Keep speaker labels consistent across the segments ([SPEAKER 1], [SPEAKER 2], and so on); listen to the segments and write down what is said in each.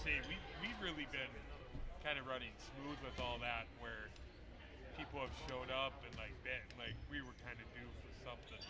[SPEAKER 1] say we've really been kind of running smooth with all that, where people have showed up and like we were kind of due for something.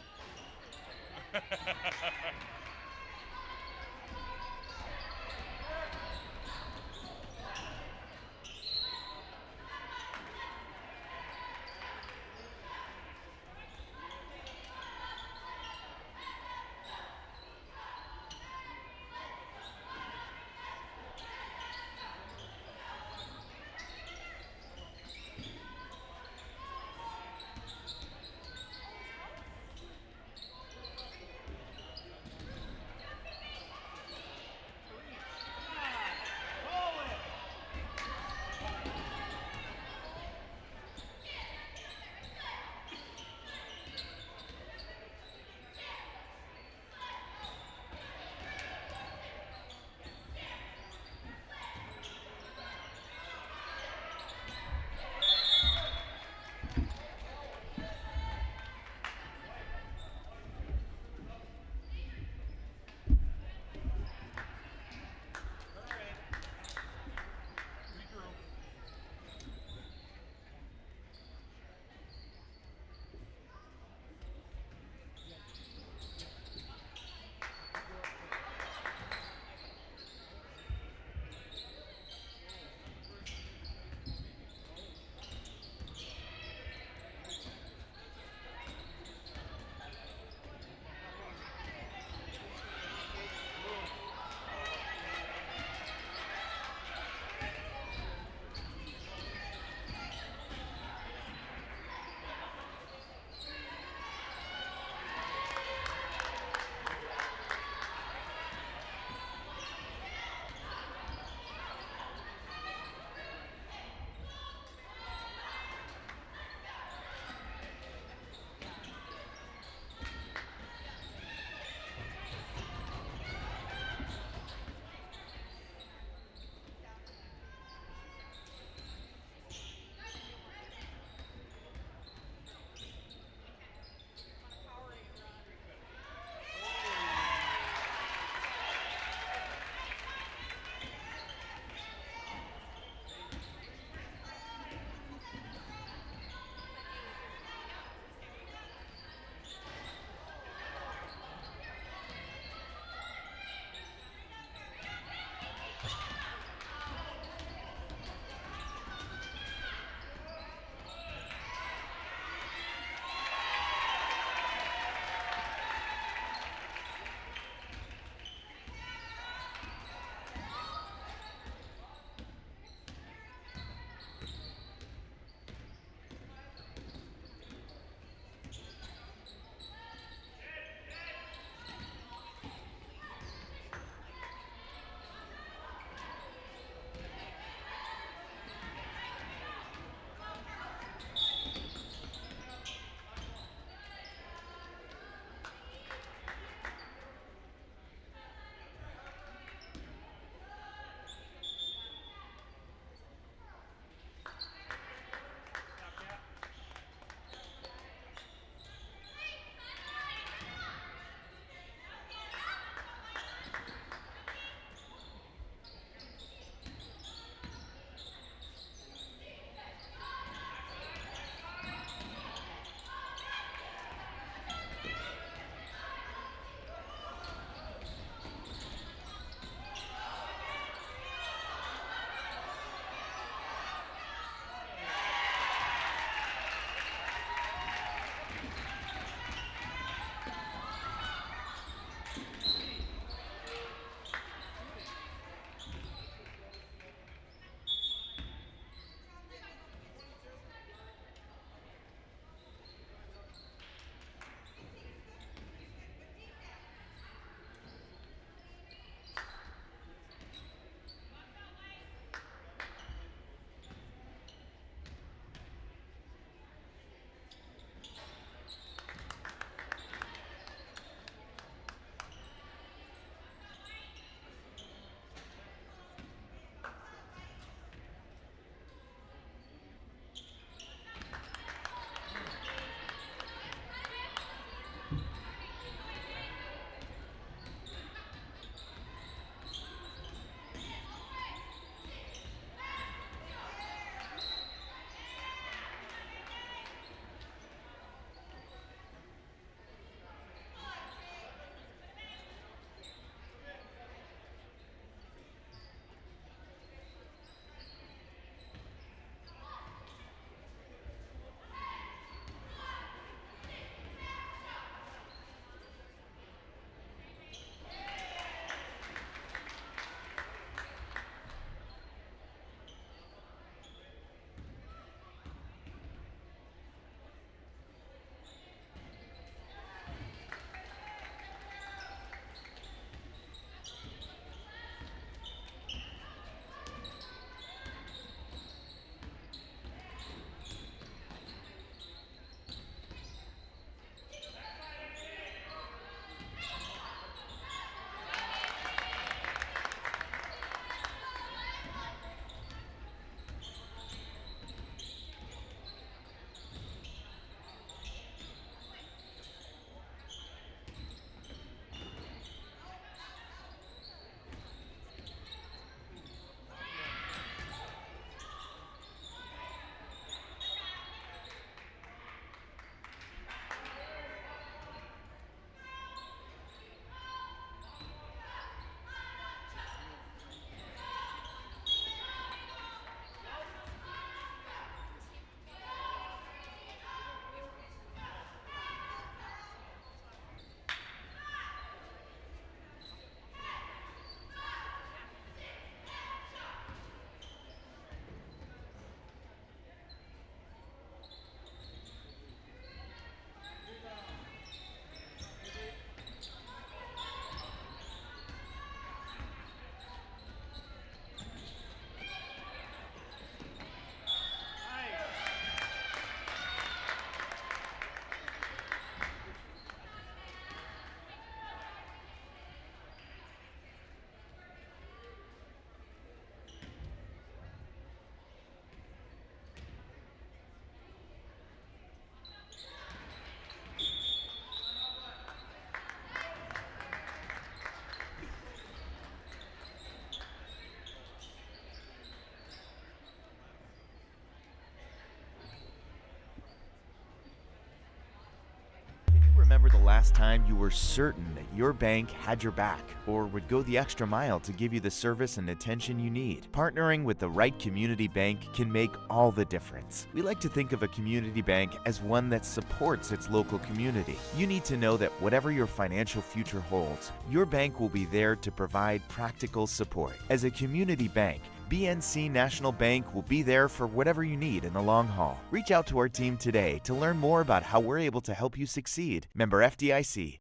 [SPEAKER 2] last time you were certain that your bank had your back or would go the extra mile to give you the service and attention you need? Partnering with the right community bank can make all the difference. We like to think of a community bank as one that supports its local community. You need to know that whatever your financial future holds, your bank will be there to provide practical support. As a community bank, BNC National Bank will be there for whatever you need in the long haul. Reach out to our team today to learn more about how we're able to help you succeed. Member FDIC.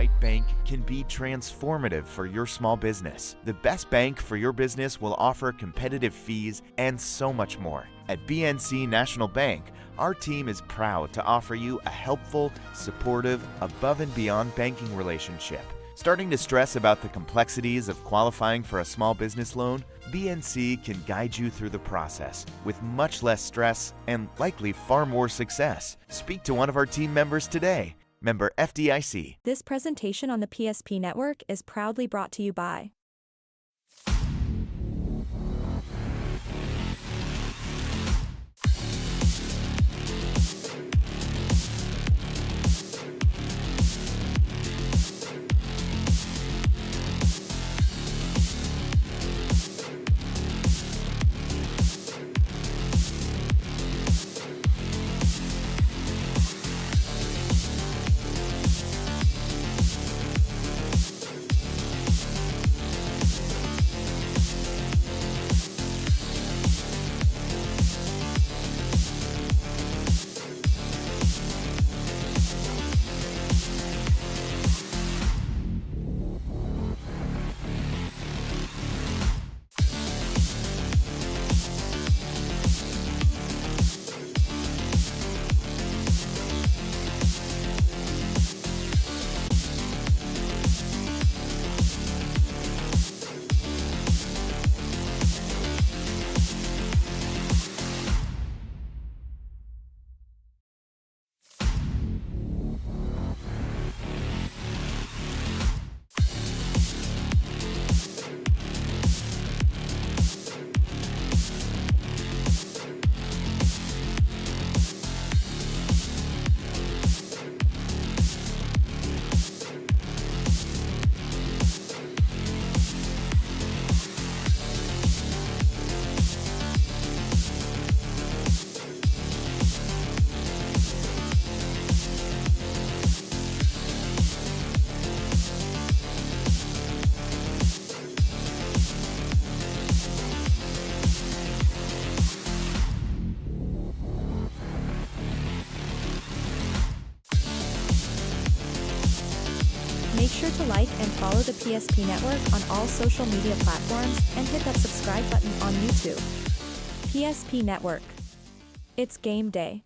[SPEAKER 2] right bank can be transformative for your small business. The best bank for your business will offer competitive fees and so much more. At BNC National Bank, our team is proud to offer you a helpful, supportive, above and beyond banking relationship. Starting to stress about the complexities of qualifying for a small business loan? BNC can guide you through the process with much less stress and likely far more success. Speak to one of our team members today. Member FDIC.
[SPEAKER 3] This presentation on the PSP Network is proudly brought to you by Make sure to like and follow the PSP Network on all social media platforms and hit that subscribe button on YouTube. PSP Network. It's game day.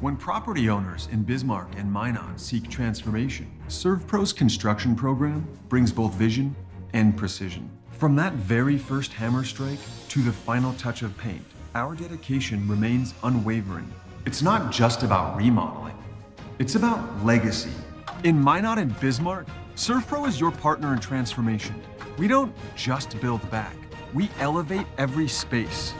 [SPEAKER 4] When property owners in Bismarck and Minot seek transformation, ServPro's construction program brings both vision and precision. From that very first hammer strike to the final touch of paint, our dedication remains unwavering. It's not just about remodeling, it's about legacy. In Minot and Bismarck, ServPro is your partner in transformation. We don't just build back, we elevate every space.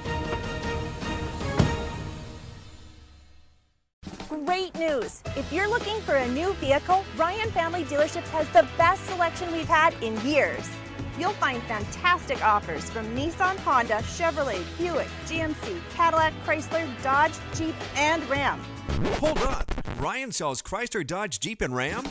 [SPEAKER 5] Great news! If you're looking for a new vehicle, Ryan Family Dealerships has the best selection we've had in years. You'll find fantastic offers from Nissan, Honda, Chevrolet, Buick, GMC, Cadillac, Chrysler, Dodge, Jeep, and Ram.
[SPEAKER 6] Hold up! Ryan sells Chrysler, Dodge, Jeep, and Ram?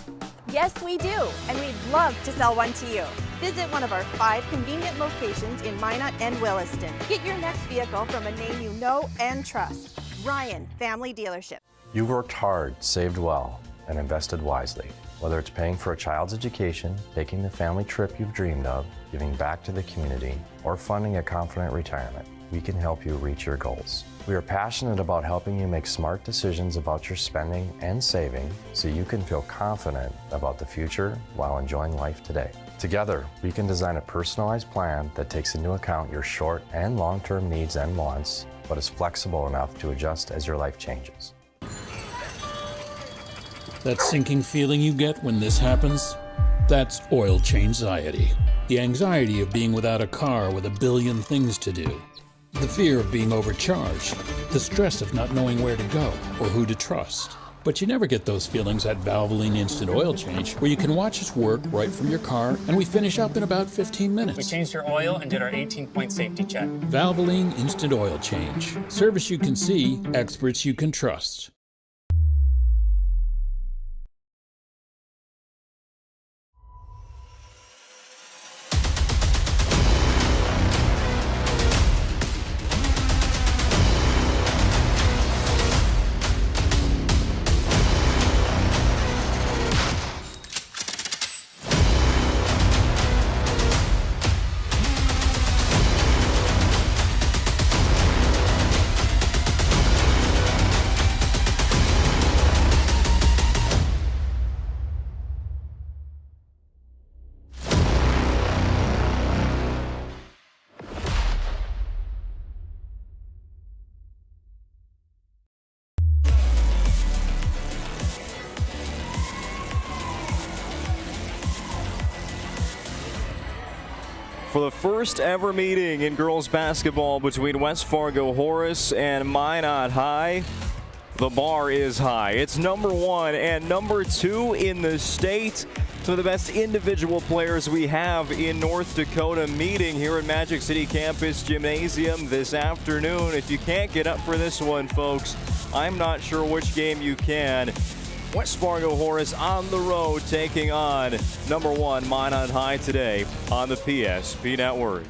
[SPEAKER 5] Yes, we do, and we'd love to sell one to you. Visit one of our 5 convenient locations in Minot and Williston. Get your next vehicle from a name you know and trust. Ryan Family Dealership.
[SPEAKER 7] You worked hard, saved well, and invested wisely. Whether it's paying for a child's education, taking the family trip you've dreamed of, giving back to the community, or funding a confident retirement, we can help you reach your goals. We are passionate about helping you make smart decisions about your spending and saving so you can feel confident about the future while enjoying life today. Together, we can design a personalized plan that takes into account your short and long-term needs and wants, but is flexible enough to adjust as your life changes.
[SPEAKER 8] That sinking feeling you get when this happens? That's oil change-anxiety. The anxiety of being without a car with a billion things to do. The fear of being overcharged. The stress of not knowing where to go or who to trust. But you never get those feelings at Valvoline Instant Oil Change, where you can watch us work right from your car, and we finish up in about 15 minutes.
[SPEAKER 9] We changed your oil and did our 18-point safety check.
[SPEAKER 8] Valvoline Instant Oil Change. Service you can see, experts you can trust.
[SPEAKER 10] for the first ever meeting in girls basketball between West Fargo Horace and Minot High. The bar is high. It's number 1 and number 2 in the state. Some of the best individual players we have in North Dakota meeting here at Magic City Campus Gymnasium this afternoon. If you can't get up for this one, folks, I'm not sure which game you can. West Fargo Horace on the road taking on number 1 Minot High today on the PSP Network.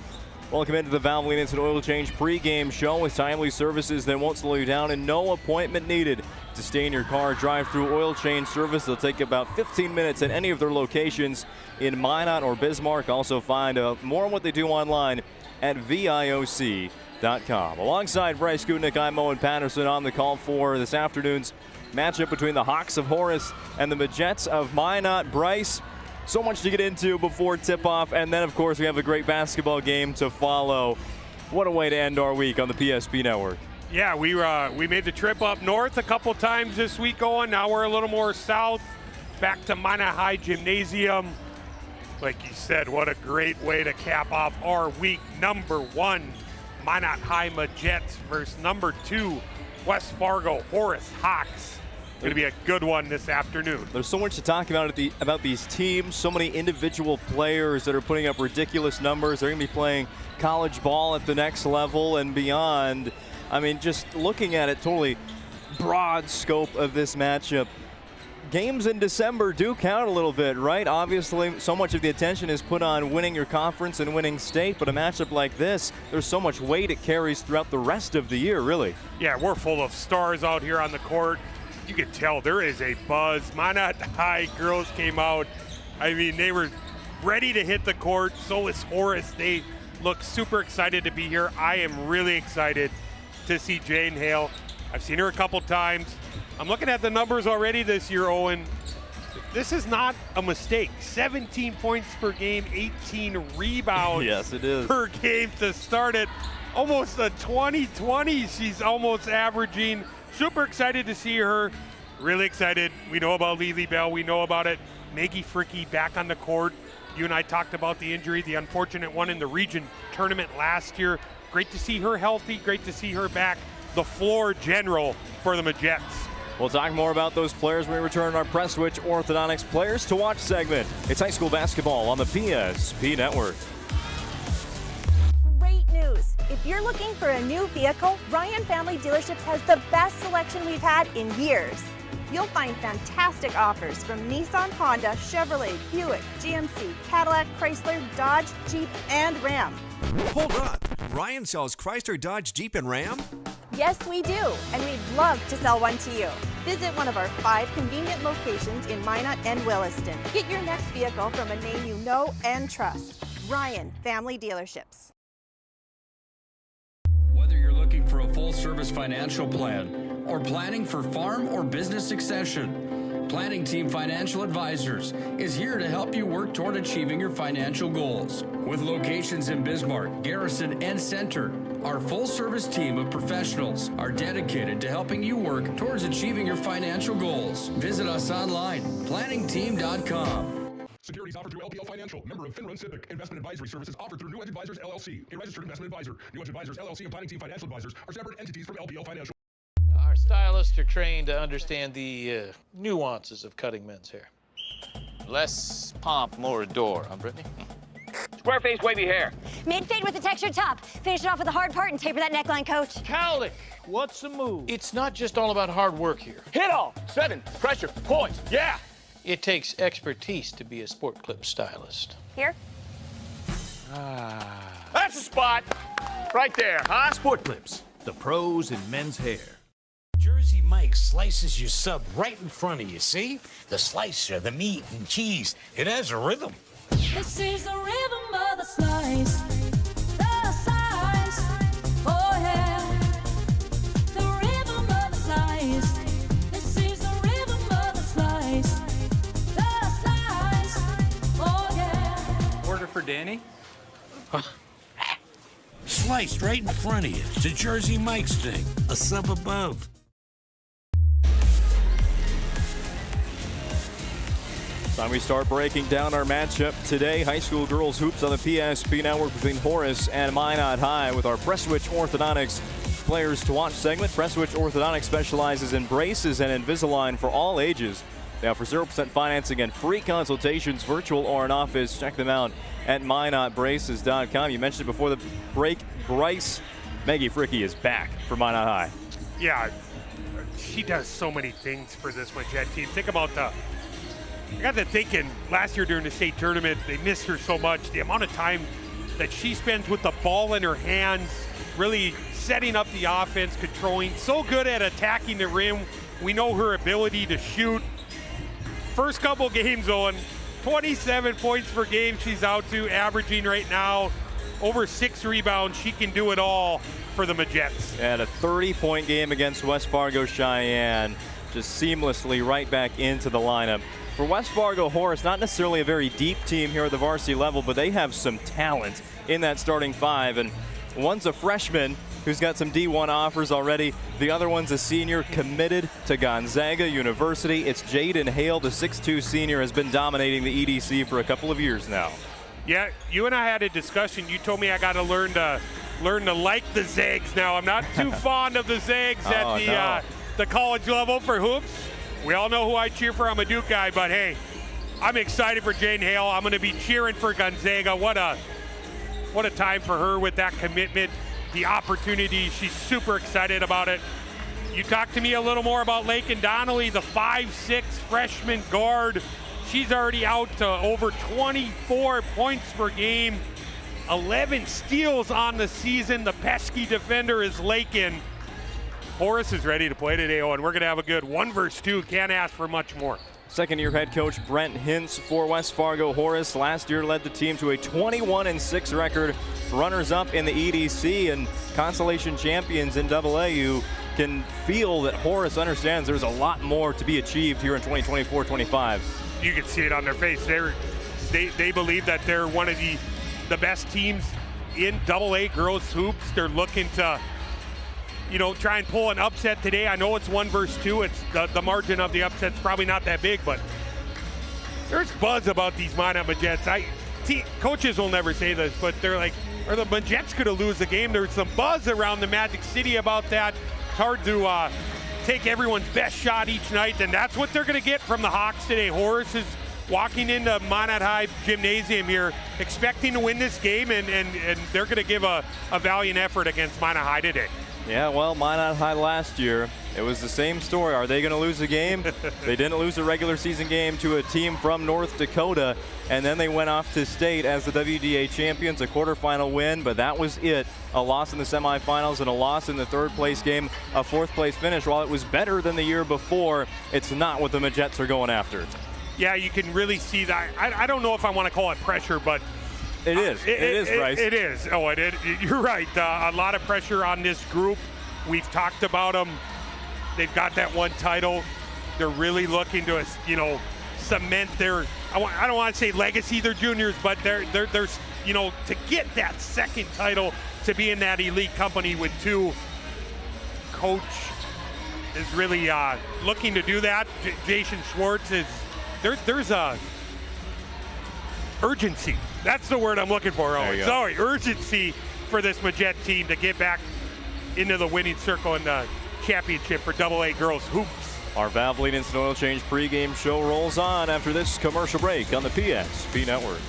[SPEAKER 10] Welcome into the Valvoline Instant Oil Change pregame show with timely services that won't slow you down and no appointment needed to stay in your car. Drive through oil change service. They'll take about 15 minutes at any of their locations in Minot or Bismarck. Also find more on what they do online at VIOC.com. Alongside Bryce Gutnick, I'm Owen Patterson on the call for this afternoon's matchup between the Hawks of Horace and the Majets of Minot. Bryce, so much to get into before tip-off, and then, of course, we have a great basketball game to follow. What a way to end our week on the PSP Network.
[SPEAKER 1] Yeah, we made the trip up north a couple times this week, Owen. Now we're a little more south, back to Minot High Gymnasium. Like you said, what a great way to cap off our week. Number 1, Minot High Majets versus number 2, West Fargo Horace Hawks. Going to be a good one this afternoon.
[SPEAKER 10] There's so much to talk about about these teams. So many individual players that are putting up ridiculous numbers. They're going to be playing college ball at the next level and beyond. I mean, just looking at it, totally broad scope of this matchup. Games in December do count a little bit, right? Obviously, so much of the attention is put on winning your conference and winning state, but a matchup like this, there's so much weight it carries throughout the rest of the year, really.
[SPEAKER 1] Yeah, we're full of stars out here on the court. You can tell there is a buzz. Minot High girls came out. I mean, they were ready to hit the court. So is Horace. They look super excited to be here. I am really excited to see Jane Hale. I've seen her a couple times. I'm looking at the numbers already this year, Owen. This is not a mistake. 17 points per game, 18 rebounds
[SPEAKER 10] yes, it is.
[SPEAKER 1] per game to start it. Almost a 20-20 she's almost averaging. Super excited to see her. Really excited. We know about Lily Bell. We know about it. Maggie Fricky back on the court. You and I talked about the injury, the unfortunate one in the region tournament last year. Great to see her healthy. Great to see her back. The floor general for the Majets.
[SPEAKER 10] We'll talk more about those players when we return our Press Switch Orthodontics Players to Watch segment. It's high school basketball on the PSP Network.
[SPEAKER 5] News. If you're looking for a new vehicle, Ryan Family Dealerships has the best selection we've had in years. You'll find fantastic offers from Nissan, Honda, Chevrolet, Buick, GMC, Cadillac, Chrysler, Dodge, Jeep, and Ram.
[SPEAKER 6] Hold on. Ryan sells Chrysler, Dodge, Jeep, and Ram?
[SPEAKER 5] Yes, we do, and we'd love to sell one to you. Visit one of our 5 convenient locations in Minot and Williston. Get your next vehicle from a name you know and trust. Ryan Family Dealerships.
[SPEAKER 11] Whether you're looking for a full-service financial plan or planning for farm or business succession, Planning Team Financial Advisors is here to help you work toward achieving your financial goals. With locations in Bismarck, Garrison, and Center, our full-service team of professionals are dedicated to helping you work towards achieving your financial goals. Visit us online, planningteam.com.
[SPEAKER 12] Securities offered through LPL Financial, member of FINRA Civic. Investment advisory services offered through New Edge Advisors, LLC, a registered investment advisor. New Edge Advisors, LLC, and Planning Team Financial Advisors are separate entities from LPL Financial.
[SPEAKER 13] Our stylists are trained to understand the nuances of cutting men's hair. Less pomp, more adore, huh, Brittany?
[SPEAKER 14] Square face, wavy hair.
[SPEAKER 15] Mid-fade with a textured top. Finish it off with a hard part and taper that neckline, coach.
[SPEAKER 13] Cowlick, what's the move? It's not just all about hard work here.
[SPEAKER 14] Hit off, 7, pressure, point, yeah.
[SPEAKER 13] It takes expertise to be a sport clip stylist.
[SPEAKER 15] Here?
[SPEAKER 14] That's the spot. Right there, huh?
[SPEAKER 16] Sport Clips, the pros in men's hair. Jersey Mike slices your sub right in front of you, see? The slicer, the meat and cheese, it has a rhythm.
[SPEAKER 17] This is the rhythm of the slice. The slice, oh yeah. The rhythm of the slice. This is the rhythm of the slice. The slice, oh yeah.
[SPEAKER 9] Order for Danny?
[SPEAKER 16] Sliced right in front of you. It's a Jersey Mike's thing. A sub above.
[SPEAKER 10] Time we start breaking down our matchup today. High school girls hoops on the PSP network between Horace and Minot High with our Prestwich Orthodontics players to watch segment. Prestwich Orthodontics specializes in braces and Invisalign for all ages. Now for 0% financing and free consultations, virtual or in office, check them out at minotbraces.com. You mentioned it before the break, Maggie Fricky is back for Minot High.
[SPEAKER 1] Yeah, she does so many things for this Majet team. Think about I got to thinking last year during the state tournament, they missed her so much. The amount of time that she spends with the ball in her hands, really setting up the offense, controlling, so good at attacking the rim. We know her ability to shoot. First couple games on 27 points per game she's out to, averaging right now over 6 rebounds. She can do it all for the Majets.
[SPEAKER 10] And a 30-point game against West Fargo Cheyenne, just seamlessly right back into the lineup. For West Fargo Horace, not necessarily a very deep team here at the varsity level, but they have some talent in that starting five. And one's a freshman who's got some D1 offers already. The other one's a senior committed to Gonzaga University. It's Jaden Hale, the 6'2 senior, has been dominating the EDC for a couple of years now.
[SPEAKER 1] Yeah, you and I had a discussion. You told me I got to learn to like the Zags now. I'm not too fond of the Zags at the college level for hoops. We all know who I cheer for. I'm a Duke guy, but hey, I'm excited for Jaden Hale. I'm going to be cheering for Gonzaga. What a time for her with that commitment, the opportunity. She's super excited about it. You talk to me a little more about Lakin Donnelly, the 5'6 freshman guard. She's already out to over 24 points per game, 11 steals on the season. The pesky defender is Lakin. Horace is ready to play today, and we're going to have a good 1 versus 2. Can't ask for much more.
[SPEAKER 10] Second-year head coach Brent Hintz for West Fargo Horace last year led the team to a 21-6 record, runners-up in the EDC and consolation champions in AA. You can feel that Horace understands there's a lot more to be achieved here in 2024-25.
[SPEAKER 1] You can see it on their face. They believe that they're one of the best teams in AA girls hoops. They're looking to try and pull an upset today. I know it's 1 versus 2. It's the margin of the upset's probably not that big, but there's buzz about these Minot Majets. Coaches will never say this, but they're like, are the Majets going to lose the game? There's some buzz around the Magic City about that. It's hard to take everyone's best shot each night, and that's what they're going to get from the Hawks today. Horace is walking into Minot High Gymnasium here expecting to win this game, and they're going to give a valiant effort against Minot High today.
[SPEAKER 10] Yeah, well, Minot High last year, it was the same story. Are they going to lose a game? They didn't lose a regular season game to a team from North Dakota, and then they went off to state as the WDA champions, a quarterfinal win, but that was it. A loss in the semifinals and a loss in the third-place game, a fourth-place finish. While it was better than the year before, it's not what the Majets are going after.
[SPEAKER 1] Yeah, you can really see that. I don't know if I want to call it pressure, but
[SPEAKER 10] it is. It is, Bryce.
[SPEAKER 1] It is. Oh, you're right. A lot of pressure on this group. We've talked about them. They've got that one title. They're really looking to, cement their, I don't want to say legacy, they're juniors, but they're to get that second title, to be in that elite company with 2. Coach is really looking to do that. Jason Schwartz is, there's a urgency. That's the word I'm looking for, Owen. Sorry, urgency for this Majet team to get back into the winning circle in the championship for AA girls hoops.
[SPEAKER 10] Our Valvoline Instant Oil Change pregame show rolls on after this commercial break on the PSP Network.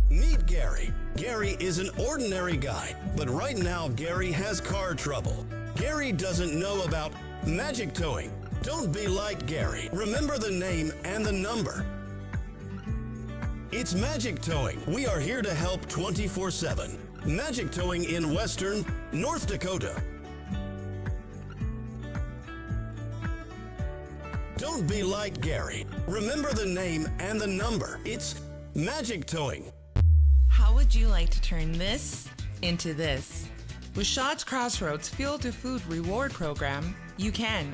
[SPEAKER 18] Meet Gary. Gary is an ordinary guy, but right now Gary has car trouble. Gary doesn't know about magic towing. Don't be like Gary. Remember the name and the number. It's Magic Towing. We are here to help 24/7. Magic Towing in Western North Dakota. Don't be like Gary. Remember the name and the number. It's Magic Towing.
[SPEAKER 19] How would you like to turn this into this? With Shaw's Crossroads Fuel to Food Reward Program, you can.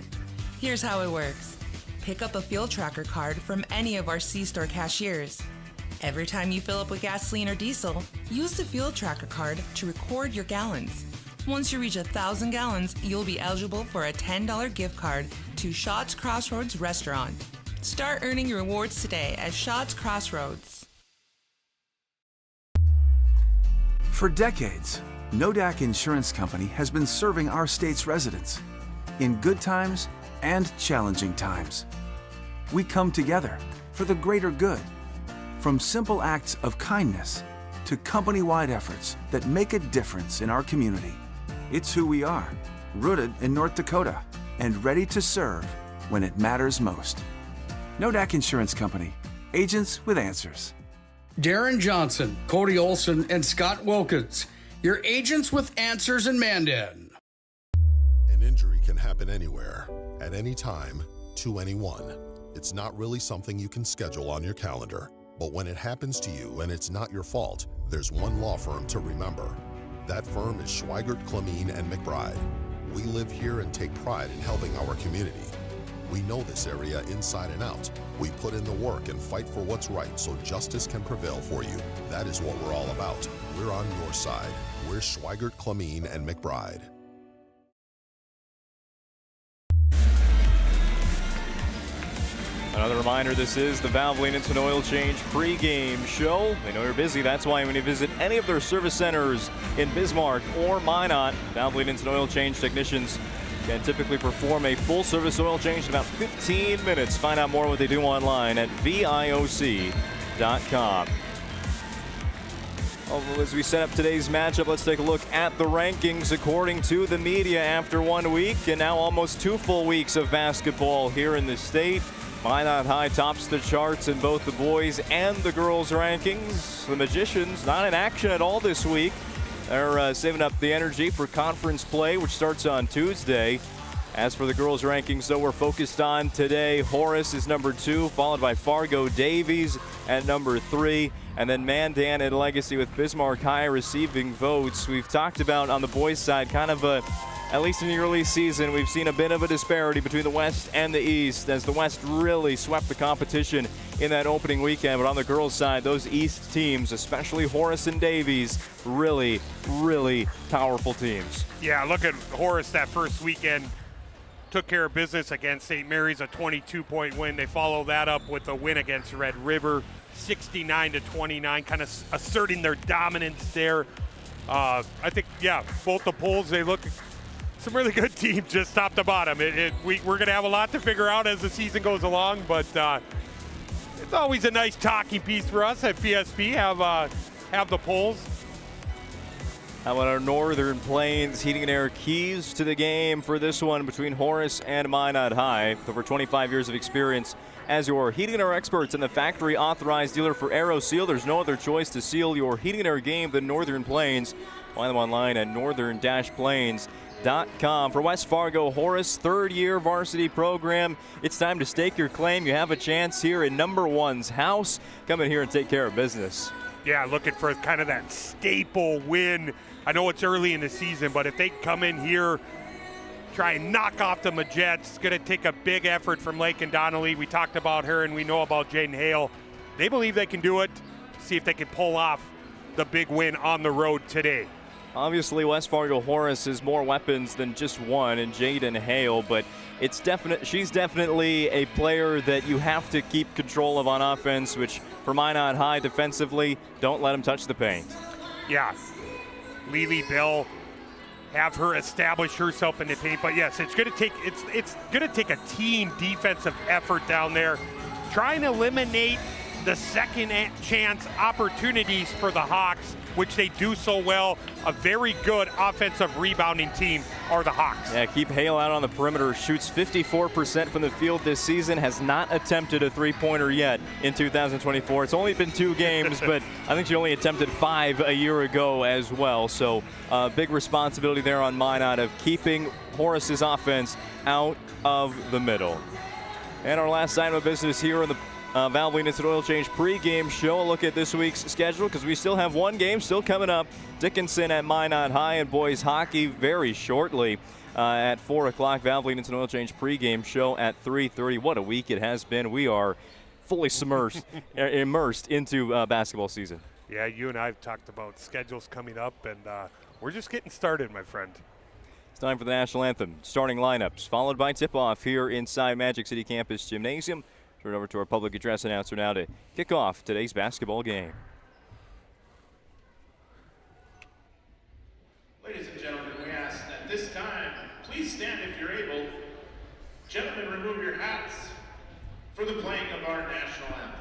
[SPEAKER 19] Here's how it works. Pick up a fuel tracker card from any of our C-store cashiers. Every time you fill up with gasoline or diesel, use the fuel tracker card to record your gallons. Once you reach 1,000 gallons, you'll be eligible for a $10 gift card to Shaw's Crossroads Restaurant. Start earning your rewards today at Shaw's Crossroads.
[SPEAKER 20] For decades, Nodak Insurance Company has been serving our state's residents in good times and challenging times. We come together for the greater good, from simple acts of kindness to company-wide efforts that make a difference in our community. It's who we are, rooted in North Dakota and ready to serve when it matters most. Nodak Insurance Company, agents with answers.
[SPEAKER 11] Darren Johnson, Cody Olson, and Scott Wilkins, your agents with answers in Mandan.
[SPEAKER 21] An injury can happen anywhere, at any time, to anyone. It's not really something you can schedule on your calendar. But when it happens to you and it's not your fault, there's one law firm to remember. That firm is Schweigert, Clemene, and McBride. We live here and take pride in helping our community. We know this area inside and out. We put in the work and fight for what's right so justice can prevail for you. That is what we're all about. We're on your side. We're Schweigert, Clemene, and McBride.
[SPEAKER 10] Another reminder, this is the Valvoline Instant Oil Change pregame show. They know you're busy. That's why when you visit any of their service centers in Bismarck or Minot, Valvoline Instant Oil Change technicians can typically perform a full service oil change in about 15 minutes. Find out more what they do online at VIOC.com. As we set up today's matchup, let's take a look at the rankings according to the media after 1 week and now almost 2 full weeks of basketball here in the state. Minot High tops the charts in both the boys and the girls rankings. The Magicians not in action at all this week. They're saving up the energy for conference play, which starts on Tuesday. As for the girls rankings, though, we're focused on today. Horace is number 2, followed by Fargo Davies at number 3. And then Mandan and Legacy with Bismarck High receiving votes. We've talked about on the boys' side kind of at least in the early season, we've seen a bit of a disparity between the West and the East as the West really swept the competition in that opening weekend. But on the girls' side, those East teams, especially Horace and Davies, really, really powerful teams.
[SPEAKER 1] Yeah, look at Horace that first weekend. Took care of business against St. Mary's, a 22-point win. They follow that up with a win against Red River, 69-29, kind of asserting their dominance there. I think, yeah, both the polls, they look some really good teams just top to bottom. We're going to have a lot to figure out as the season goes along, but it's always a nice talking piece for us at PSP, have the polls.
[SPEAKER 10] How about our Northern Plains Heating and Air keys to the game for this one between Horace and Minot High? With over 25 years of experience as your heating and air experts and the factory authorized dealer for AeroSeal, there's no other choice to seal your heating and air game than Northern Plains. Find them online at northern-plains.com. For West Fargo Horace, third-year varsity program. It's time to stake your claim. You have a chance here in number one's house. Come in here and take care of business.
[SPEAKER 1] Yeah, looking for kind of that staple win. I know it's early in the season, but if they come in here, try and knock off the Majets, it's going to take a big effort from Lake and Donnelly. We talked about her, and we know about Jaden Hale. They believe they can do it. See if they can pull off the big win on the road today.
[SPEAKER 10] Obviously, West Fargo Horace has more weapons than just one in Jaden Hale, but she's definitely a player that you have to keep control of on offense, which for Minot High defensively, don't let them touch the paint.
[SPEAKER 1] Yeah, Lily Bell, have her establish herself in the paint, but yes, it's going to take a team defensive effort down there, trying to eliminate the second chance opportunities for the Hawks, which they do so well. A very good offensive rebounding team are the Hawks.
[SPEAKER 10] Yeah, keep Hale out on the perimeter. Shoots 54% from the field this season. Has not attempted a three-pointer yet in 2024. It's only been 2 games, but I think she only attempted 5 a year ago as well. So big responsibility there on Minot of keeping Horace's offense out of the middle. And our last item of business here in the Valvoline Instant Oil Change pregame show. A look at this week's schedule because we still have one game still coming up. Dickinson at Minot High and boys hockey very shortly at 4 o'clock. Valvoline Instant Oil Change pregame show at 3:30. What a week it has been. We are fully immersed into basketball season.
[SPEAKER 1] Yeah, you and I have talked about schedules coming up, and we're just getting started, my friend.
[SPEAKER 10] It's time for the national anthem. Starting lineups, followed by tip-off here inside Magic City Campus Gymnasium. Turn it over to our public address announcer now to kick off today's basketball game.
[SPEAKER 2] Ladies and gentlemen, we ask at this time, please stand if you're able. Gentlemen, remove your hats for the playing of our national anthem.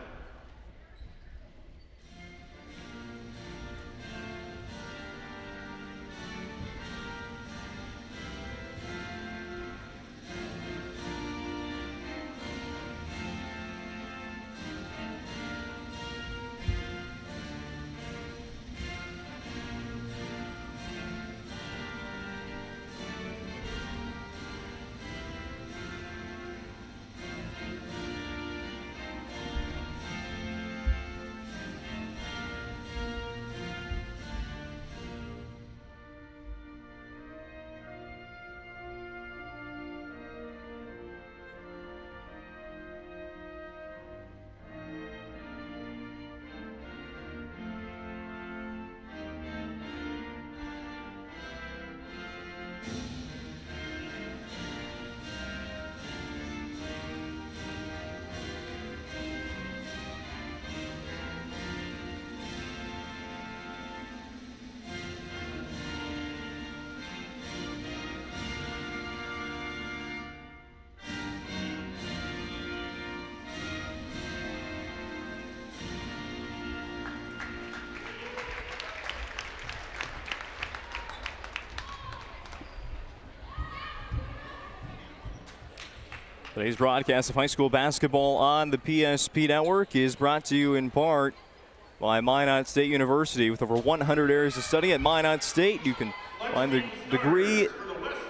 [SPEAKER 10] Today's broadcast of high school basketball on the PSP Network is brought to you in part by Minot State University. With over 100 areas of study at Minot State, you can find the degree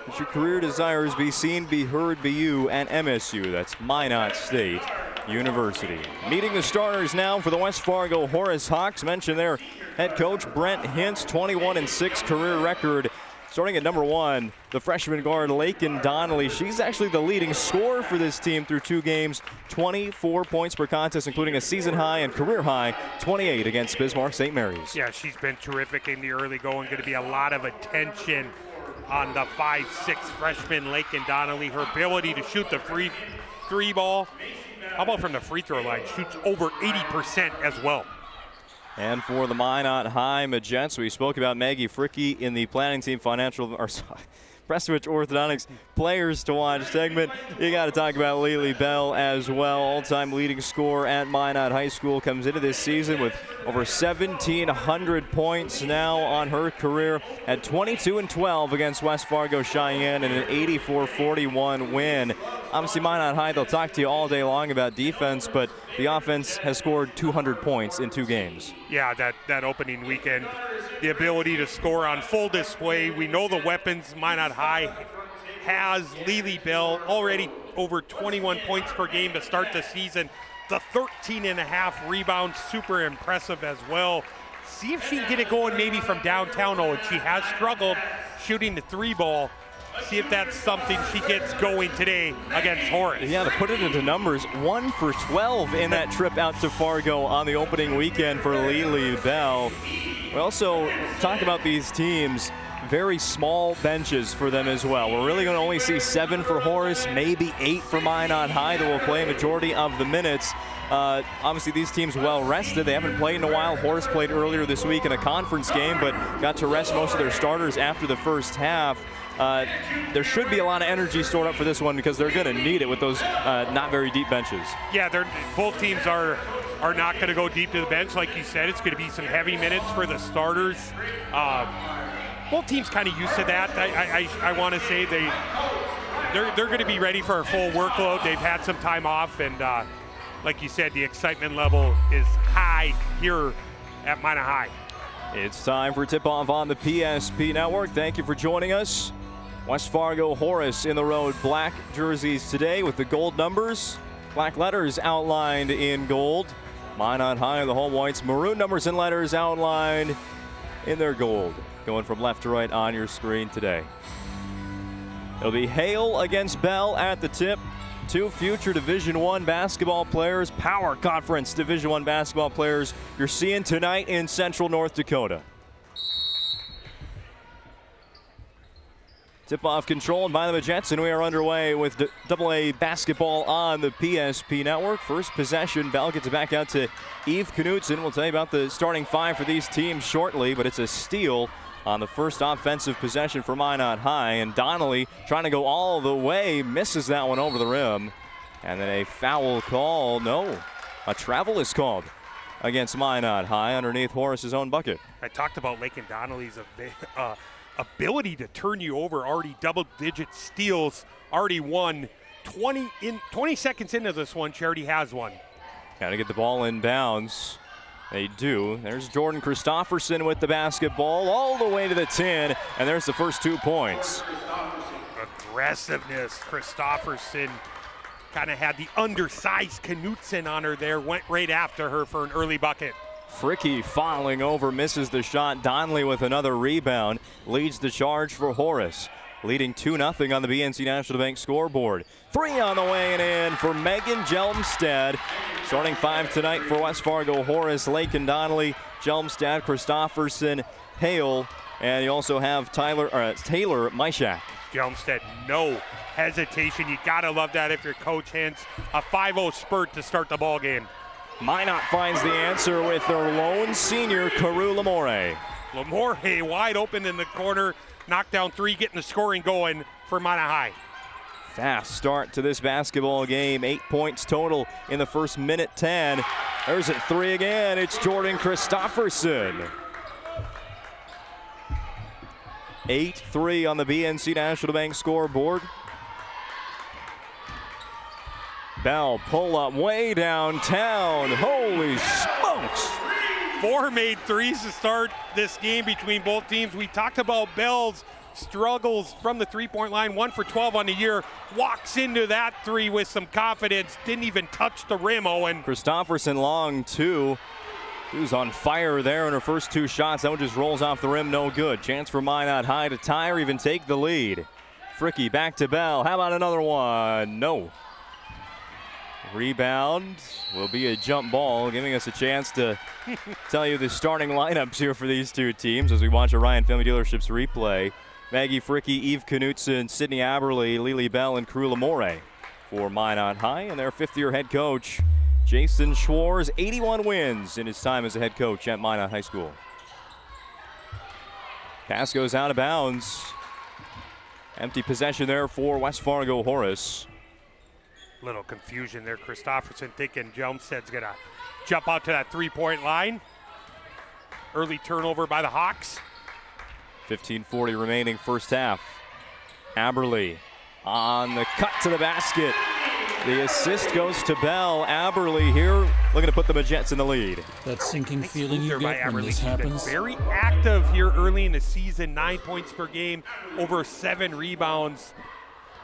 [SPEAKER 10] that your career desires. Be seen, be heard, be you at MSU. That's Minot State University. Meeting the starters now for the West Fargo Horace Hawks. Mentioned their head coach Brent Hintz, 21-6 career record. Starting at number 1, the freshman guard Lakin Donnelly. She's actually the leading scorer for this team through 2 games, 24 points per contest, including a season high and career high 28 against Bismarck St. Mary's.
[SPEAKER 1] Yeah, she's been terrific in the early going. Going to be a lot of attention on the 5'6" freshman Lakin Donnelly. Her ability to shoot the free ball. How about from the free throw line? Shoots over 80% as well.
[SPEAKER 10] And for the Minot High Magents, we spoke about Maggie Fricky in the planning team financial, or Prestovich Orthodontics players to watch segment. You got to talk about Lily Bell as well. All-time leading scorer at Minot High School, comes into this season with over 1,700 points now on her career at 22-12 against West Fargo Cheyenne in an 84-41 win. Obviously, Minot High, they'll talk to you all day long about defense, but the offense has scored 200 points in 2 games.
[SPEAKER 1] Yeah, that opening weekend, the ability to score on full display. We know the weapons Minot High has. Lily Bell already over 21 points per game to start the season. The 13.5 rebounds, super impressive as well. See if she can get it going maybe from downtown. Oh, and she has struggled shooting the 3-ball. See if that's something she gets going today against Horace.
[SPEAKER 10] Yeah, to put it into numbers, 1 for 12 in that trip out to Fargo on the opening weekend for Lily Bell. We also talk about these teams, very small benches for them as well. We're really going to only see 7 for Horace, maybe 8 for Minot High that will play a majority of the minutes. Obviously, these teams well rested. They haven't played in a while. Horace played earlier this week in a conference game, but got to rest most of their starters after the first half. There should be a lot of energy stored up for this one because they're going to need it with those not very deep benches.
[SPEAKER 1] Yeah, both teams are not going to go deep to the bench. Like you said, it's going to be some heavy minutes for the starters. Both teams kind of used to that. I want to say they're going to be ready for a full workload. They've had some time off, and like you said, the excitement level is high here at Minot High.
[SPEAKER 10] It's time for tip-off on the PSP Network. Thank you for joining us. West Fargo Horace in the road, black jerseys today with the gold numbers, black letters outlined in gold. Minot High, the home whites, maroon numbers and letters outlined in their gold. Going from left to right on your screen today. It'll be Hale against Bell at the tip. 2 future Division I basketball players, Power Conference Division I basketball players you're seeing tonight in Central North Dakota. Tip-off controlled by the Magents, and we are underway with AA basketball on the PSP Network. First possession, Bell gets it back out to Eve Knutson. We'll tell you about the starting five for these teams shortly, but it's a steal on the first offensive possession for Minot High, and Donnelly trying to go all the way, misses that one over the rim. And then a foul call, no, a travel is called against Minot High underneath Horace's own bucket.
[SPEAKER 1] I talked about Lakin Donnelly's ability to turn you over, already double-digit steals, already won 20 seconds into this one. Charity has one.
[SPEAKER 10] Got to get the ball in bounds. They do. There's Jordan Christofferson with the basketball all the way to the 10, and there's the first 2 points.
[SPEAKER 1] Aggressiveness. Christofferson kind of had the undersized Knutson on her there, went right after her for an early bucket.
[SPEAKER 10] Fricky falling over, misses the shot. Donnelly with another rebound, leads the charge for Horace, leading 2-0 on the BNC National Bank scoreboard. 3 on the way and in for Megan Jelmstad. Starting 5 tonight for West Fargo: Horace, Lakin Donnelly, Jelmstad, Christofferson, Hale, and you also have Taylor Myshak.
[SPEAKER 1] Jelmstad, no hesitation. You gotta love that if your coach hands a 5-0 spurt to start the ball game.
[SPEAKER 10] Minot finds the answer with their lone senior, Carew Lamore.
[SPEAKER 1] Lamore wide open in the corner, knockdown 3, getting the scoring going for Minot High.
[SPEAKER 10] Fast start to this basketball game, 8 points total in the first minute 10. There's a 3 again, it's Jordan Christofferson. 8-3 on the BNC National Bank scoreboard. Bell pull up way downtown. Holy smokes.
[SPEAKER 1] 4 made threes to start this game between both teams. We talked about Bell's struggles from the three-point line, 1 for 12 on the year. Walks into that 3 with some confidence. Didn't even touch the rim, Owen.
[SPEAKER 10] Christofferson long 2. She was on fire there in her first 2 shots. That one just rolls off the rim, no good. Chance for Minot High to tie or even take the lead. Fricky back to Bell. How about another one? No. Rebound will be a jump ball, giving us a chance to tell you the starting lineups here for these 2 teams as we watch a Ryan Family Dealerships replay. Maggie Fricky, Eve Knutson, Sydney Aberle, Lily Bell, and Carew Lamore for Minot High, and their 5th-year head coach, Jason Schwartz, 81 wins in his time as a head coach at Minot High School. Pass goes out of bounds. Empty possession there for West Fargo Horace.
[SPEAKER 1] Little confusion there. Christofferson thinking Jelmstad's going to jump out to that 3-point line. Early turnover by the Hawks.
[SPEAKER 10] 15:40 remaining first half. Aberle on the cut to the basket. The assist goes to Bell. Aberle here looking to put the Magents in the lead.
[SPEAKER 8] That sinking feeling you get when this happens.
[SPEAKER 1] Very active here early in the season. 9 points per game, over 7 rebounds.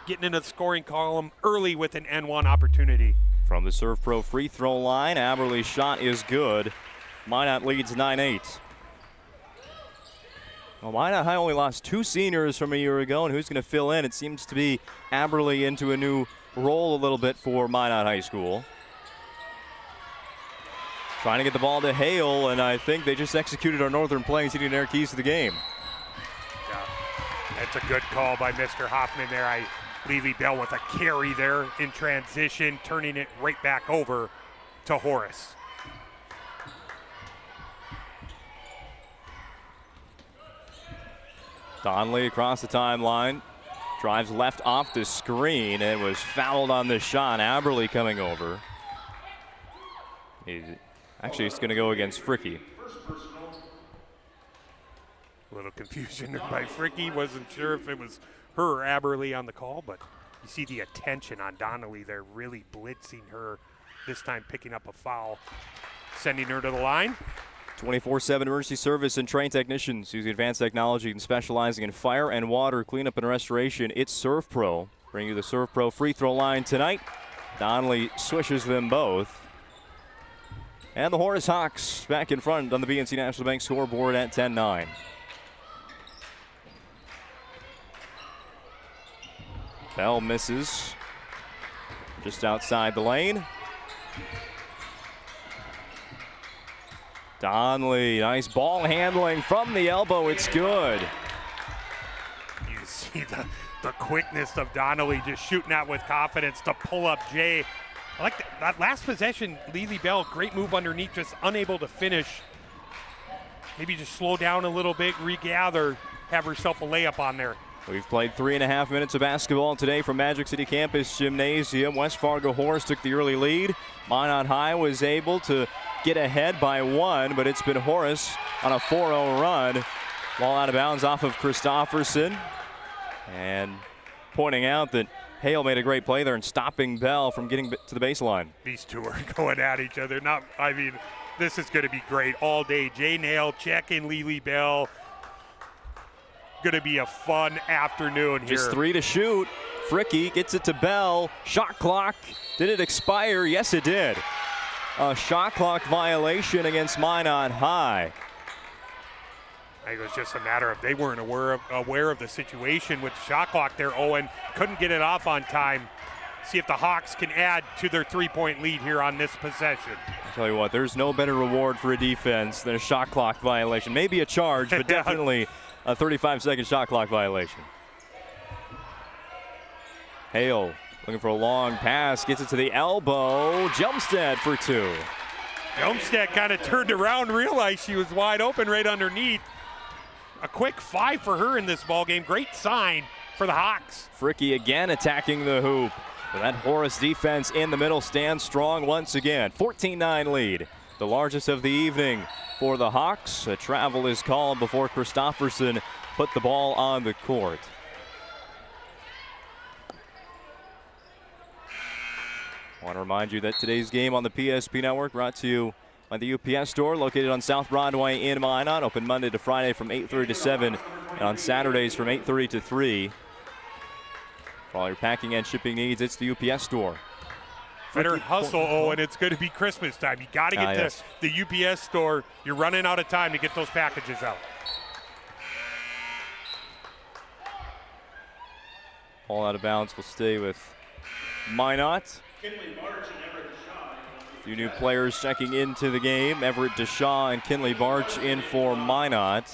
[SPEAKER 1] Getting into the scoring column early with an N1 opportunity.
[SPEAKER 10] From the Serve Pro free throw line, Aberle's shot is good. Minot leads 9-8. Well, Minot High only lost 2 seniors from a year ago, and who's going to fill in? It seems to be Aberle into a new role a little bit for Minot High School. Trying to get the ball to Hale, and I think they just executed our Northern Plains hitting their keys to the game.
[SPEAKER 1] Yeah, that's a good call by Mr. Hoffman there. I believe he dealt with a carry there in transition, turning it right back over to Horace.
[SPEAKER 10] Donnelly across the timeline. Drives left off the screen and was fouled on the shot. Aberle coming over. Actually, it's going to go against Fricky.
[SPEAKER 1] A little confusion by Fricky. Wasn't sure if it was her or Aberle on the call, but you see the attention on Donnelly there, really blitzing her, this time picking up a foul, sending her to the line.
[SPEAKER 10] 24/7 emergency service and trained technicians using advanced technology and specializing in fire and water cleanup and restoration. It's Serve Pro. Bring you the Serve Pro free throw line tonight. Donnelly swishes them both. And the Horace Hawks back in front on the BNC National Bank scoreboard at 10-9. Bell misses just outside the lane. Donnelly, nice ball handling from the elbow. It's good.
[SPEAKER 1] see the quickness of Donnelly just shooting that with confidence to pull up Jay. I like that last possession, Lily Bell, great move underneath, just unable to finish. Maybe just slow down a little bit, regather, have herself a layup on there.
[SPEAKER 10] We've played 3.5 minutes of basketball today from Magic City Campus Gymnasium. West Fargo Horace took the early lead. Minot High was able to get ahead by 1, but it's been Horace on a 4-0 run. Ball out of bounds off of Christofferson. And pointing out that Hale made a great play there and stopping Bell from getting to the baseline.
[SPEAKER 1] These two are going at each other. This is going to be great all day. Jane Hale checking Lily Bell. Going to be a fun afternoon here.
[SPEAKER 10] Just 3 to shoot. Fricky gets it to Bell. Shot clock. Did it expire? Yes, it did. A shot clock violation against Minot High.
[SPEAKER 1] I think it was just a matter of they weren't aware of the situation with the shot clock there. Owen couldn't get it off on time. See if the Hawks can add to their 3-point lead here on this possession.
[SPEAKER 10] I'll tell you what, there's no better reward for a defense than a shot clock violation. Maybe a charge, but definitely a 35-second shot clock violation. Hale looking for a long pass, gets it to the elbow. Jumstead for 2.
[SPEAKER 1] Jumstead kind of turned around, realized she was wide open right underneath. A quick 5 for her in this ballgame. Great sign for the Hawks.
[SPEAKER 10] Fricky again attacking the hoop. But that Horace defense in the middle stands strong once again. 14-9 lead, the largest of the evening for the Hawks. A travel is called before Christofferson put the ball on the court. I want to remind you that today's game on the PSP Network brought to you by the UPS store located on South Broadway in Minot. Open Monday to Friday from 8:30 to 7 and on Saturdays from 8:30 to 3. For all your packing and shipping needs, it's the UPS store.
[SPEAKER 1] Better hustle, Owen. It's going to be Christmas time. You got to get to the UPS store. You're running out of time to get those packages out.
[SPEAKER 10] Ball out of bounds will stay with Minot. A few new players checking into the game. Everett Deshaw and Kinley Barch in for Minot.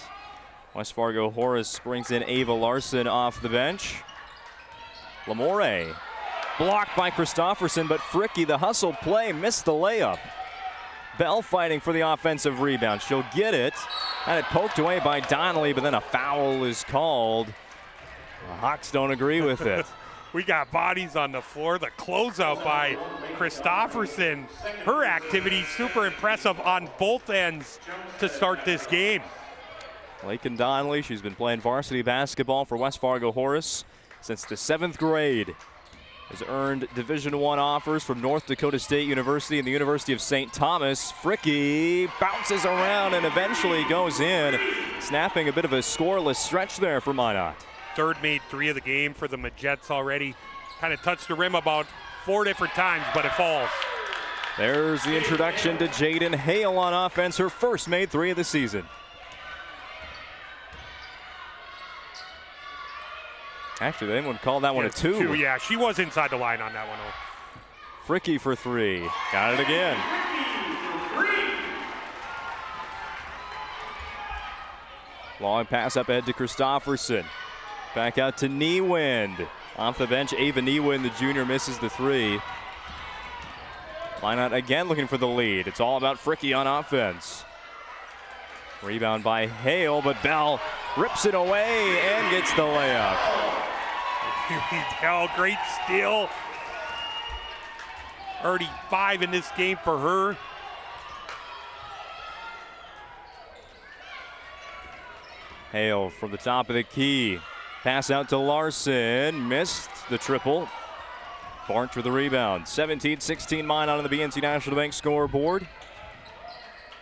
[SPEAKER 10] West Fargo Horace brings in Ava Larson off the bench. Lamore blocked by Christofferson, but Fricky, the hustle play, missed the layup. Bell fighting for the offensive rebound. She'll get it. Had it poked away by Donnelly, but then a foul is called. The Hawks don't agree with it.
[SPEAKER 1] We got bodies on the floor. The closeout by Christofferson. Her activity super impressive on both ends to start this game.
[SPEAKER 10] Lakin Donnelly, she's been playing varsity basketball for West Fargo Horace since the 7th grade. Has earned Division I offers from North Dakota State University and the University of St. Thomas. Fricky bounces around and eventually goes in, snapping a bit of a scoreless stretch there for Minot.
[SPEAKER 1] Third made 3 of the game for the Majets already. Kind of touched the rim about 4 different times, but it falls.
[SPEAKER 10] There's the introduction to Jaden Hale on offense, her first made 3 of the season. Actually, they would call that one a 2.
[SPEAKER 1] Yeah, she was inside the line on that one.
[SPEAKER 10] Fricky for 3. Got it again. Long pass up ahead to Christofferson. Back out to Niewind. Off the bench, Ava Niewind, the junior, misses the 3. Minot again looking for the lead. It's all about Fricky on offense. Rebound by Hale, but Bell rips it away and gets the layup.
[SPEAKER 1] Bell, great steal. Already 5 in this game for her.
[SPEAKER 10] Hale from the top of the key. Pass out to Larson. Missed the triple. Barch with the rebound. 17-16 Minot on the BNC National Bank scoreboard.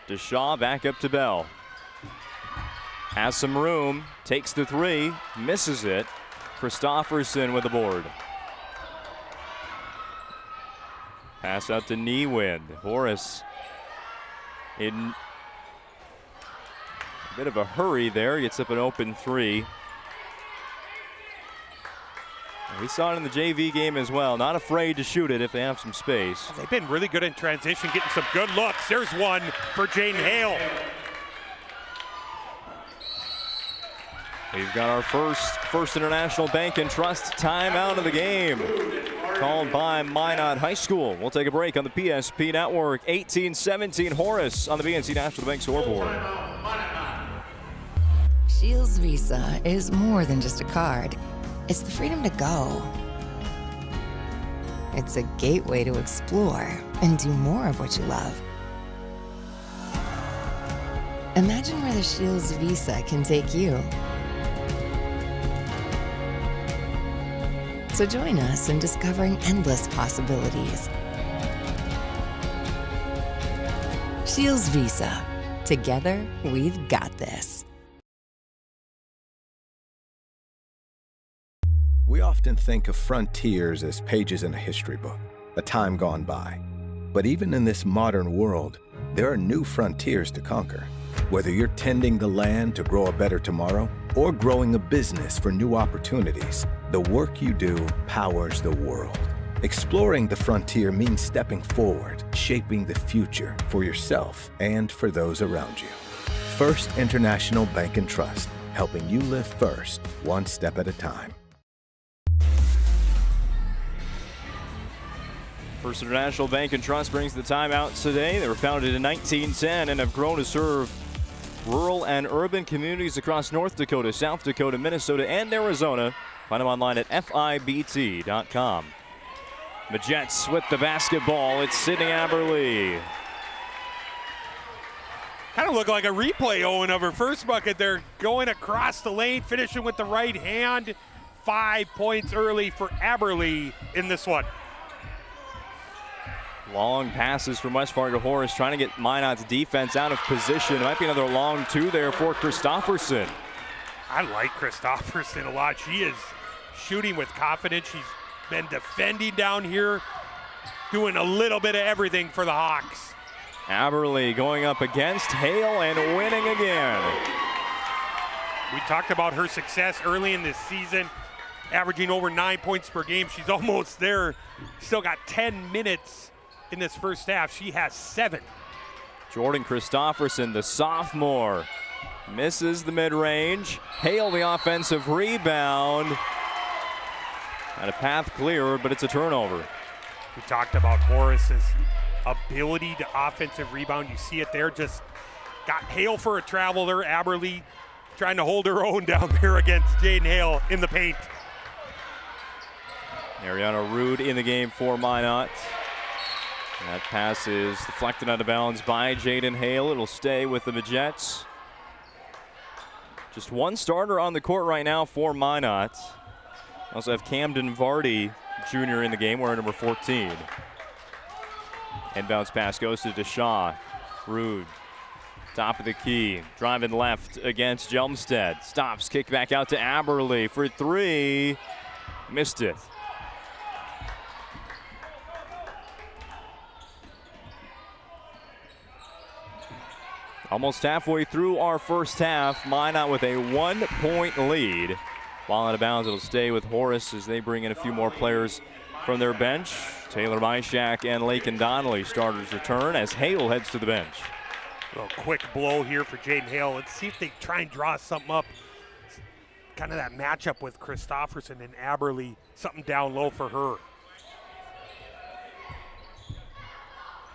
[SPEAKER 10] Deshaw back up to Bell. Has some room. Takes the 3. Misses it. Christofferson with the board. Pass out to Niewind. Horace in a bit of a hurry there. Gets up an open 3. We saw it in the JV game as well. Not afraid to shoot it if they have some space.
[SPEAKER 1] They've been really good in transition, getting some good looks. There's one for Jane Hale.
[SPEAKER 10] We've got our First International Bank and Trust timeout of the game, called by Minot High School. We'll take a break on the PSP Network. 18-17 Horace on the BNC National Bank scoreboard.
[SPEAKER 3] Shields Visa is more than just a card. It's the freedom to go. It's a gateway to explore and do more of what you love. Imagine where the Shields Visa can take you. So join us in discovering endless possibilities. Shields Visa. Together, we've got this.
[SPEAKER 22] We often think of frontiers as pages in a history book, a time gone by. But even in this modern world, there are new frontiers to conquer. Whether you're tending the land to grow a better tomorrow or growing a business for new opportunities, the work you do powers the world. Exploring the frontier means stepping forward, shaping the future for yourself and for those around you. First International Bank and Trust, helping you live first, one step at a time.
[SPEAKER 10] First International Bank and Trust brings the timeout today. They were founded in 1910 and have grown to serve rural and urban communities across North Dakota, South Dakota, Minnesota, and Arizona. Find them online at FIBT.com. The Jets with the basketball. It's Sydney Aberle.
[SPEAKER 1] Kind of looked like a replay, Owen, of her first bucket there, going across the lane, finishing with the right hand. 5 points early for Aberle in this one.
[SPEAKER 10] Long passes from West Fargo Horace, trying to get Minot's defense out of position. It might be another long two there for Christofferson.
[SPEAKER 1] I like Christofferson a lot. She is shooting with confidence. She's been defending down here, doing a little bit of everything for the Hawks.
[SPEAKER 10] Aberle going up against Hale and winning again.
[SPEAKER 1] We talked about her success early in this season, averaging over 9 points per game. She's almost there. Still got 10 minutes in this first half. She has 7.
[SPEAKER 10] Jordan Christofferson, the sophomore, misses the mid-range. Hale, the offensive rebound. Had a path clear, but it's a turnover.
[SPEAKER 1] We talked about Horace's ability to offensive rebound. You see it there. Just got Hale for a travel there. Aberle trying to hold her own down there against Jaden Hale in the paint.
[SPEAKER 10] Ariana Rude in the game for Minot. That pass is deflected out of bounds by Jaden Hale. It'll stay with the Jets. Just one starter on the court right now for Minot. Also have Camden Vardy Jr. in the game, wearing number 14. Inbounds pass goes to DeShaw. Rude, top of the key, driving left against Jelmstead. Stops, kick back out to Aberle for 3. Missed it. Almost halfway through our first half, Minot with a 1-point lead. While out of bounds, it'll stay with Horace as they bring in a few more players from their bench. Taylor Myshak and Lakin Donnelly starters return as Hale heads to the bench.
[SPEAKER 1] A little quick blow here for Jaden Hale. Let's see if they try and draw something up. Kind of that matchup with Christofferson and Aberle, something down low for her.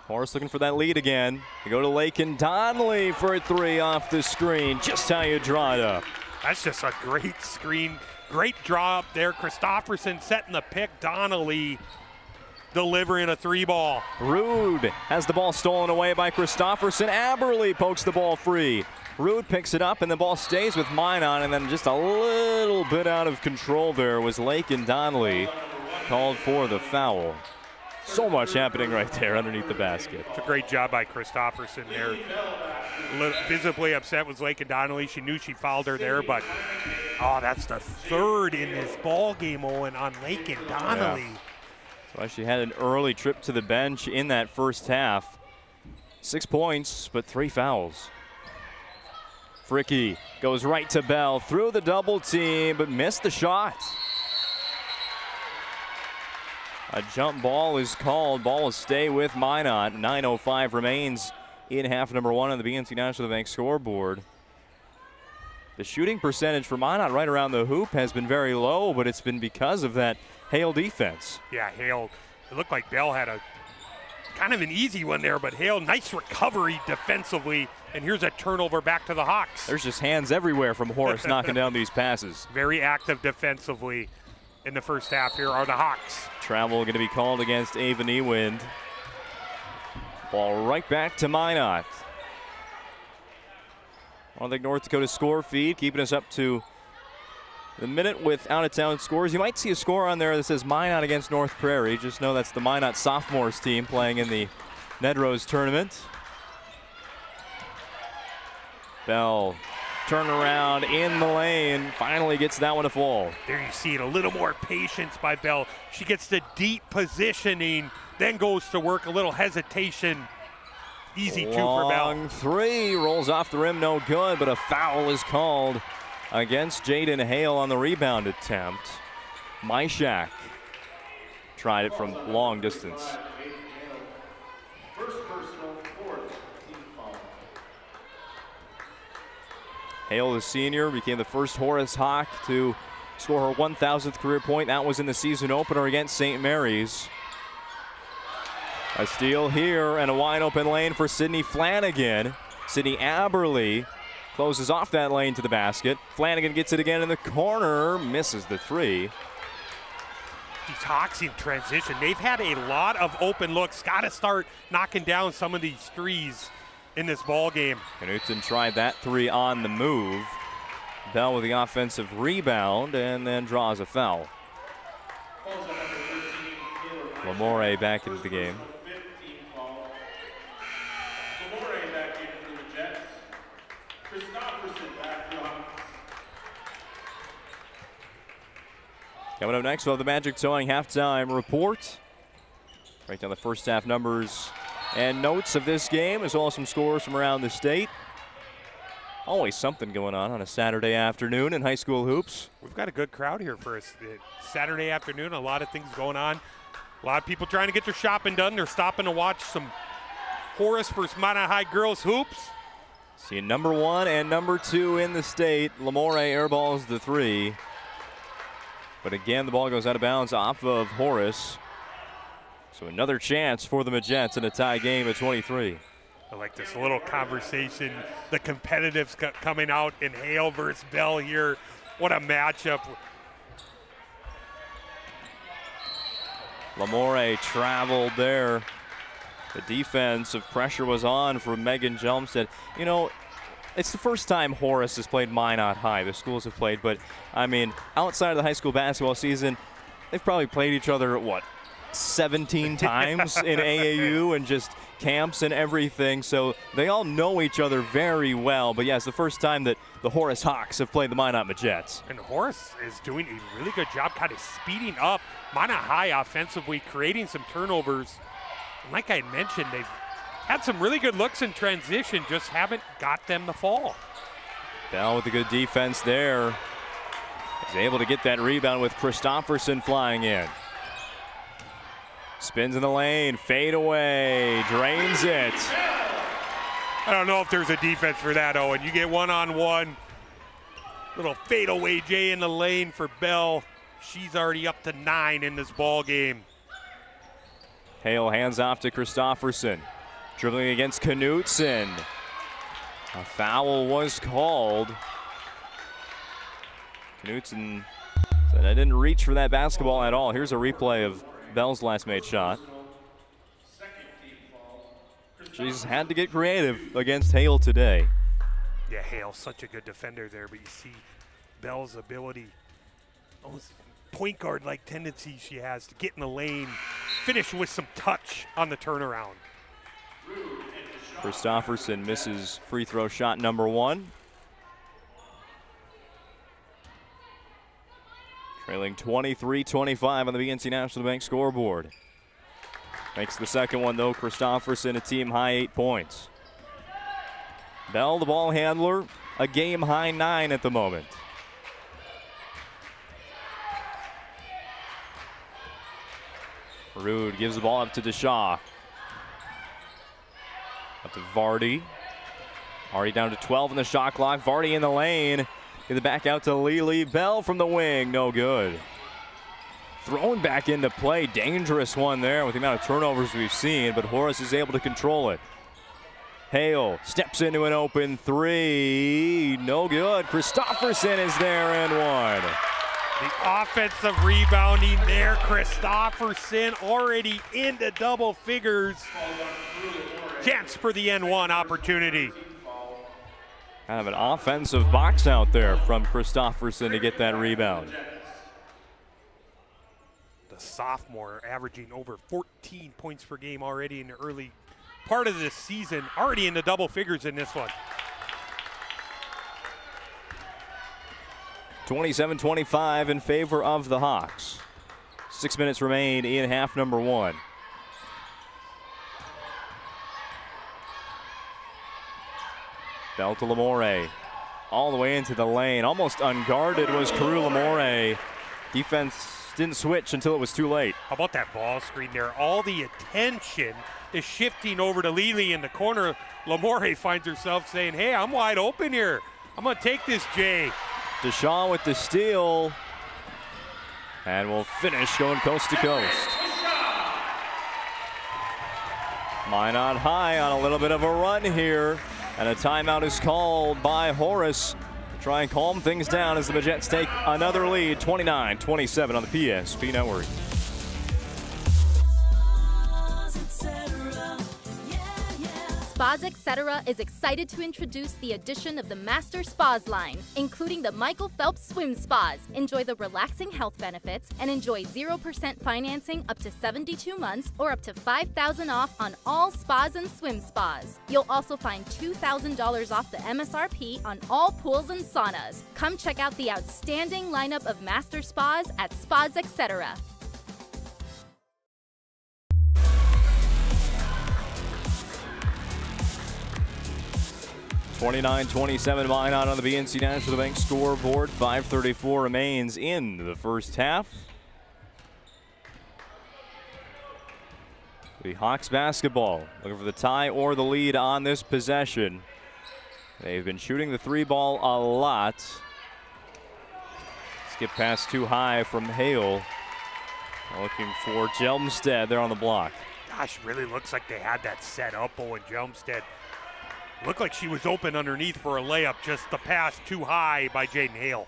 [SPEAKER 10] Horace looking for that lead again. They go to Lakin Donnelly for a 3 off the screen. Just how you draw it up.
[SPEAKER 1] That's just a great screen. Great draw up there. Christofferson setting the pick. Donnelly delivering a 3-ball.
[SPEAKER 10] Rude has the ball stolen away by Christofferson. Aberle pokes the ball free. Rude picks it up and the ball stays with Minot, and then just a little bit out of control there was Lakin Donnelly. Called for the foul. So much happening right there underneath the basket.
[SPEAKER 1] It's a great job by Christofferson there. Visibly upset was Lakin Donnelly. She knew she fouled her there, but that's the 3rd in this ball game, Owen, on Lakin Donnelly.
[SPEAKER 10] Yeah. So she had an early trip to the bench in that first half. 6 points, but 3 fouls. Fricky goes right to Bell, through the double team, but missed the shot. A jump ball is called. Ball will stay with Minot. 9:05 remains in half number 1 on the BNC National Bank scoreboard. The shooting percentage for Minot right around the hoop has been very low, but it's been because of that Hale defense.
[SPEAKER 1] Yeah, Hale. It looked like Bell had a kind of an easy one there, but Hale, nice recovery defensively. And here's a turnover back to the Hawks.
[SPEAKER 10] There's just hands everywhere from Horace knocking down these passes.
[SPEAKER 1] Very active defensively in the first half here are the Hawks.
[SPEAKER 10] Travel going to be called against Ava Niewind. Ball right back to Minot. On the North Dakota score feed, keeping us up to the minute with out-of-town scores. You might see a score on there that says Minot against North Prairie. Just know that's the Minot sophomores team playing in the Nedrose tournament. Bell, turnaround in the lane, finally gets that one to fall.
[SPEAKER 1] There you see it, a little more patience by Bell. She gets the deep positioning, then goes to work, a little hesitation. Easy two for Bell.
[SPEAKER 10] Long three, rolls off the rim, no good, but a foul is called against Jaden Hale on the rebound attempt. Myshak tried it from long distance. Hale, the senior, became the first Horace Hawk to score her 1,000th career point. That was in the season opener against St. Mary's. A steal here and a wide open lane for Sydney Flanagan. Sydney Aberly closes off that lane to the basket. Flanagan gets it again in the corner, misses the three.
[SPEAKER 1] These Hawks in transition, they've had a lot of open looks. Got to start knocking down some of these threes in this ball game.
[SPEAKER 10] Knutson tried that three on the move. Bell with the offensive rebound and then draws a foul. Lamore back into the game. Coming up next, we'll have the Magic Towing halftime report. Break down the first half numbers and notes of this game, as well as some scores from around the state. Always something going on a Saturday afternoon in high school hoops.
[SPEAKER 1] We've got a good crowd here for a Saturday afternoon. A lot of things going on. A lot of people trying to get their shopping done. They're stopping to watch some Horace versus Minot High girls hoops.
[SPEAKER 10] See number 1 and number 2 in the state. Lamore airballs the three. But again, the ball goes out of bounds off of Horace. So another chance for the Majettes in a tie game at 23.
[SPEAKER 1] I like this little conversation. The competitives coming out in Hale versus Bell here. What a matchup.
[SPEAKER 10] Lamore traveled there. The defensive pressure was on from Megan Jelmstead. You know, it's the first time Horace has played Minot High. The schools have played, but I mean, outside of the high school basketball season, they've probably played each other, 17 times in AAU and just camps and everything. So they all know each other very well. But yeah, it's the first time that the Horace Hawks have played the Minot Majettes.
[SPEAKER 1] And Horace is doing a really good job kind of speeding up Minot High offensively, creating some turnovers. And like I mentioned, they've had some really good looks in transition, just haven't got them to fall.
[SPEAKER 10] Bell with a good defense there. Is able to get that rebound with Christofferson flying in. Spins in the lane, fade away, drains it.
[SPEAKER 1] I don't know if there's a defense for that, Owen. You get one-on-one. Little fadeaway J in the lane for Bell. She's already up to 9 in this ball game.
[SPEAKER 10] Hale hands off to Christofferson. Dribbling against Knutson. A foul was called. Knutson said, I didn't reach for that basketball at all. Here's a replay of Bell's last made shot. She's had to get creative against Hale today.
[SPEAKER 1] Yeah, Hale, such a good defender there, but you see Bell's ability, almost point guard-like tendency she has to get in the lane, finish with some touch on the turnaround.
[SPEAKER 10] Christofferson misses free throw shot number 1. Trailing 23-25 on the BNC National Bank scoreboard. Makes the second one though. Christofferson, a team high 8 points. Bell, the ball handler, a game high 9 at the moment. Rude gives the ball up to Deshaw. Up to Vardy. Already down to 12 in the shot clock. Vardy in the lane. Get it back out to Lily Bell from the wing. No good. Thrown back into play. Dangerous one there with the amount of turnovers we've seen, but Horace is able to control it. Hale steps into an open three. No good. Christofferson is there and one.
[SPEAKER 1] The offensive rebounding there. Christofferson already into double figures. Chance for the N1 opportunity.
[SPEAKER 10] Kind of an offensive box out there from Christofferson to get that rebound.
[SPEAKER 1] The sophomore averaging over 14 points per game already in the early part of this season. Already into double figures in this one.
[SPEAKER 10] 27-25 in favor of the Hawks. 6 minutes remain in half number one. Bell to Lamore. All the way into the lane. Almost unguarded was Carew Lamore. Defense didn't switch until it was too late.
[SPEAKER 1] How about that ball screen there? All the attention is shifting over to Lily in the corner. Lamore finds herself saying, hey, I'm wide open here. I'm going to take this, Jay.
[SPEAKER 10] Deshaw with the steal. And we'll finish going coast to coast. Minot High on a little bit of a run here. And a timeout is called by Horace to try and calm things down as the Majettes take another lead, 29-27 on the PSP Network.
[SPEAKER 4] Spas Etc. is excited to introduce the addition of the Master Spas line, including the Michael Phelps Swim Spas. Enjoy the relaxing health benefits and enjoy 0% financing up to 72 months or up to $5,000 off on all spas and swim spas. You'll also find $2,000 off the MSRP on all pools and saunas. Come check out the outstanding lineup of Master Spas at Spas Etc.
[SPEAKER 10] 29-27 Minot on the BNC National Bank scoreboard. 5:34 remains in the first half. The Hawks basketball looking for the tie or the lead on this possession. They've been shooting the three ball a lot. Skip pass too high from Hale. Looking for Jelmstead there on the block.
[SPEAKER 1] Gosh, really looks like they had that set up. Owen Jelmstead looked like she was open underneath for a layup, just the pass too high by Jaden Hale.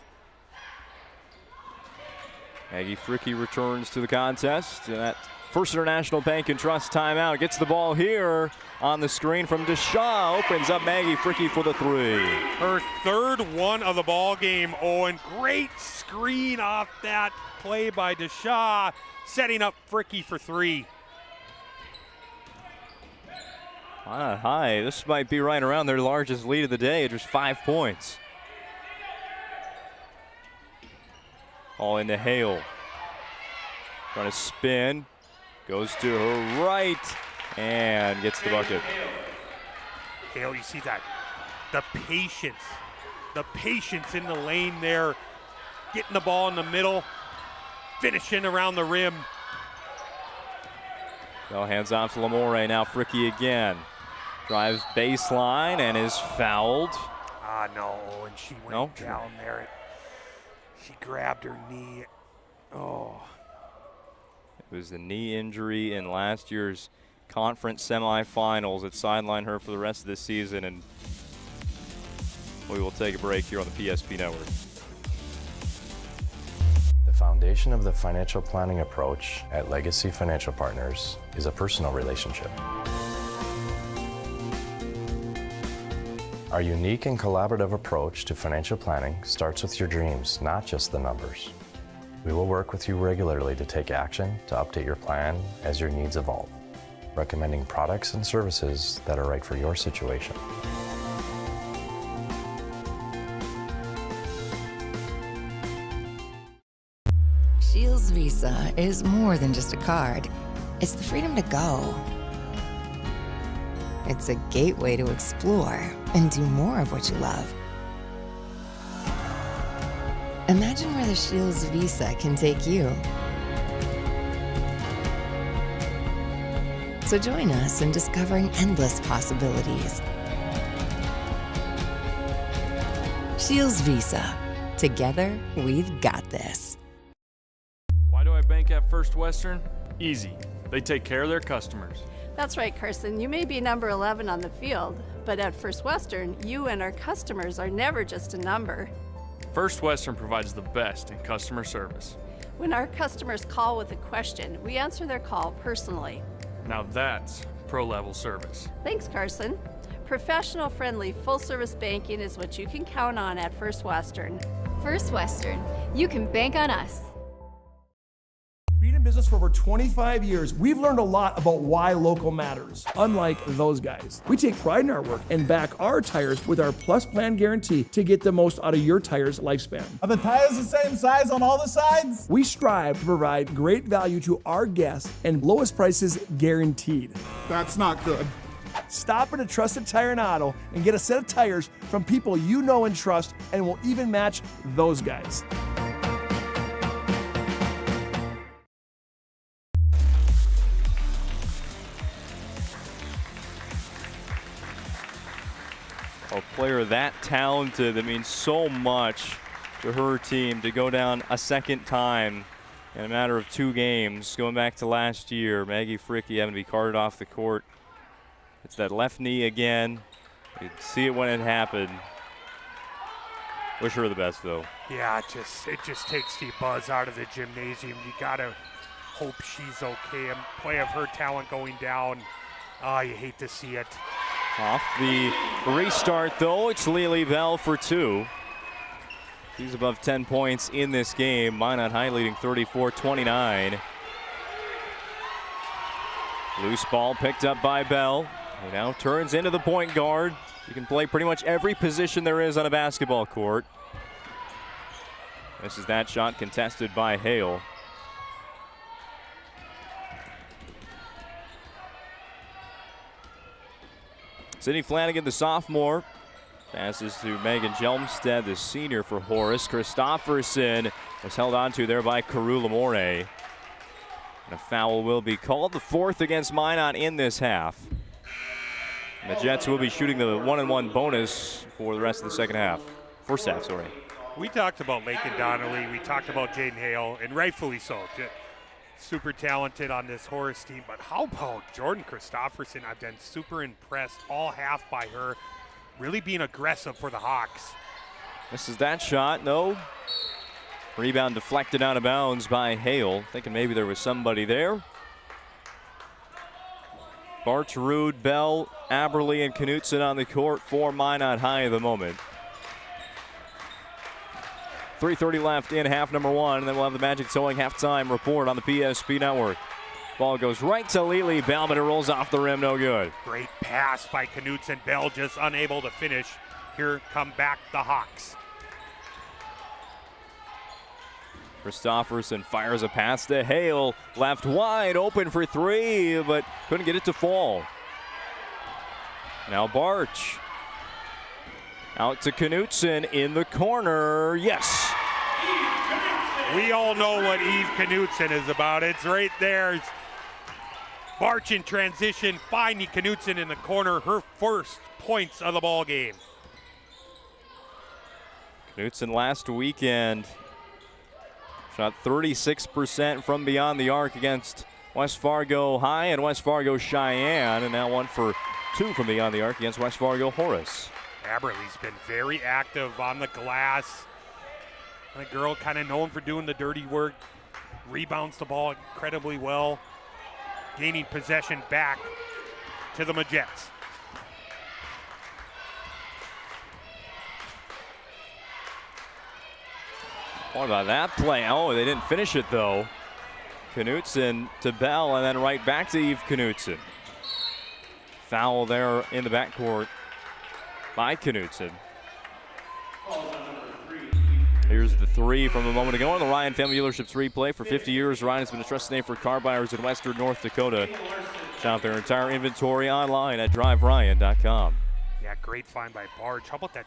[SPEAKER 10] Maggie Fricky returns to the contest. And that First International Bank and Trust timeout. Gets the ball here on the screen from Deshaw. Opens up Maggie Fricky for the three.
[SPEAKER 1] Her third one of the ball game, Owen. Great screen off that play by Deshaw, setting up Fricky for three.
[SPEAKER 10] High. This might be right around their largest lead of the day. Just 5 points. All into Hale. Trying to spin. Goes to her right and gets the bucket.
[SPEAKER 1] Hale, you see that? The patience in the lane there. Getting the ball in the middle. Finishing around the rim.
[SPEAKER 10] So hands off to Lamore. Now Fricky again. Drives baseline and is fouled.
[SPEAKER 1] No, and she went down there. She grabbed her knee. Oh.
[SPEAKER 10] It was the knee injury in last year's conference semifinals that sidelined her for the rest of this season, and we will take a break here on the PSP Network.
[SPEAKER 7] The foundation of the financial planning approach at Legacy Financial Partners is a personal relationship. Our unique and collaborative approach to financial planning starts with your dreams, not just the numbers. We will work with you regularly to take action to update your plan as your needs evolve, recommending products and services that are right for your situation.
[SPEAKER 3] Shields Visa is more than just a card. It's the freedom to go. It's a gateway to explore and do more of what you love. Imagine where the Shields Visa can take you. So join us in discovering endless possibilities. Shields Visa. Together, we've got this.
[SPEAKER 5] Why do I bank at First Western? Easy. They take care of their customers.
[SPEAKER 6] That's right, Carson. You may be number 11 on the field, but at First Western, you and our customers are never just a number.
[SPEAKER 5] First Western provides the best in customer service.
[SPEAKER 6] When our customers call with a question, we answer their call personally.
[SPEAKER 5] Now that's pro-level service.
[SPEAKER 6] Thanks, Carson. Professional, friendly, full-service banking is what you can count on at First Western.
[SPEAKER 4] First Western, you can bank on us.
[SPEAKER 23] Being in business for over 25 years, we've learned a lot about why local matters. Unlike those guys, we take pride in our work and back our tires with our Plus Plan guarantee to get the most out of your tire's lifespan.
[SPEAKER 24] Are the tires the same size on all the sides?
[SPEAKER 23] We strive to provide great value to our guests and lowest prices guaranteed.
[SPEAKER 24] That's not good.
[SPEAKER 23] Stop at a trusted tire and auto and get a set of tires from people you know and trust, and will even match those guys.
[SPEAKER 10] A player that talented, that means so much to her team, to go down a second time in a matter of 2 games. Going back to last year, Maggie Fricke having to be carted off the court. It's that left knee again. You could see it when it happened. Wish her the best, though.
[SPEAKER 1] Yeah, it just takes the buzz out of the gymnasium. You gotta hope she's okay. A play of her talent going down. Oh, you hate to see it.
[SPEAKER 10] Off the restart, though, it's Lily Bell for 2. She's above 10 points in this game. Minot High leading 34-29. Loose ball picked up by Bell. He now turns into the point guard. You can play pretty much every position there is on a basketball court. This is that shot contested by Hale. Sydney Flanagan, the sophomore, passes to Megan Jelmstead, the senior for Horace. Christofferson was held onto there by Carew Lamore. And a foul will be called, the 4th against Minot in this half. And the Jets will be shooting the 1-and-1 bonus for the rest of the second half. First half, sorry.
[SPEAKER 1] We talked about Macon Donnelly. We talked about Jaden Hale, and rightfully so. Super talented on this Horace team, but how about Jordan Christofferson? I've been super impressed all half by her, really being aggressive for the Hawks.
[SPEAKER 10] This is that shot, no. Rebound deflected out of bounds by Hale, thinking maybe there was somebody there. Barterud, Bell, Aberle, and Knutson on the court for Minot High at the moment. 3:30 left in half number 1, and then we'll have the Magic Towing halftime report on the PSP Network. Ball goes right to Lily Bell, but it rolls off the rim, no good.
[SPEAKER 1] Great pass by Knutson. Bell just unable to finish. Here come back the Hawks.
[SPEAKER 10] Christofferson fires a pass to Hale, left wide open for 3, but couldn't get it to fall. Now Barch. Out to Knutson in the corner. Yes.
[SPEAKER 1] We all know what Eve Knutson is about. It's right there. It's Barch in transition, finding Knutson in the corner. Her first points of the ball game.
[SPEAKER 10] Knutson last weekend shot 36% from beyond the arc against West Fargo High and West Fargo Cheyenne, and now 1 for 2 from beyond the arc against West Fargo Horace.
[SPEAKER 1] Aberle's been very active on the glass. The girl kind of known for doing the dirty work. Rebounds the ball incredibly well. Gaining possession back to the Majettes.
[SPEAKER 10] What about that play? Oh, they didn't finish it though. Knutson to Bell, and then right back to Eve Knutson. Foul there in the backcourt by Knutson. Here's the 3 from a moment ago on the Ryan Family Dealerships replay. For 50 years, Ryan has been a trusted name for car buyers in Western North Dakota. Shop their entire inventory online at driveryan.com.
[SPEAKER 1] Yeah, great find by Barge. How about that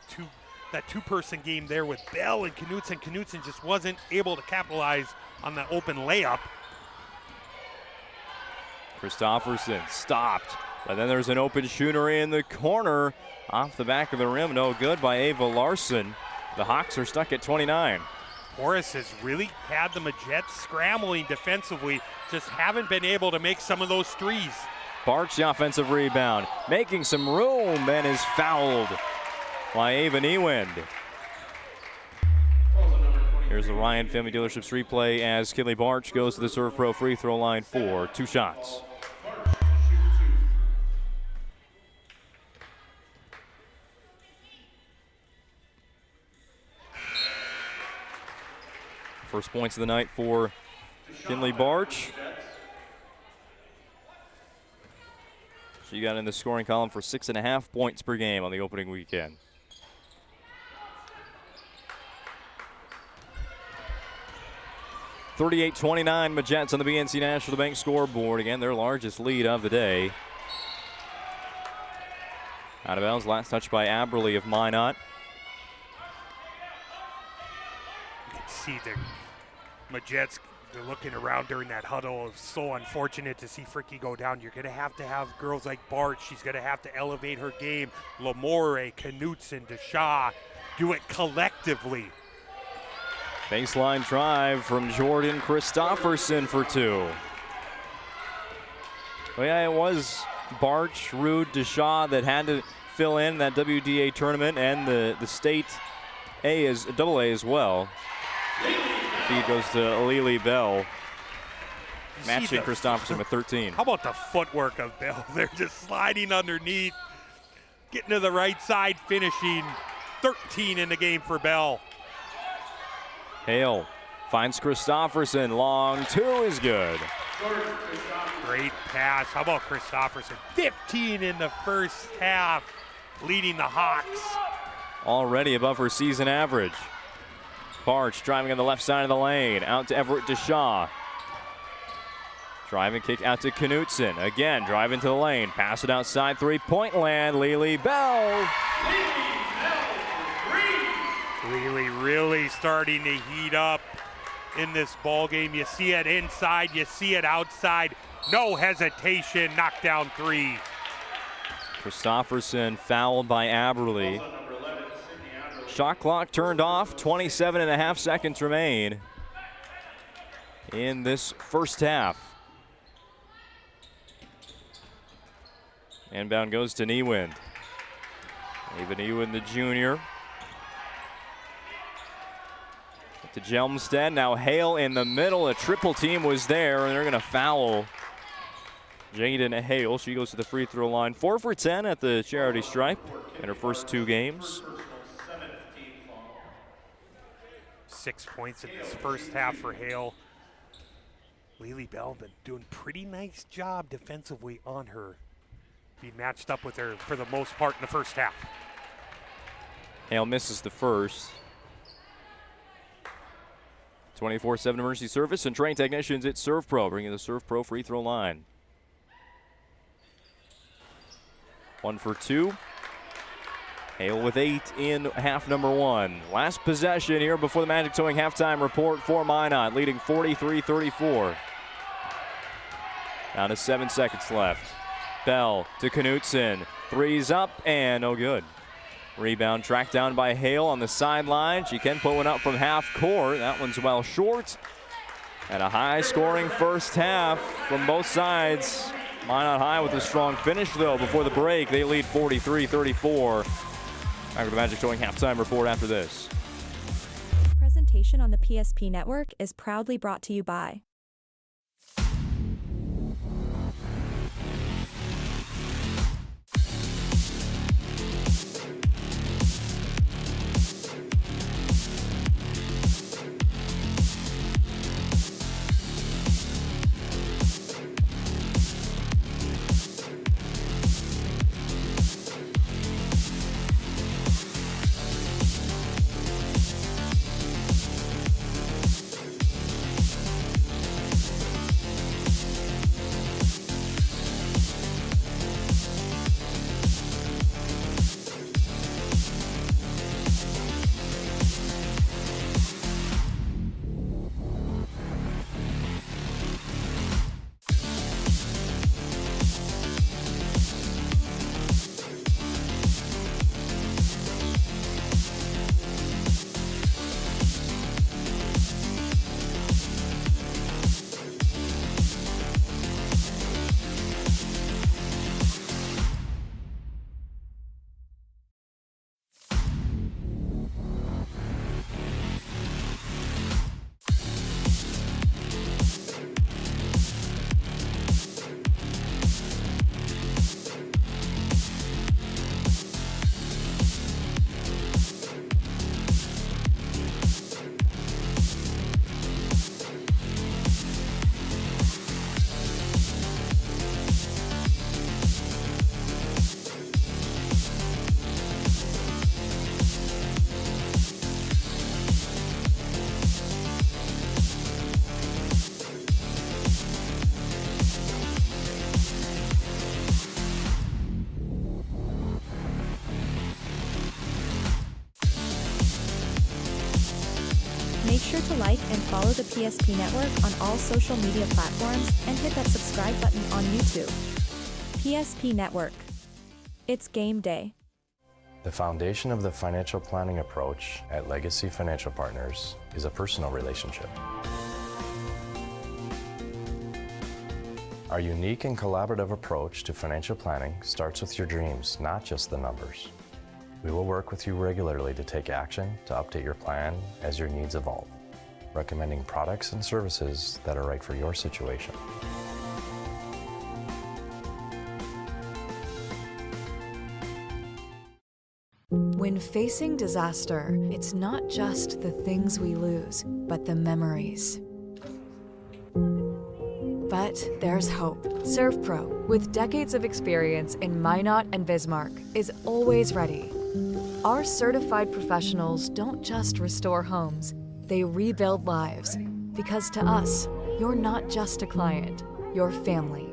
[SPEAKER 1] two-person game there with Bell and Knutson? Knutson just wasn't able to capitalize on that open layup.
[SPEAKER 10] Christofferson stopped, but then there's an open shooter in the corner. Off the back of the rim, no good by Ava Larson. The Hawks are stuck at 29.
[SPEAKER 1] Horace has really had the Majets scrambling defensively, just haven't been able to make some of those threes.
[SPEAKER 10] Barch, the offensive rebound, making some room, and is fouled by Ava Niewind. Here's the Ryan Family Dealerships replay as Kinley Barch goes to the Serve Pro free throw line for 2 shots. First points of the night for Kinley Barch. She got in the scoring column for 6.5 points per game on the opening weekend. (38-29) Majets on the BNC National Bank scoreboard. Again, their largest lead of the day. Out of bounds, last touch by Aberly of Minot.
[SPEAKER 1] You can see the Majets, they're looking around during that huddle. It's so unfortunate to see Fricky go down. You're going to have girls like Bart. She's going to have to elevate her game. Lamore, Knutson, DeShaw, do it collectively.
[SPEAKER 10] Baseline drive from Jordan Christofferson for 2. Well, yeah, it was Barch, Rude, DeShaw that had to fill in that WDA tournament and the state double A as well. Feed goes to Lily Bell, matching Christofferson with 13.
[SPEAKER 1] How about the footwork of Bell? They're just sliding underneath, getting to the right side, finishing. 13 in the game for Bell.
[SPEAKER 10] Hale finds Christofferson. Long 2 is good.
[SPEAKER 1] Great pass. How about Christofferson? 15 in the first half, leading the Hawks.
[SPEAKER 10] Already above her season average. Barch driving on the left side of the lane. Out to Everett DeShaw. Driving kick out to Knutson. Again, driving to the lane. Pass it outside three-point land. Lily Bell.
[SPEAKER 1] Lily really starting to heat up in this ball game. You see it inside, you see it outside. No hesitation, knockdown 3.
[SPEAKER 10] Christofferson fouled by Aberly. Shot clock turned off, 27.5 seconds remain in this first half. Inbound goes to Niewind. Ava Niewind, the junior. To Jelmstead, now Hale in the middle. A triple team was there, and they're going to foul Jaden Hale. She goes to the free throw line. 4 for 10 at the charity stripe in her first 2 games.
[SPEAKER 1] 6 points in this first half for Hale. Lily Bell been doing a pretty nice job defensively on her. Being matched up with her for the most part in the first half.
[SPEAKER 10] Hale misses the first. 24/7 emergency service and trained technicians at Serve Pro, bringing the Serve Pro free throw line. 1 for 2. Hale with 8 in half number 1. Last possession here before the Magic Towing halftime report for Minot, leading 43-34. Down to 7 seconds left. Bell to Knutson. 3's up and no good. Rebound tracked down by Hale on the sideline. She can put one up from half court. That one's well short. And a high-scoring first half from both sides. Minot High with a strong finish, though. Before the break, they lead 43-34. Back with the Magic Towing halftime report after this.
[SPEAKER 12] Presentation on the PSP Network is proudly brought to you by Make sure to like and follow the PSP Network on all social media platforms and hit that subscribe button on YouTube. PSP Network. It's game day.
[SPEAKER 7] The foundation of the financial planning approach at Legacy Financial Partners is a personal relationship. Our unique and collaborative approach to financial planning starts with your dreams, not just the numbers. We will work with you regularly to take action to update your plan as your needs evolve, recommending products and services that are right for your situation.
[SPEAKER 13] When facing disaster, it's not just the things we lose, but the memories. But there's hope. ServPro, with decades of experience in Minot and Bismarck, is always ready. Our certified professionals don't just restore homes, they rebuild lives. Because to us, you're not just a client, you're family.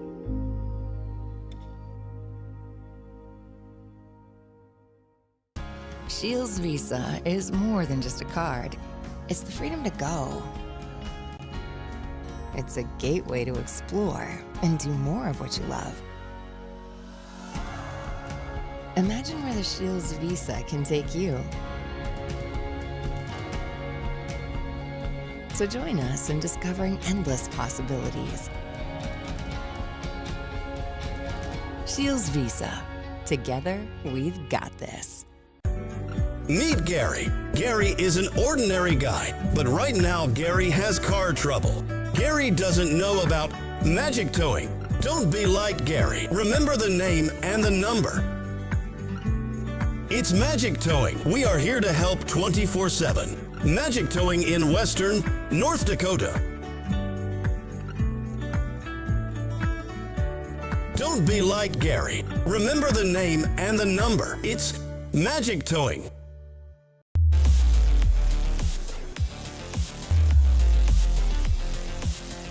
[SPEAKER 3] Shields Visa is more than just a card. It's the freedom to go. It's a gateway to explore and do more of what you love. Imagine where the Shields Visa can take you. So join us in discovering endless possibilities. Shields Visa. Together, we've got this.
[SPEAKER 18] Meet Gary. Gary is an ordinary guy, but right now Gary has car trouble. Gary doesn't know about magic towing. Don't be like Gary. Remember the name and the number. It's Magic Towing. We are here to help 24/7. Magic Towing in Western North Dakota. Don't be like Gary. Remember the name and the number. It's Magic Towing.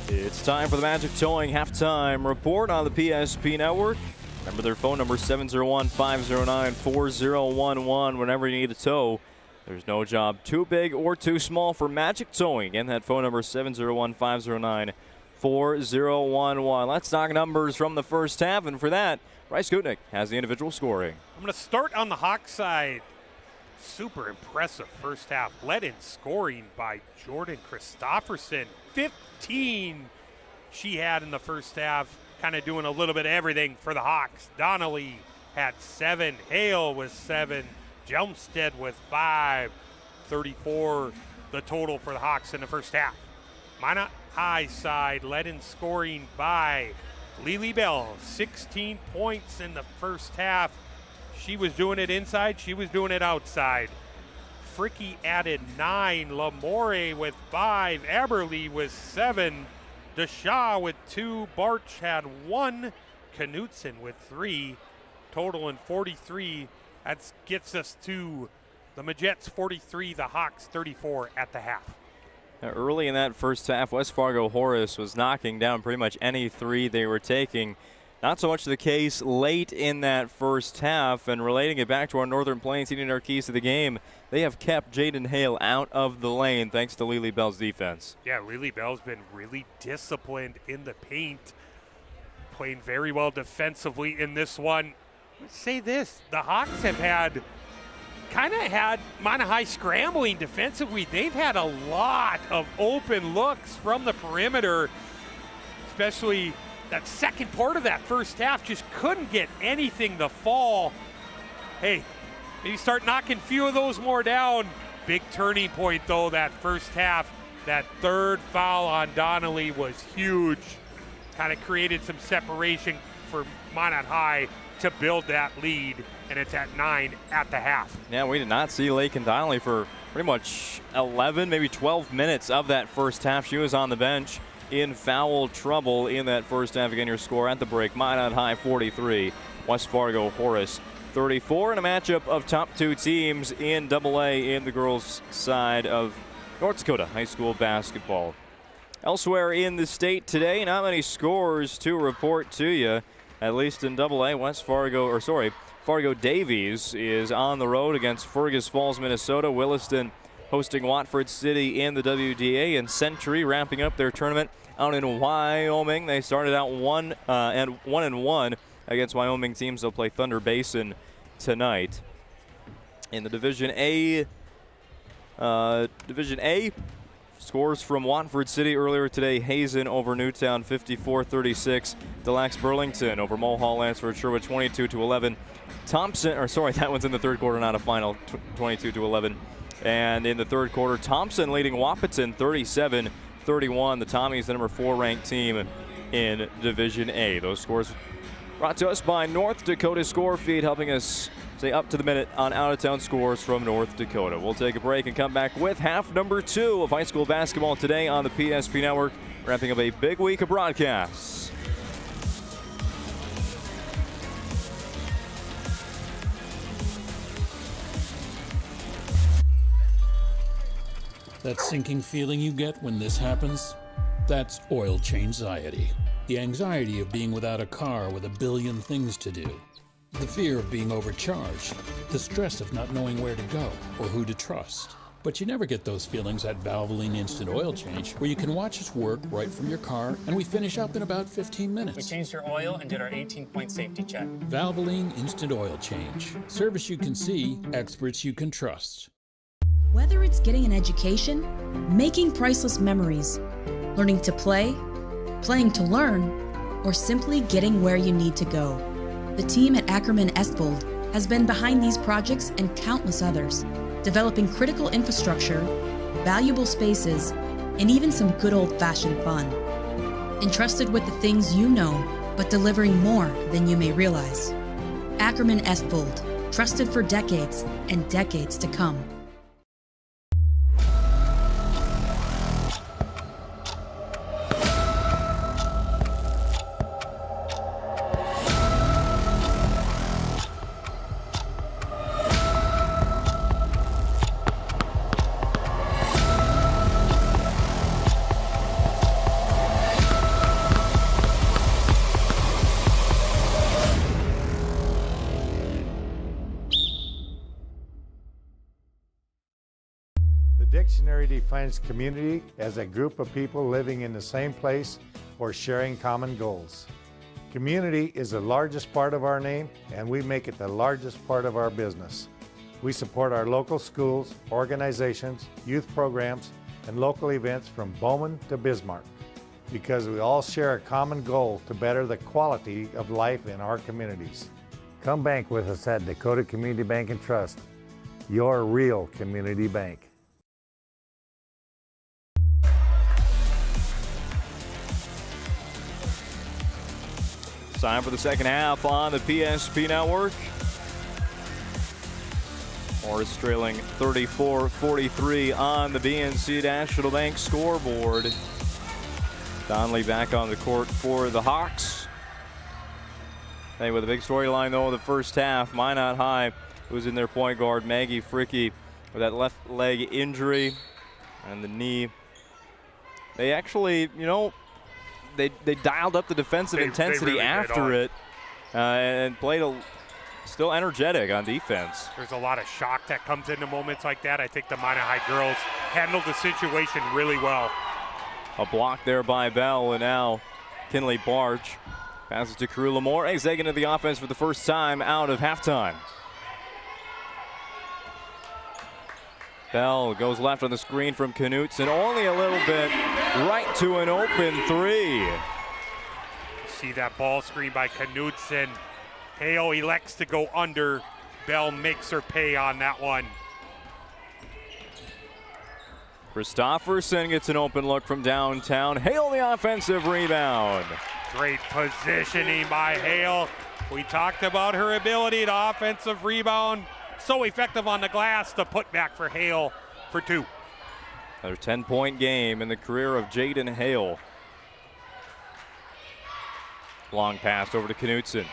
[SPEAKER 10] It's time for the Magic Towing halftime report on the PSP Network. Remember their phone number, 701-509-4011. Whenever you need a tow, there's no job too big or too small for Magic Towing. Again, that phone number, 701-509-4011. Let's talk numbers from the first half, and for that, Bryce Gutnick has the individual scoring.
[SPEAKER 1] I'm going to start on the Hawk side. Super impressive first half. Led in scoring by Jordan Christofferson. 15 she had in the first half, kind of doing a little bit of everything for the Hawks. Donnelly had 7. Hale was 7. Jelmstead with 5. 34 the total for the Hawks in the first half. Minot High side led in scoring by Lily Bell. 16 points in the first half. She was doing it inside. She was doing it outside. Fricky added 9. Lamore with 5. Aberly with 7. DeShaw with 2. Barch had 1. Knutson with 3. Total in 43. That gets us to the Majets 43, the Hawks 34 at the half.
[SPEAKER 10] Now, early in that first half, West Fargo Horace was knocking down pretty much any three they were taking. Not so much the case late in that first half, and relating it back to our Northern Plains heating our keys to the game, they have kept Jaden Hale out of the lane thanks to Lily Bell's defense.
[SPEAKER 1] Yeah, Lily Bell's been really disciplined in the paint, playing very well defensively in this one. Let's say this, the Hawks have had Minot High scrambling defensively. They've had a lot of open looks from the perimeter, especially that second part of that first half. Just couldn't get anything to fall. Hey, maybe start knocking a few of those more down. Big turning point, though, that first half. That third foul on Donnelly was huge. Kind of created some separation for Minot High to build that lead, and it's at 9 at the half.
[SPEAKER 10] Yeah, we did not see Lakin Donnelly for pretty much 11, maybe 12 minutes of that first half. She was on the bench in foul trouble in that first half. Again, your score at the break, Minot High 43, West Fargo Horace 34, in a matchup of top two teams in AA in the girls' side of North Dakota high school basketball. Elsewhere in the state today, not many scores to report to you, at least in AA. Fargo Davies is on the road against Fergus Falls, Minnesota. Williston hosting Watford City in the WDA, and Century wrapping up their tournament out in Wyoming. They started out 1-1 against Wyoming teams. They'll play Thunder Basin tonight. In the Division A, scores from Watford City earlier today. Hazen over Newtown 54-36. Delax Burlington over Mulhall Lansford Sherwood 22-11. That one's in the third quarter, not a final, 22-11. And in the third quarter, Thompson leading Wahpeton 37-31. The Tommies, the number 4 ranked team in Division A. Those scores brought to us by North Dakota Score Feed, helping us stay up to the minute on out-of-town scores from North Dakota. We'll take a break and come back with half number 2 of high school basketball today on the PSP Network, wrapping up a big week of broadcasts.
[SPEAKER 8] That sinking feeling you get when this happens? That's oil change-anxiety. The anxiety of being without a car with a billion things to do. The fear of being overcharged. The stress of not knowing where to go or who to trust. But you never get those feelings at Valvoline Instant Oil Change, where you can watch us work right from your car, and we finish up in about 15 minutes.
[SPEAKER 9] We changed your oil and did our 18-point safety check.
[SPEAKER 8] Valvoline Instant Oil Change. Service you can see, experts you can trust.
[SPEAKER 14] Whether it's getting an education, making priceless memories, learning to play, playing to learn, or simply getting where you need to go, the team at Ackerman Estvold has been behind these projects and countless others, developing critical infrastructure, valuable spaces, and even some good old-fashioned fun. Entrusted with the things you know, but delivering more than you may realize. Ackerman Estvold, trusted for decades and decades to come.
[SPEAKER 15] Dictionary defines community as a group of people living in the same place or sharing common goals. Community is the largest part of our name, and we make it the largest part of our business. We support our local schools, organizations, youth programs, and local events from Bowman to Bismarck, because we all share a common goal to better the quality of life in our communities. Come bank with us at Dakota Community Bank and Trust, your real community bank.
[SPEAKER 10] Time for the second half on the PSP Network. Horace trailing 34-43 on the BNC National Bank scoreboard. Donnelly back on the court for the Hawks. Hey, with a big storyline though in the first half, Minot High was in their point guard, Maggie Fricky, with that left leg injury and the knee. They actually, they dialed up the defensive intensity really after it and played still energetic on defense.
[SPEAKER 1] There's a lot of shock that comes into moments like that. I think the Minot High girls handled the situation really well.
[SPEAKER 10] A block there by Bell, and now Kinley Barch passes to Carew Lamore. Exeg into the offense for the first time out of halftime. Bell goes left on the screen from Knutson, only a little bit right to an open three.
[SPEAKER 1] See that ball screen by Knutson. Hale elects to go under. Bell makes her pay on that one.
[SPEAKER 10] Christofferson gets an open look from downtown. Hale the offensive rebound.
[SPEAKER 1] Great positioning by Hale. We talked about her ability to offensive rebound. So effective on the glass. The putback for Hale for 2.
[SPEAKER 10] Another 10-point game in the career of Jaden Hale. Long pass over to Knutson.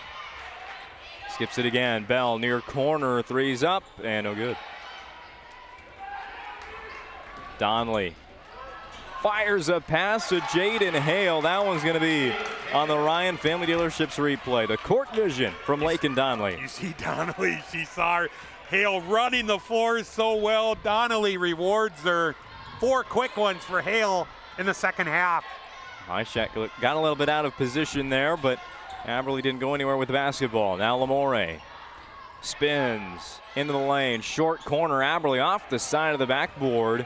[SPEAKER 10] Skips it again. Bell near corner. Three's up and no good. Donnelly fires a pass to Jaden Hale. That one's going to be on the Ryan Family Dealerships replay. The court vision from Lake and Donnelly.
[SPEAKER 1] You see Donnelly. She saw her. Hale running the floor so well. Donnelly rewards her. 4 quick ones for Hale in the second half.
[SPEAKER 10] Ishak got a little bit out of position there, but Aberley didn't go anywhere with the basketball. Now Lamore spins into the lane. Short corner, Aberley off the side of the backboard.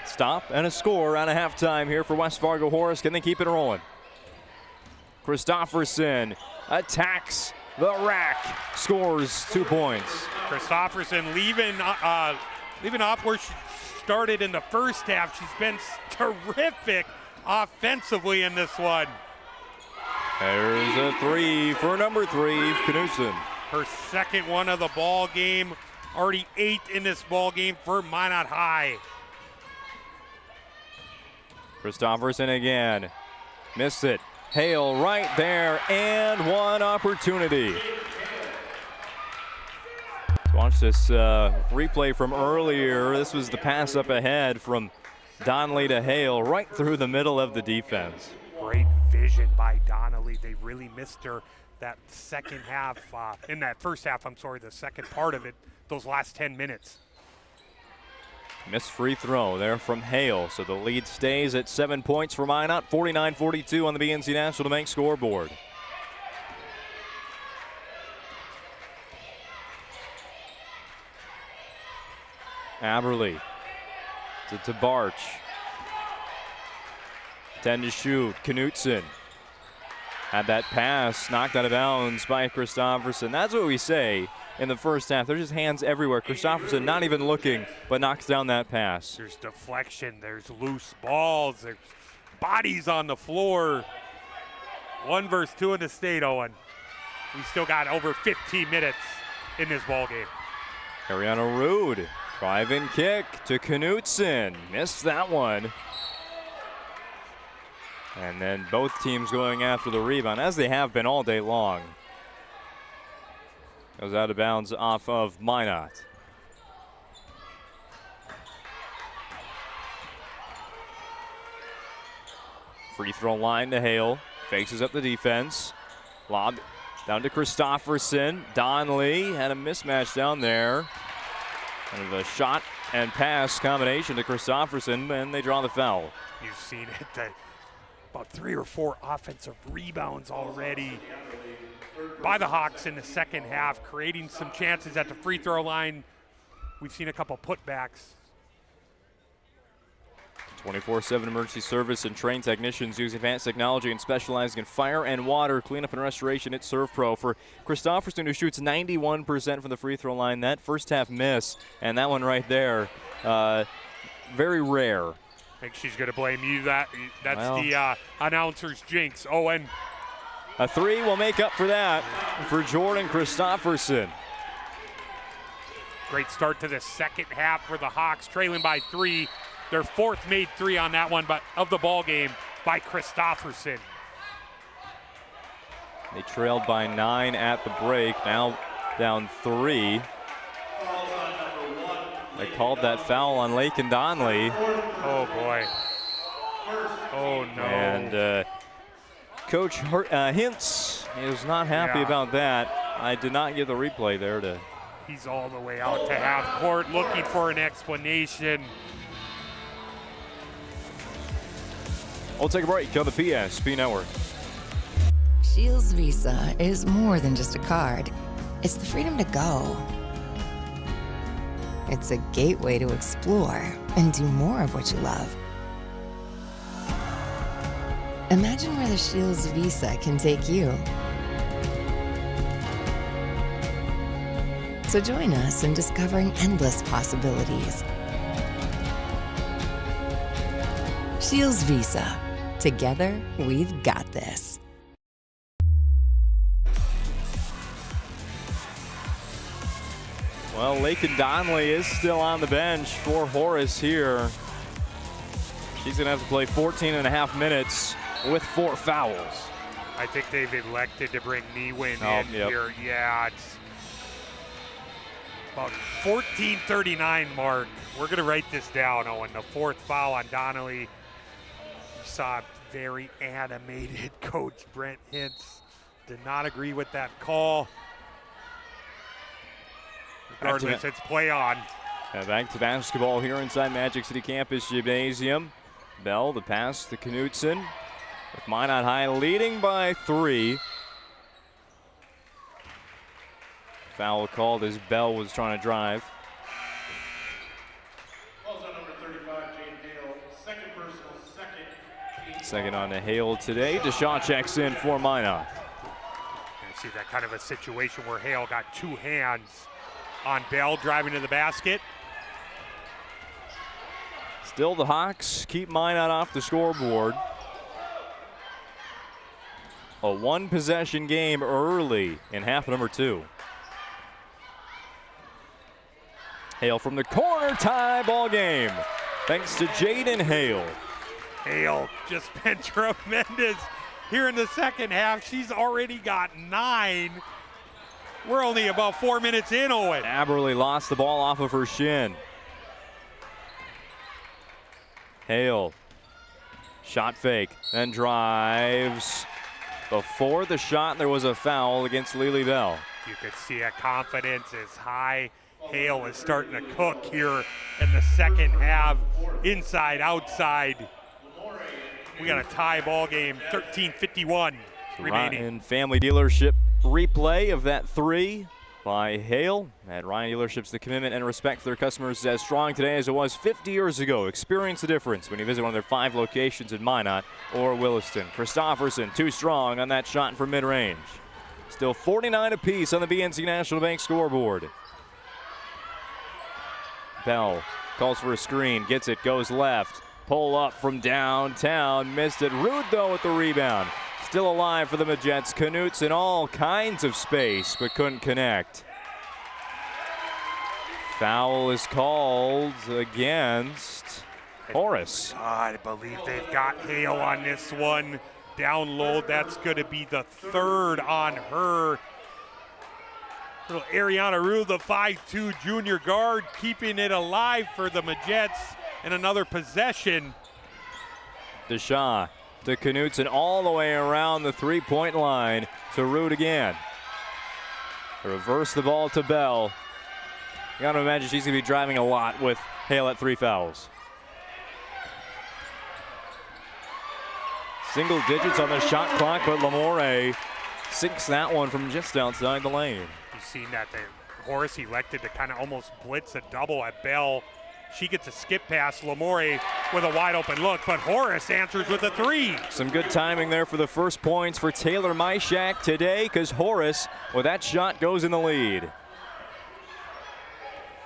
[SPEAKER 10] Stop and a score around a halftime here for West Fargo Horace. Can they keep it rolling? Christofferson attacks the rack, scores 2 points.
[SPEAKER 1] Christofferson leaving off where she started in the first half. She's been terrific offensively in this one.
[SPEAKER 10] There's a 3 for number 3, Knudsen.
[SPEAKER 1] Her second one of the ball game, already 8 in this ball game for Minot High.
[SPEAKER 10] Christofferson again, missed it. Hale right there, and one opportunity. Watch this replay from earlier. This was the pass up ahead from Donnelly to Hale, right through the middle of the defense.
[SPEAKER 1] Great vision by Donnelly. They really missed her that second half, in that first half, I'm sorry, the second part of it, those last 10 minutes.
[SPEAKER 10] Missed free throw there from Hale, so the lead stays at 7 points for Minot. 49-42 on the BNC National to make scoreboard. Aberley to Tabarch. 10 to shoot. Knudsen had that pass knocked out of bounds by Christofferson. That's what we say in the first half. There's just hands everywhere. Christofferson not even looking, but knocks down that pass.
[SPEAKER 1] There's deflection. There's loose balls. There's bodies on the floor. 1 versus 2 in the state, Owen. We still got over 15 minutes in this ball game.
[SPEAKER 10] Ariana Rude, drive-in kick to Knudsen. Missed that one. And then both teams going after the rebound, as they have been all day long. Goes out of bounds off of Minot. Free throw line to Hale. Faces up the defense. Lob down to Christofferson. Donnelly had a mismatch down there. Kind of a shot and pass combination to Christofferson, and they draw the foul.
[SPEAKER 1] You've seen it. About 3 or 4 offensive rebounds already by the Hawks in the second half, creating some chances at the free throw line. We've seen a couple putbacks.
[SPEAKER 10] 24/7 emergency service and trained technicians use advanced technology and specializing in fire and water cleanup and restoration at ServPro. For Christofferson, who shoots 91% from the free throw line, that first half miss, and that one right there, very rare.
[SPEAKER 1] I think she's going to blame you. That's the announcer's jinx. Owen.
[SPEAKER 10] A 3 will make up for that for Jordan Christofferson.
[SPEAKER 1] Great start to the second half for the Hawks, trailing by 3. Their 4th made 3 on that one, but of the ball game by Christofferson.
[SPEAKER 10] They trailed by 9 at the break, now down 3. They called that foul on Lakin Donnelly.
[SPEAKER 1] Oh, boy. Oh, no.
[SPEAKER 10] And Coach Hintz is not happy about that. I did not get the replay there.
[SPEAKER 1] He's all the way out to half court looking for an explanation.
[SPEAKER 10] We'll take a break on the PSP Network.
[SPEAKER 3] Shields Visa is more than just a card. It's the freedom to go. It's a gateway to explore and do more of what you love. Imagine where the Shields Visa can take you. So join us in discovering endless possibilities. Shields Visa. Together, we've got this.
[SPEAKER 10] Well, Lakin Donnelly is still on the bench for Horace here. She's going to have to play 14.5 minutes with 4 fouls.
[SPEAKER 1] I think they've elected to bring Niewin in here. Yeah, it's about 14:39 mark. We're going to write this down, Owen. The 4th foul on Donnelly. You saw very animated Coach Brent Hintz. Did not agree with that call. Regardless, it's play on.
[SPEAKER 10] Back to basketball here inside Magic City Campus Gymnasium. Bell, the pass to Knutson. With Minot High leading by 3. Foul called as Bell was trying to drive.
[SPEAKER 2] Calls on number 35, Jane Hale. Second personal, second.
[SPEAKER 10] Second on to Hale today. Deshaw checks in for Minot.
[SPEAKER 1] See that kind of a situation where Hale got 2 hands on Bell driving to the basket.
[SPEAKER 10] Still the Hawks keep Minot off the scoreboard. A 1-possession game early in half number 2. Hale from the corner, tie ball game. Thanks to Jaden Hale.
[SPEAKER 1] Hale just been tremendous here in the second half. She's already got 9. We're only about 4 minutes in, Owen.
[SPEAKER 10] Aberle lost the ball off of her shin. Hale, shot fake, then drives. Before the shot, there was a foul against Lily Bell.
[SPEAKER 1] You could see a confidence is high. Hale is starting to cook here in the second half, inside, outside. We got a tie ball game, 13:51 remaining.
[SPEAKER 10] Ryan Family Dealership replay of that 3 by Hale. At Ryan Dealerships, the commitment and respect for their customers is as strong today as it was 50 years ago. Experience the difference when you visit one of their 5 locations in Minot or Williston. Christofferson, too strong on that shot from mid-range. Still 49 apiece on the BNC National Bank scoreboard. Bell calls for a screen, gets it, goes left. Pull up from downtown, missed it. Rude though with the rebound. Still alive for the Majets. Knutson in all kinds of space, but couldn't connect. Foul is called against Horace.
[SPEAKER 1] I believe they've got Hale on this one. Down low, that's going to be the 3rd on her. Little Ariana Rue, the 5'2" junior guard, keeping it alive for the Majets. And another possession.
[SPEAKER 10] Deshaw to Knutson all the way around the 3-point line to Root again. Reverse the ball to Bell. You got to imagine she's going to be driving a lot with Hale at 3 fouls. Single digits on the shot clock, but Lamore sinks that one from just outside the lane.
[SPEAKER 1] You've seen that Horace elected to kind of almost blitz a double at Bell. She gets a skip pass, Lamore with a wide open look, but Horace answers with a 3.
[SPEAKER 10] Some good timing there for the first points for Taylor Myshak today, because Horace, with that shot, goes in the lead.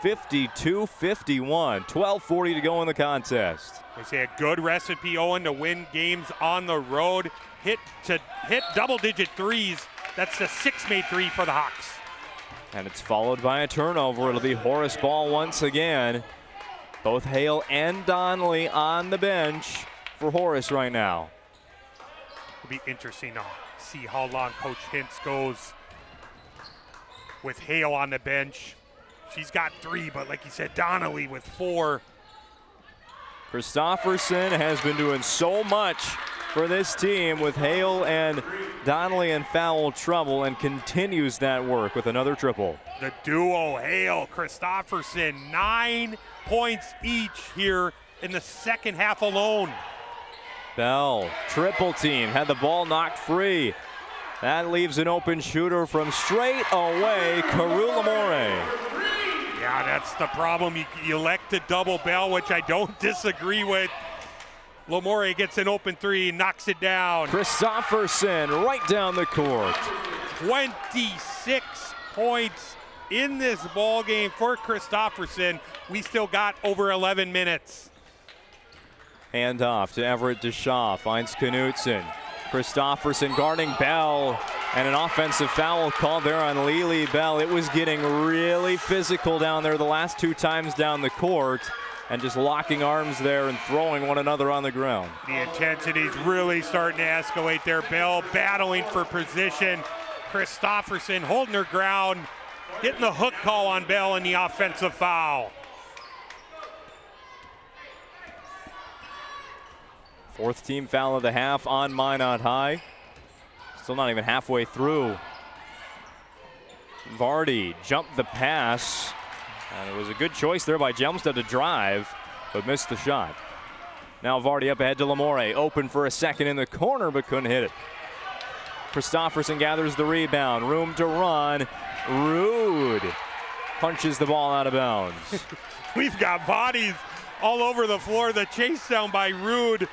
[SPEAKER 10] 52-51, 12:40 to go in the contest.
[SPEAKER 1] They say a good recipe, Owen, to win games on the road. Hit double-digit threes. That's the 6th made 3 for the Hawks.
[SPEAKER 10] And it's followed by a turnover. It'll be Horace ball once again. Both Hale and Donnelly on the bench for Horace right now.
[SPEAKER 1] It'll be interesting to see how long Coach Hintz goes with Hale on the bench. She's got 3, but like you said, Donnelly with 4.
[SPEAKER 10] Christofferson has been doing so much for this team with Hale and Donnelly in foul trouble, and continues that work with another triple.
[SPEAKER 1] The duo, Hale, Christofferson, 9 points each here in the second half alone.
[SPEAKER 10] Bell, triple team, had the ball knocked free. That leaves an open shooter from straight away, Carew Lamore.
[SPEAKER 1] Yeah, that's the problem. You elect to double Bell, which I don't disagree with. Lamore gets an open 3, knocks it down.
[SPEAKER 10] Christofferson right down the court.
[SPEAKER 1] 26 points in this ball game for Christofferson. We still got over 11 minutes.
[SPEAKER 10] Hand off to Everett Deshaw, finds Knutson. Christofferson guarding Bell, and an offensive foul called there on Lily Bell. It was getting really physical down there the last 2 times down the court, and just locking arms there and throwing one another on the ground.
[SPEAKER 1] The intensity's really starting to escalate there. Bell battling for position. Christofferson holding her ground, getting the hook call on Bell and the offensive foul.
[SPEAKER 10] 4th team foul of the half on Minot High. Still not even halfway through. Vardy jumped the pass And it was a good choice there by Jelmstad to drive, but missed the shot. Now Vardy up ahead to Lamore. Open for a second in the corner, but couldn't hit it. Christofferson gathers the rebound. Room to run. Rude punches the ball out of bounds.
[SPEAKER 1] We've got bodies all over the floor. The chase down by Rude,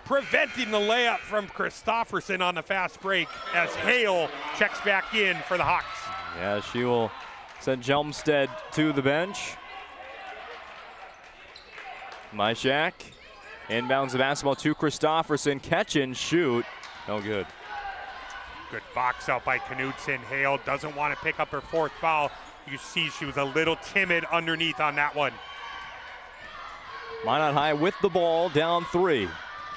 [SPEAKER 1] preventing the layup from Christofferson on the fast break as Hale checks back in for the Hawks.
[SPEAKER 10] Yeah, she will send Jelmstad to the bench. Myshak inbounds the basketball to Christofferson. Catch and shoot. No good.
[SPEAKER 1] Good box out by Knudsen. Hale doesn't want to pick up her fourth foul. You see she was a little timid underneath on that one.
[SPEAKER 10] Minot High with the ball, down 3.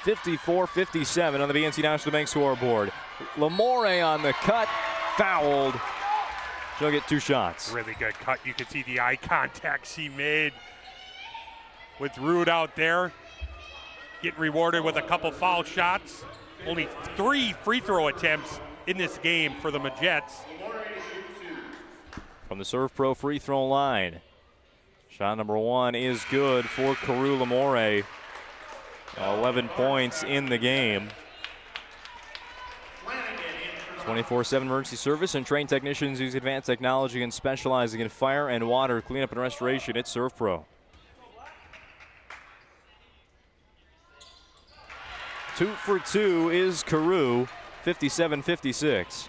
[SPEAKER 10] 54-57 on the BNC National Bank scoreboard. Lamore on the cut, fouled. She'll get 2 shots.
[SPEAKER 1] Really good cut. You can see the eye contact she made with Rude out there. Getting rewarded with a couple foul shots. Only 3 free throw attempts in this game for the Majets.
[SPEAKER 10] From the Serve Pro free throw line. Shot number 1 is good for Carew Lamore. 11 points in the game. 24/7 emergency service and trained technicians use advanced technology and specializing in fire and water cleanup and restoration. It's Serve Pro. 2 for 2 is Carew, 57-56.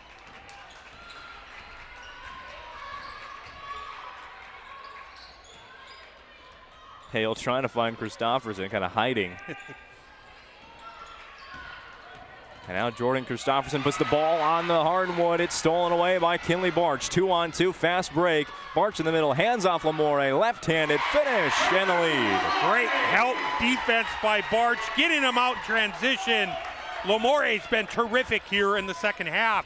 [SPEAKER 10] Hale trying to find Christofferson, kind of hiding. And now Jordan Christofferson puts the ball on the hardwood. It's stolen away by Kinley Barch. 2-on-2, fast break. Barch in the middle, hands off Lamore. Left-handed finish and the lead.
[SPEAKER 1] Great help defense by Barch, getting him out in transition. Lamore's been terrific here in the second half.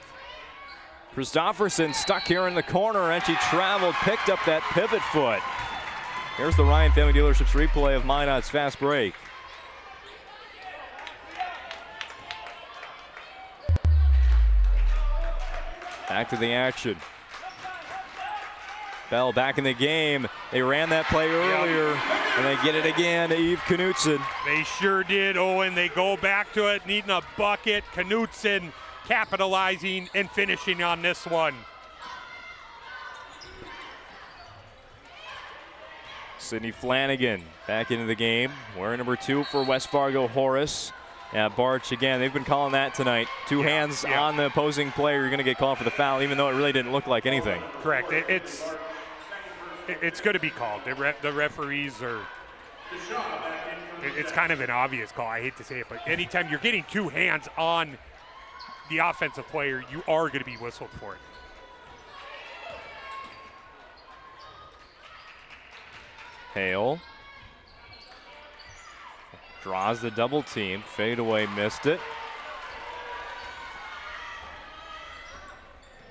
[SPEAKER 10] Christofferson stuck here in the corner, and she traveled, picked up that pivot foot. Here's the Ryan Family Dealerships replay of Minot's fast break. Back to the action. Bell back in the game. They ran that play earlier, and they get it again to Eve Knudsen.
[SPEAKER 1] They sure did, Owen. They go back to it, needing a bucket. Knudsen capitalizing and finishing on this one.
[SPEAKER 10] Sydney Flanagan back into the game. Wearing number 2 for West Fargo, Horace. Yeah, Barch again. They've been calling that tonight. Two hands on the opposing player. You're going to get called for the foul, even though it really didn't look like anything.
[SPEAKER 1] Correct. It's going to be called. The referees are. It's kind of an obvious call. I hate to say it, but anytime you're getting 2 hands on the offensive player, you are going to be whistled for it.
[SPEAKER 10] Hale draws the double team. Fadeaway missed it.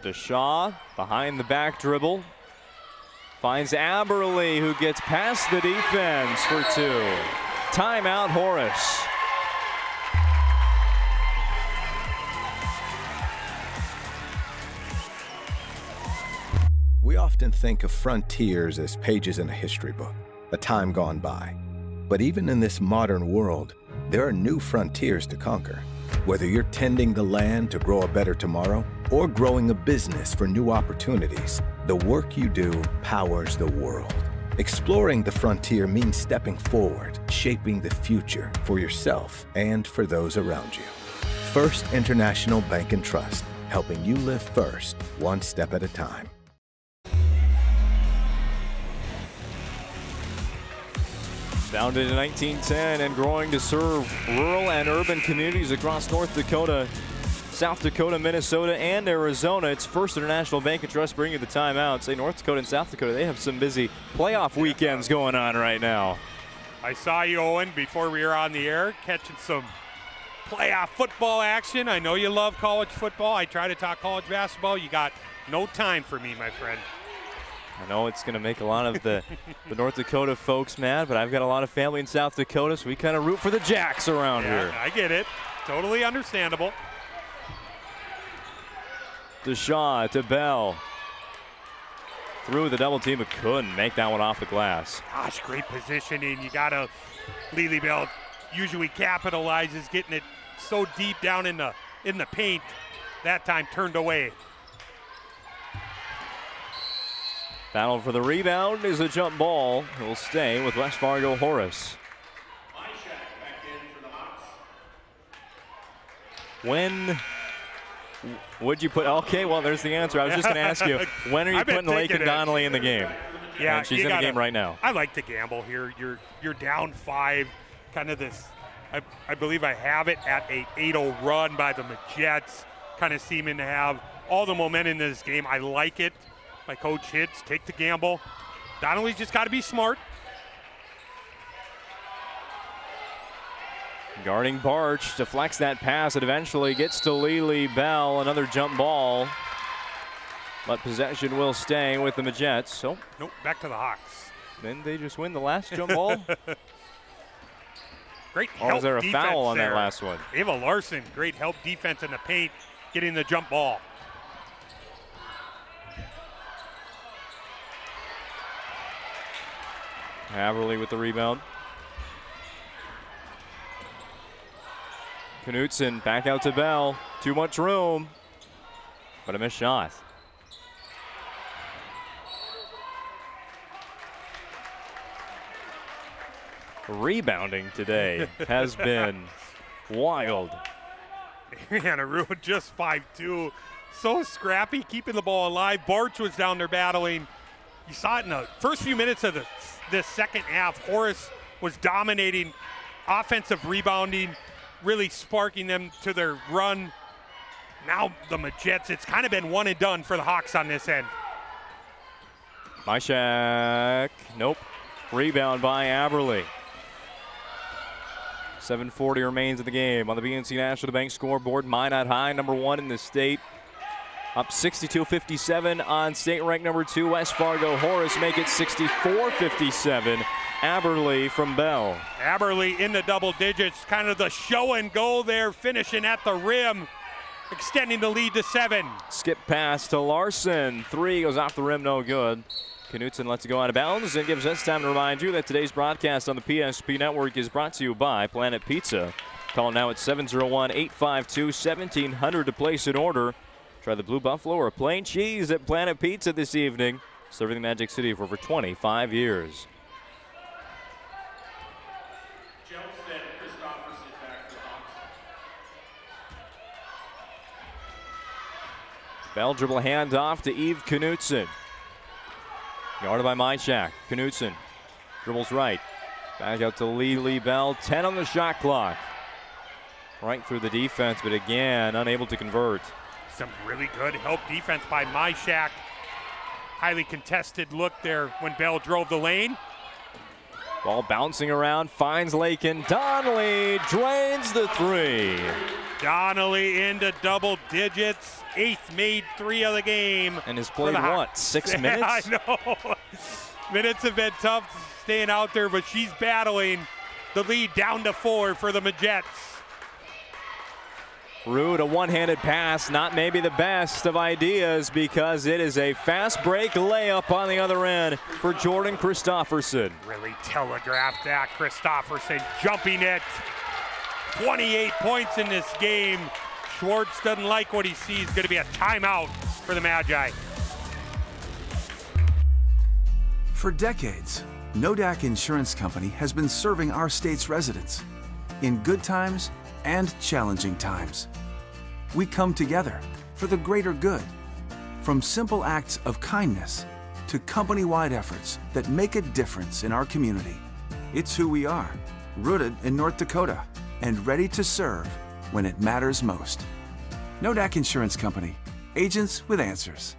[SPEAKER 10] DeShaw behind the back dribble. Finds Aberle, who gets past the defense for 2. Timeout, Horace.
[SPEAKER 22] We often think of frontiers as pages in a history book, a time gone by. But even in this modern world, there are new frontiers to conquer. Whether you're tending the land to grow a better tomorrow or growing a business for new opportunities, the work you do powers the world. Exploring the frontier means stepping forward, shaping the future for yourself and for those around you. First International Bank and Trust, helping you live first, one step at a time.
[SPEAKER 10] Founded in 1910 and growing to serve rural and urban communities across North Dakota, South Dakota, Minnesota, and Arizona. It's First International Bank and Trust bringing you the timeout. Say North Dakota and South Dakota, they have some busy playoff weekends going on right now.
[SPEAKER 1] I saw you, Owen, before we were on the air, catching some playoff football action. I know you love college football. I try to talk college basketball. You got no time for me, my friend.
[SPEAKER 10] I know it's going to make a lot of the North Dakota folks mad, but I've got a lot of family in South Dakota, so we kind of root for the Jacks around here.
[SPEAKER 1] I get it. Totally understandable.
[SPEAKER 10] DeShaw to Bell. through the double team, but couldn't make that one off the glass.
[SPEAKER 1] Gosh, great positioning. You got to, Lily Bell usually capitalizes, getting it so deep down in the paint. That time turned away.
[SPEAKER 10] Battle for the rebound is a jump ball. It will stay with West Fargo Horace. When would you put, okay, well, there's the answer. I was just going to ask you, when are you putting Lakin Donnelly in the game?
[SPEAKER 1] Yeah,
[SPEAKER 10] and she's in the game right now.
[SPEAKER 1] I like to gamble here. You're down 5, kind of this, I believe I have it at a 8-0 run by the Jets, kind of seeming to have all the momentum in this game. I like it. My coach hits, take the gamble. Donnelly's just got to be smart.
[SPEAKER 10] Guarding Barch, deflects that pass. It eventually gets to Lily Bell. Another jump ball. But possession will stay with the Majettes. So
[SPEAKER 1] nope, back to the Hawks.
[SPEAKER 10] Then they just win the last jump ball.
[SPEAKER 1] Great help.
[SPEAKER 10] Or was there a foul on
[SPEAKER 1] there.
[SPEAKER 10] that last one?
[SPEAKER 1] Ava Larson, great help defense in the paint, getting the jump ball.
[SPEAKER 10] Haverly with the rebound. Knutson back out to Bell. Too much room, but a missed shot. Rebounding today has been wild.
[SPEAKER 1] Ariana Rude just 5'2", so scrappy, keeping the ball alive. Barch was down there battling. You saw it in the first few minutes of the second half. Horace was dominating offensive rebounding, really sparking them to their run. Now the Majettes, it's kind of been one and done for the Hawks on this end.
[SPEAKER 10] Myshak, nope. Rebound by Aberly. 7:40 remains in the game on the BNC National Bank scoreboard. Minot High, number 1 in the state. Up 62-57 on state rank number 2. West Fargo Horace make it 64-57. Aberly from Bell.
[SPEAKER 1] Aberly in the double digits, kind of the show and go there, finishing at the rim, extending the lead to 7.
[SPEAKER 10] Skip pass to Larson. 3 goes off the rim, no good. Knutson lets it go out of bounds and gives us time to remind you that today's broadcast on the PSP Network is brought to you by Planet Pizza. Call now at 701-852-1700 to place an order. Try the Blue Buffalo or plain cheese at Planet Pizza this evening, serving the Magic City for over 25 years. Bell dribble handoff to Eve Knutson. Guarded by Myshak. Knutson dribbles right. Back out to Lily Bell. 10 on the shot clock. Right through the defense, but again, unable to convert.
[SPEAKER 1] Some really good help defense by Myshak. Highly contested look there when Bell drove the lane.
[SPEAKER 10] Ball bouncing around, finds Lakin. Donnelly drains the 3.
[SPEAKER 1] Donnelly into double digits. 8th made 3 of the game.
[SPEAKER 10] And has played what, 6 minutes?
[SPEAKER 1] I know. Minutes have been tough staying out there, but she's battling the lead down to 4 for the Majettes.
[SPEAKER 10] Rude, a one-handed pass, not maybe the best of ideas because it is a fast break layup on the other end for Jordan Christofferson.
[SPEAKER 1] Really telegraphed that. Christofferson jumping it. 28 points in this game. Schwartz doesn't like what he sees. Going to be a timeout for the Magi.
[SPEAKER 16] For decades, Nodak Insurance Company has been serving our state's residents in good times and challenging times. We come together for the greater good, from simple acts of kindness to company-wide efforts that make a difference in our community. It's who we are, rooted in North Dakota and ready to serve when it matters most. Nodak Insurance Company, agents with answers.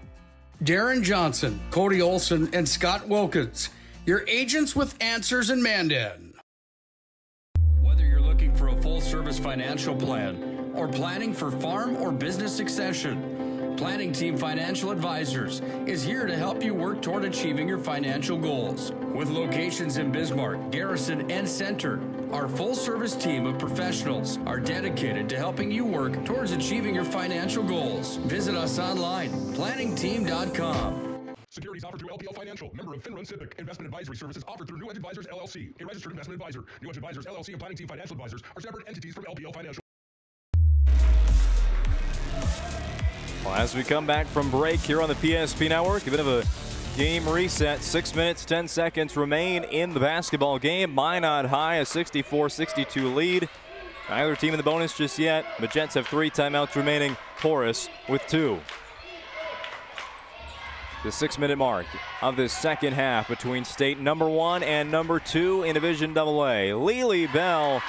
[SPEAKER 11] Darren Johnson, Cody Olson, and Scott Wilkins, your agents with answers in Mandan. Whether you're looking for a full-service financial plan or planning for farm or business succession, Planning Team Financial Advisors is here to help you work toward achieving your financial goals. With locations in Bismarck, Garrison, and Center, our full-service team of professionals are dedicated to helping you work towards achieving your financial goals. Visit us online, planningteam.com.
[SPEAKER 17] Securities offered through LPL Financial, member of FINRA Civic. Investment advisory services offered through New Edge Advisors LLC, a registered investment advisor. New Edge Advisors LLC and Planning Team Financial Advisors are separate entities from LPL Financial.
[SPEAKER 10] Well, as we come back from break here on the PSP Network, a bit of a game reset. 6 minutes, 10 seconds remain in the basketball game. Minot High, a 64-62 lead. Neither team in the bonus just yet. The Jets have 3 timeouts remaining. Horace with 2. The 6-minute mark of this second half between state number 1 and number 2 in Division AA. Lily Bell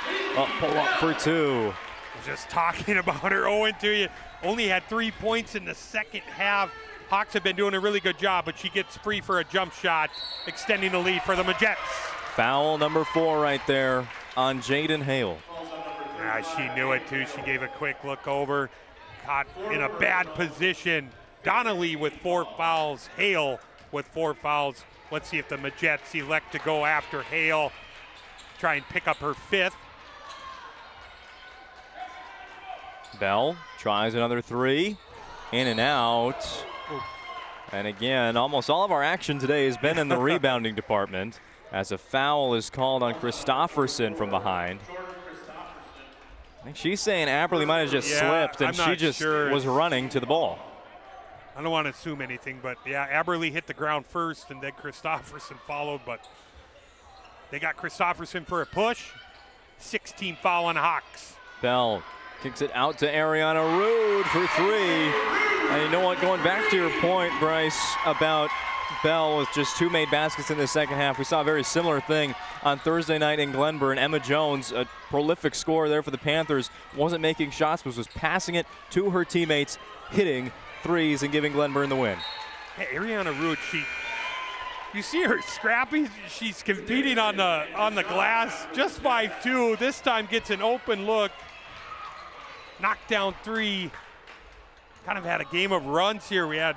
[SPEAKER 10] pull up for 2.
[SPEAKER 1] Just talking about her, Owen, to you. Only had 3 points in the second half. Hawks have been doing a really good job, but she gets free for a jump shot, extending the lead for the Majets.
[SPEAKER 10] Foul number 4 right there on Jaden Hale.
[SPEAKER 1] Yeah, she knew it too. She gave a quick look over, caught in a bad position. Donnelly with 4 fouls, Hale with 4 fouls. Let's see if the Majets elect to go after Hale, try and pick up her 5th.
[SPEAKER 10] Bell tries another 3, in and out. And again, almost all of our action today has been in the rebounding department as a foul is called on Christofferson from behind. I think she's saying Aberly might have just slipped and she just was running to the ball.
[SPEAKER 1] I don't want to assume anything, but yeah, Aberly hit the ground first and then Christofferson followed, but they got Christofferson for a push. 16 foul on Hawks.
[SPEAKER 10] Bell kicks it out to Ariana Rude for 3. And you know what, going back to your point, Bryce, about Bell with just 2 made baskets in the second half, we saw a very similar thing on Thursday night in Glenburn. Emma Jones, a prolific scorer there for the Panthers, wasn't making shots, but was passing it to her teammates, hitting threes and giving Glenburn the win.
[SPEAKER 1] Hey, Ariana Rude, you see her scrappy. She's competing on the glass, just 5'2". This time gets an open look, knockdown 3. Kind of had a game of runs here. We had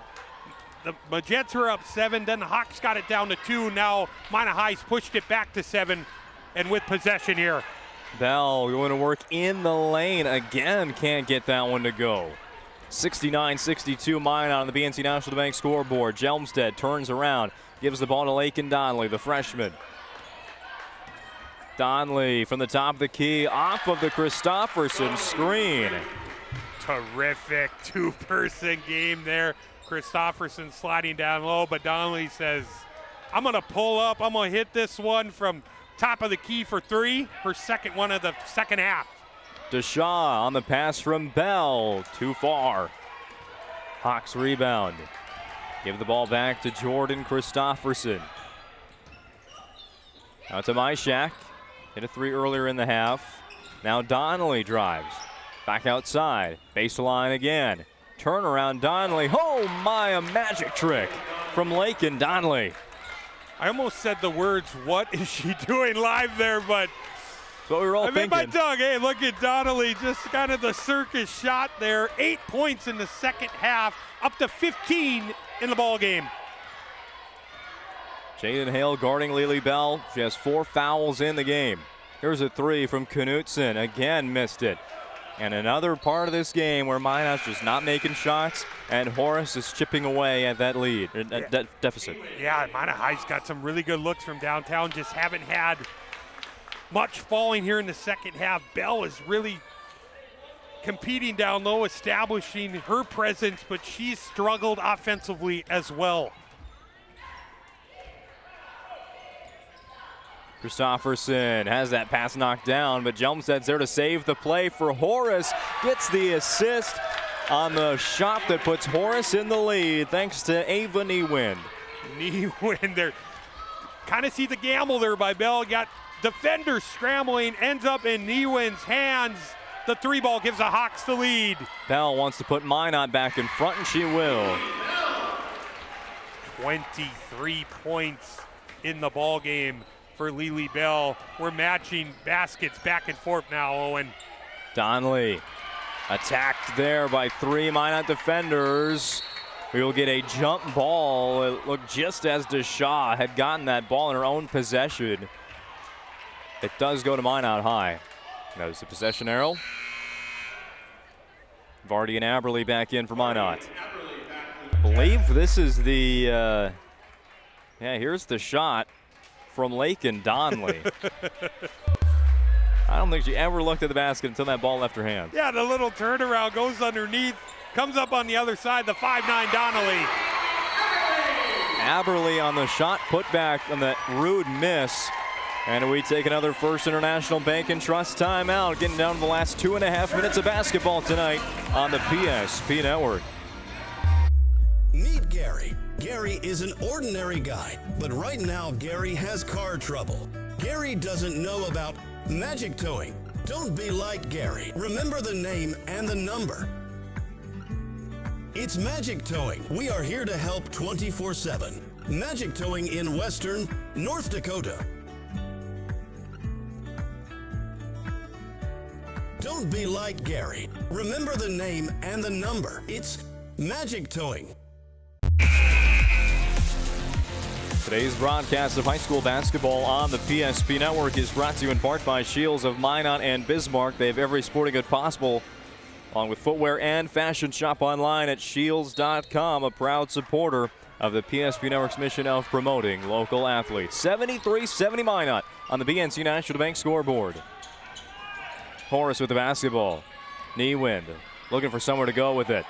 [SPEAKER 1] the Majets were up 7, then the Hawks got it down to 2. Now Minot High's pushed it back to 7, and with possession here.
[SPEAKER 10] Bell going to work in the lane again, can't get that one to go. 69-62 Minot on the BNC National Bank scoreboard. Jelmstead turns around, gives the ball to Lakin Donley, the freshman. Donley from the top of the key, off of the Christofferson screen.
[SPEAKER 1] Terrific 2-person game there. Christofferson sliding down low, but Donnelly says, I'm going to pull up. I'm going to hit this one from top of the key for 3. Her second one of the second half.
[SPEAKER 10] Deshaw on the pass from Bell. Too far. Hawks rebound. Give the ball back to Jordan Christofferson. Out to Myshak. Hit a 3 earlier in the half. Now Donnelly drives. Back outside, baseline again. Turnaround Donnelly. Oh my, a magic trick from Lakin Donnelly.
[SPEAKER 1] I almost said the words, what is she doing live there, but
[SPEAKER 10] that's what we were all thinking.
[SPEAKER 1] My tongue, hey, look at Donnelly, just kind of the circus shot there. 8 points in the second half, up to 15 in the ball game.
[SPEAKER 10] Jaden Hale guarding Lily Bell. She has 4 fouls in the game. Here's a 3 from Knutson. Again, missed it. And another part of this game where Minot's just not making shots, and Horace is chipping away at that lead, deficit.
[SPEAKER 1] Yeah, Minot High's got some really good looks from downtown, just haven't had much falling here in the second half. Bell is really competing down low, establishing her presence, but she's struggled offensively as well.
[SPEAKER 10] Christofferson has that pass knocked down, but Jelmsted's there to save the play for Horace. Gets the assist on the shot that puts Horace in the lead, thanks to Ava Niewind.
[SPEAKER 1] Niewind there. Kind of see the gamble there by Bell. Got defender scrambling, ends up in Niewin's hands. The 3 ball gives the Hawks the lead.
[SPEAKER 10] Bell wants to put Minot back in front, and she will.
[SPEAKER 1] 23 points in the ball game for Lily Bell. We're matching baskets back and forth now, Owen.
[SPEAKER 10] Donnelly attacked there by 3 Minot defenders. We will get a jump ball. It looked just as Deshaw had gotten that ball in her own possession. It does go to Minot High. Notice the possession arrow. Vardy and Aberly back in for Minot. believe this is the, here's the shot from Lakin Donnelly. I don't think she ever looked at the basket until that ball left her hand.
[SPEAKER 1] Yeah, the little turnaround goes underneath, comes up on the other side, the 5'9" Donnelly.
[SPEAKER 10] Aberle on the shot put back on that rude miss. And we take another First International Bank and Trust timeout, getting down to the last 2.5 minutes of basketball tonight on the PSP Network.
[SPEAKER 18] Meet Gary. Gary is an ordinary guy, but right now Gary has car trouble. Gary doesn't know about magic towing. Don't be like Gary. Remember the name and the number. It's Magic Towing. We are here to help 24/7. Magic Towing in Western North Dakota. Don't be like Gary. Remember the name and the number. It's Magic Towing.
[SPEAKER 10] Today's broadcast of high school basketball on the PSP Network is brought to you in part by Shields of Minot and Bismarck. They have every sporting good possible, along with footwear and fashion. Shop online at shields.com, a proud supporter of the PSP Network's mission of promoting local athletes. 73-70 Minot on the BNC National Bank scoreboard. Horace with the basketball. Niewind looking for somewhere to go with it.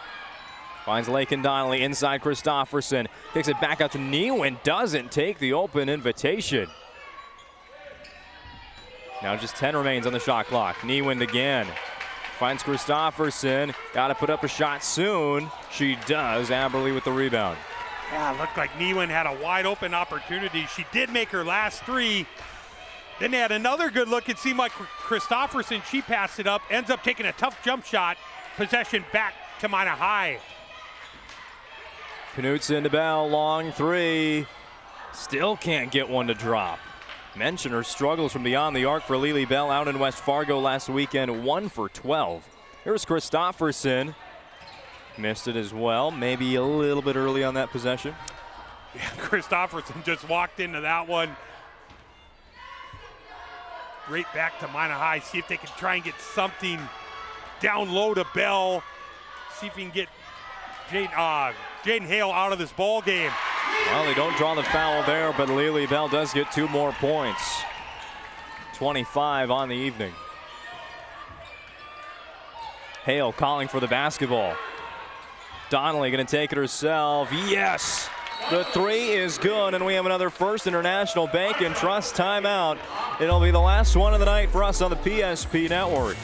[SPEAKER 10] Finds Lakin Donnelly inside Christofferson. Takes it back out to Niewind. Doesn't take the open invitation. Now just 10 remains on the shot clock. Niewind again. Finds Christofferson. Got to put up a shot soon. She does. Aberle with the rebound.
[SPEAKER 1] Yeah, looked like Niewind had a wide open opportunity. She did make her last three. Then they had another good look. It seemed like Christofferson, she passed it up, ends up taking a tough jump shot. Possession back to Minot High.
[SPEAKER 10] Knutson to Bell, long three. Still can't get one to drop. Mention her struggles from beyond the arc for Lily Bell out in West Fargo last weekend, 1 for 12. Here's Christofferson. Missed it as well, maybe a little bit early on that possession.
[SPEAKER 1] Yeah, Christofferson just walked into that one. Right back to Minot High. See if they can try and get something down low to Bell. See if we can get Jaden Hale out of this ball game.
[SPEAKER 10] Well, they don't draw the foul there, but Lily Bell does get 2 more points. 25 on the evening. Hale calling for the basketball. Donnelly going to take it herself. Yes! The three is good, and we have another First International Bank and Trust timeout. It'll be the last one of the night for us on the PSP Network.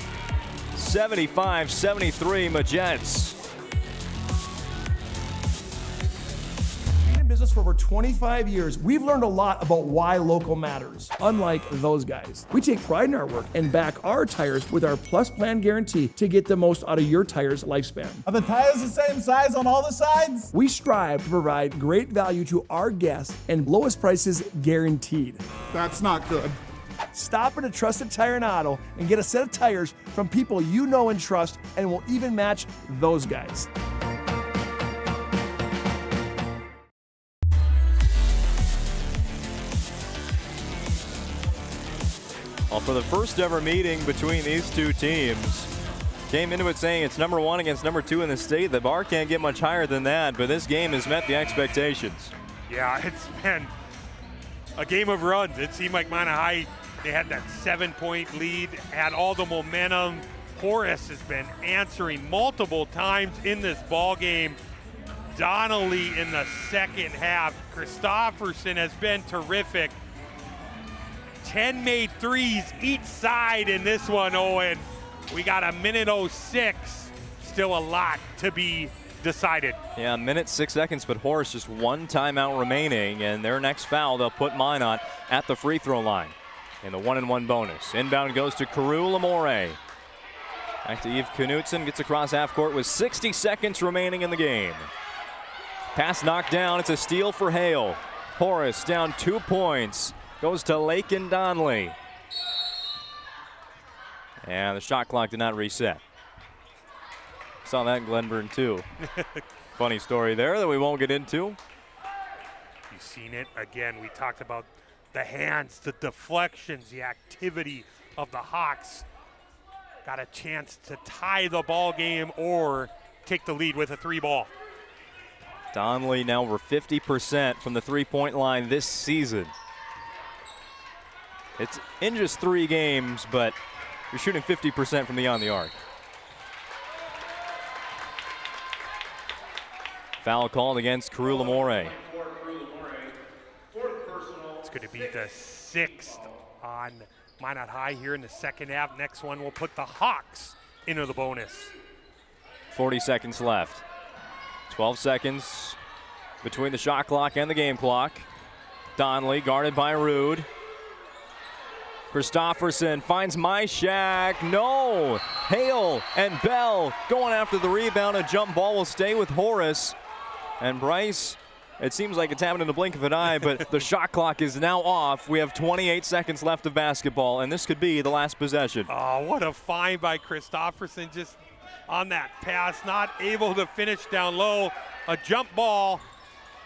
[SPEAKER 10] 75-73 Majets.
[SPEAKER 23] Been in business for over 25 years. We've learned a lot about why local matters. Unlike those guys, we take pride in our work and back our tires with our Plus Plan guarantee to get the most out of your tire's lifespan.
[SPEAKER 24] Are the tires the same size on all the sides?
[SPEAKER 23] We strive to provide great value to our guests and lowest prices guaranteed.
[SPEAKER 24] That's not good.
[SPEAKER 23] Stop at a trusted tire and auto and get a set of tires from people you know and trust, and will even match those guys.
[SPEAKER 10] Well, for the first ever meeting between these two teams, came into it saying it's number 1 against number 2 in the state. The bar can't get much higher than that, but this game has met the expectations.
[SPEAKER 1] Yeah, it's been a game of runs. It seemed like Minot High, they had that 7-point lead, had all the momentum. Horace has been answering multiple times in this ball game. Donnelly in the second half. Christofferson has been terrific. 10 made threes each side in this one, Owen. We got a minute 06. Still a lot to be decided.
[SPEAKER 10] Yeah, a minute 6 seconds, but Horace just 1 timeout remaining, and their next foul, they'll put Minot at the free throw line in the 1-and-1 bonus. Inbound goes to Carew Lamore. Back to Eve Knutson, gets across half court with 60 seconds remaining in the game. Pass knocked down, it's a steal for Hale. Horace down 2 points. Goes to Lakin Donnelly. And the shot clock did not reset. Saw that in Glenburn too. Funny story there that we won't get into.
[SPEAKER 1] You've seen it again. We talked about the hands, the deflections, the activity of the Hawks. Got a chance to tie the ball game or take the lead with a 3 ball.
[SPEAKER 10] Donnelly now over 50% from the three-point line this season. It's in just 3 games, but you're shooting 50% from beyond the arc. Foul called against Carew Lamore.
[SPEAKER 1] It's going to be the 6th on Minot High here in the second half. Next one will put the Hawks into the bonus.
[SPEAKER 10] 40 seconds left. 12 seconds between the shot clock and the game clock. Donnelly guarded by Rude. Christofferson finds Myshak. No! Hale and Bell going after the rebound. A jump ball will stay with Horace. And Bryce, it seems like it's happened in the blink of an eye, but the shot clock is now off. We have 28 seconds left of basketball, and this could be the last possession.
[SPEAKER 1] Oh, what a find by Christofferson, just on that pass, not able to finish down low. A jump ball.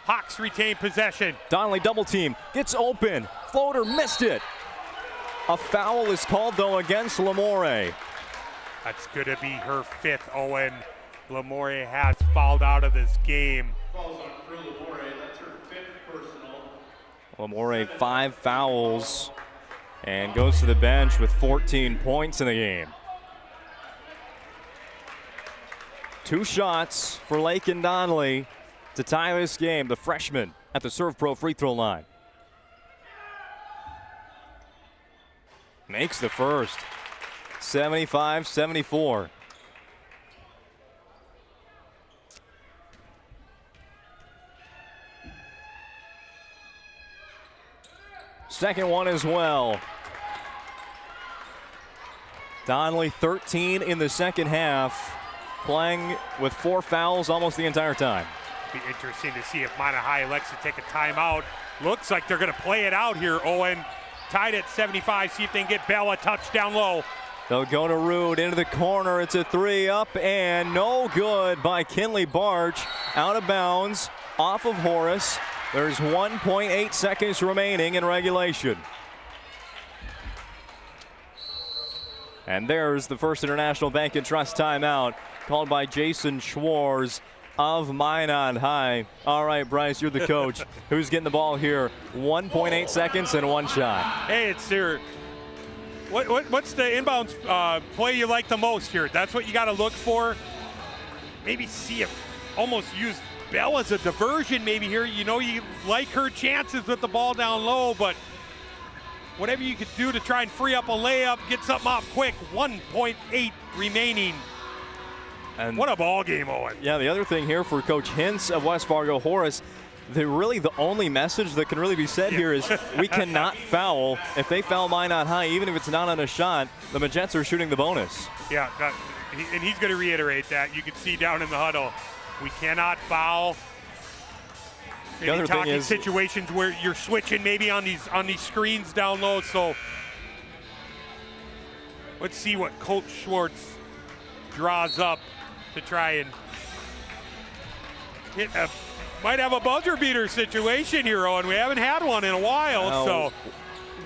[SPEAKER 1] Hawks retain possession.
[SPEAKER 10] Donnelly double team, gets open. Floater missed it. A foul is called, though, against Lamore.
[SPEAKER 1] That's going to be her 5th, Owen. Lamore has fouled out of this game.
[SPEAKER 2] Falls on Carew Lamore. That's her 5th personal.
[SPEAKER 10] Lamore 5 fouls and goes to the bench with 14 points in the game. 2 shots for Lakin Donnelly to tie this game. The freshman at the Serve Pro free throw line. Makes the first. 75-74. Second one as well. Donnelly 13 in the second half, playing with 4 fouls almost the entire time.
[SPEAKER 1] Be interesting to see if Minot High elects to take a timeout. Looks like they're going to play it out here, Owen. Tied at 75, see if they can get Bell a touchdown low.
[SPEAKER 10] They'll go to Rude into the corner. It's a 3 up and no good by Kinley Barch. Out of bounds, off of Horace. There's 1.8 seconds remaining in regulation. And there's the First International Bank and Trust timeout called by Jason Schwartz of Minot High. All right, Bryce, you're the coach. Who's getting the ball here? 1.8 seconds and 1 shot.
[SPEAKER 1] Hey, it's there. What's the inbounds play you like the most here? That's what you got to look for. Maybe see if almost use Bell as a diversion maybe here. You know, you like her chances with the ball down low, but whatever you could do to try and free up a layup, get something off quick. 1.8 remaining. And what a ball game, Owen.
[SPEAKER 10] Yeah, the other thing here for Coach Hintz of West Fargo Horace, the only message that can really be said here is we cannot foul. If they foul Minot High, even if it's not on a shot, the Magents are shooting the bonus.
[SPEAKER 1] Yeah, and he's going to reiterate that. You can see down in the huddle, we cannot foul.
[SPEAKER 10] The other thing is
[SPEAKER 1] situations where you're switching maybe on these screens down low. So let's see what Coach Schwartz draws up to try and hit might have a buzzer beater situation here, Owen. We haven't had one in a while. So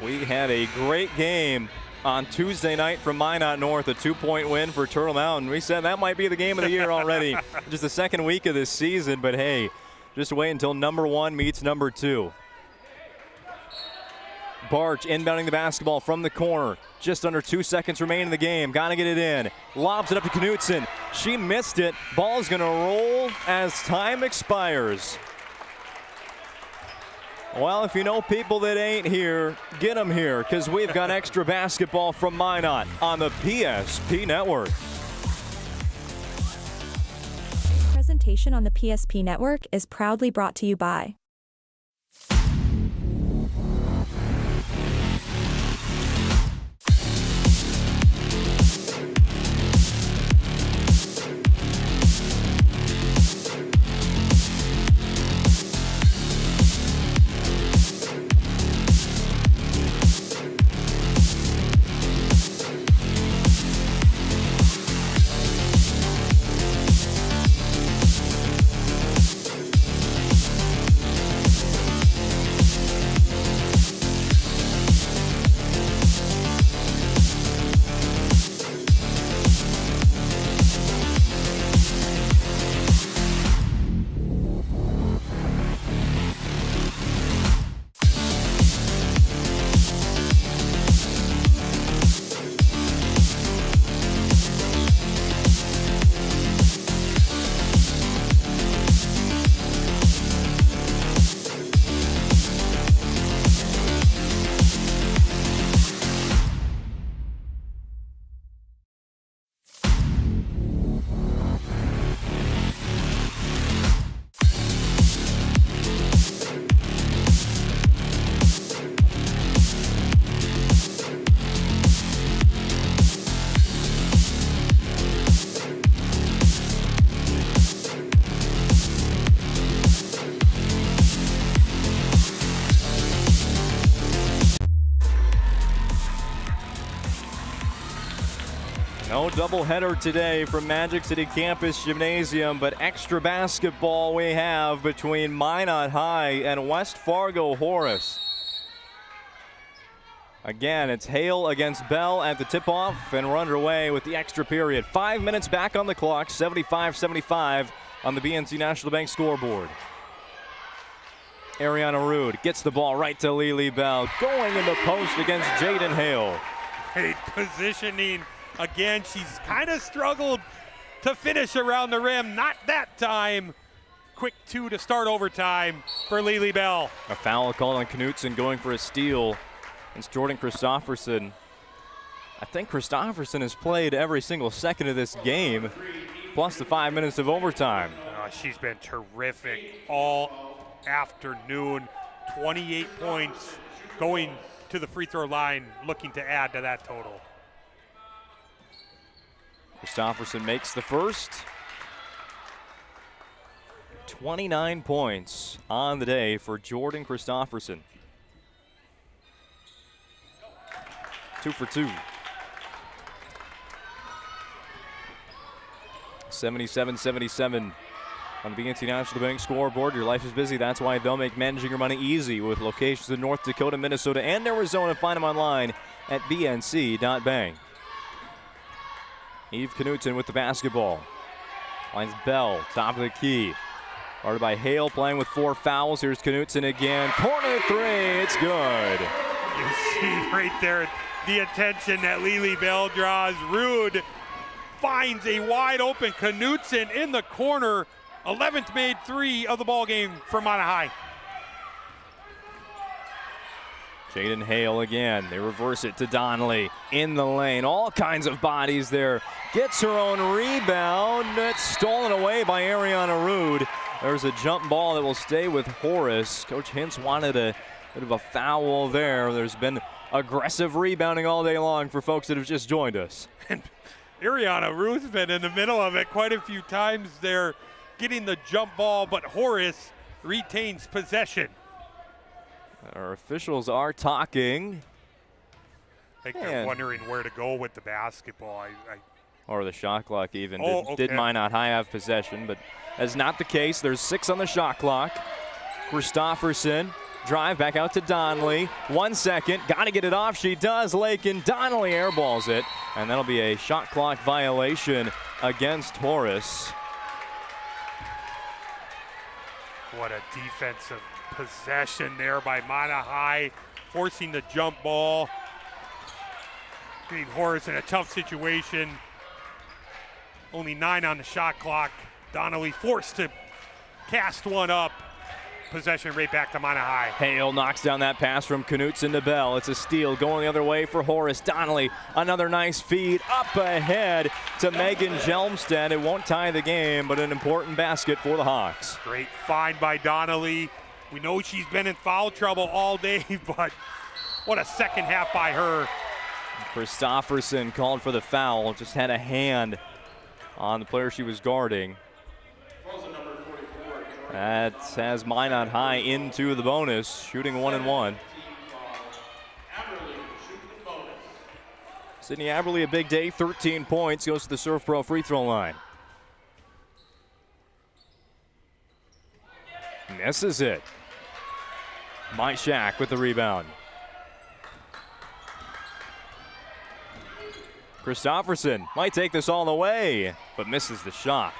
[SPEAKER 10] we had a great game on Tuesday night from Minot North, a 2-point win for Turtle Mountain. We said that might be the game of the year already. Just the second week of this season, but hey, just wait until number 1 meets number 2. Barch inbounding the basketball from the corner. Just under 2 seconds remaining in the game. Got to get it in. Lobs it up to Knutson. She missed it. Ball's going to roll as time expires. Well, if you know people that ain't here, get them here, because we've got extra basketball from Minot on the PSP Network.
[SPEAKER 12] Presentation on the PSP Network is proudly brought to you by
[SPEAKER 10] No doubleheader today from Magic City Campus Gymnasium, but extra basketball we have between Minot High and West Fargo Horace. Again, it's Hale against Bell at the tip-off, and we're underway with the extra period. 5 minutes back on the clock, 75-75 on the BNC National Bank scoreboard. Ariana Rude gets the ball right to Lily Bell, going in the post against Jaden Hale.
[SPEAKER 1] Great positioning. Again, she's kind of struggled to finish around the rim. Not that time. Quick 2 to start overtime for Lily Bell.
[SPEAKER 10] A foul called on Knutson going for a steal. It's Jordan Christofferson. I think Christofferson has played every single second of this game, plus the 5 minutes of overtime.
[SPEAKER 1] She's been terrific all afternoon. 28 points going to the free throw line, looking to add to that total.
[SPEAKER 10] Christofferson makes the first. 29 points on the day for Jordan Christofferson. 2 for 2. 77-77 on the BNC National Bank scoreboard. Your life is busy. That's why they'll make managing your money easy with locations in North Dakota, Minnesota, and Arizona. Find them online at bnc.bank. Eve Knutson with the basketball. Finds Bell, top of the key. Guarded by Hale, playing with 4 fouls. Here's Knutson again. Corner 3, it's good.
[SPEAKER 1] You see right there the attention that Lily Bell draws. Rude finds a wide open Knutson in the corner. 11th made 3 of the ball game for Minot High.
[SPEAKER 10] Jaden Hale again. They reverse it to Donnelly in the lane. All kinds of bodies there. Gets her own rebound. It's stolen away by Ariana Rude. There's a jump ball that will stay with Horace. Coach Hintz wanted a bit of a foul there. There's been aggressive rebounding all day long for folks that have just joined us.
[SPEAKER 1] And Ariana Rude's been in the middle of it quite a few times there, getting the jump ball, but Horace retains possession.
[SPEAKER 10] Our officials are talking.
[SPEAKER 1] I think they're wondering where to go with the basketball.
[SPEAKER 10] Or the shot clock even.
[SPEAKER 1] Okay.
[SPEAKER 10] Did Minot High have possession, but that's not the case. There's 6 on the shot clock. Christofferson, drive back out to Donnelly. 1 second, got to get it off. She does. Lakin, Donnelly airballs it, and that'll be a shot clock violation against Horace.
[SPEAKER 1] What a defensive possession there by Minot High, forcing the jump ball. Getting Horace in a tough situation. Only 9 on the shot clock. Donnelly forced to cast one up. Possession right back to Minot High.
[SPEAKER 10] Hale knocks down that pass from Knutson to Bell. It's a steal going the other way for Horace. Donnelly, another nice feed up ahead to Megan Jelmstad. It won't tie the game, but an important basket for the Hawks.
[SPEAKER 1] Great find by Donnelly. We know she's been in foul trouble all day, but what a second half by her.
[SPEAKER 10] Christofferson called for the foul, just had a hand on the player she was guarding. That has Minot High into the bonus, shooting 1 and 1. Sydney Aberley, a big day, 13 points, goes to the Surf Pro free throw line. Misses it. Myshak with the rebound. Christofferson might take this all the way, but misses the shot.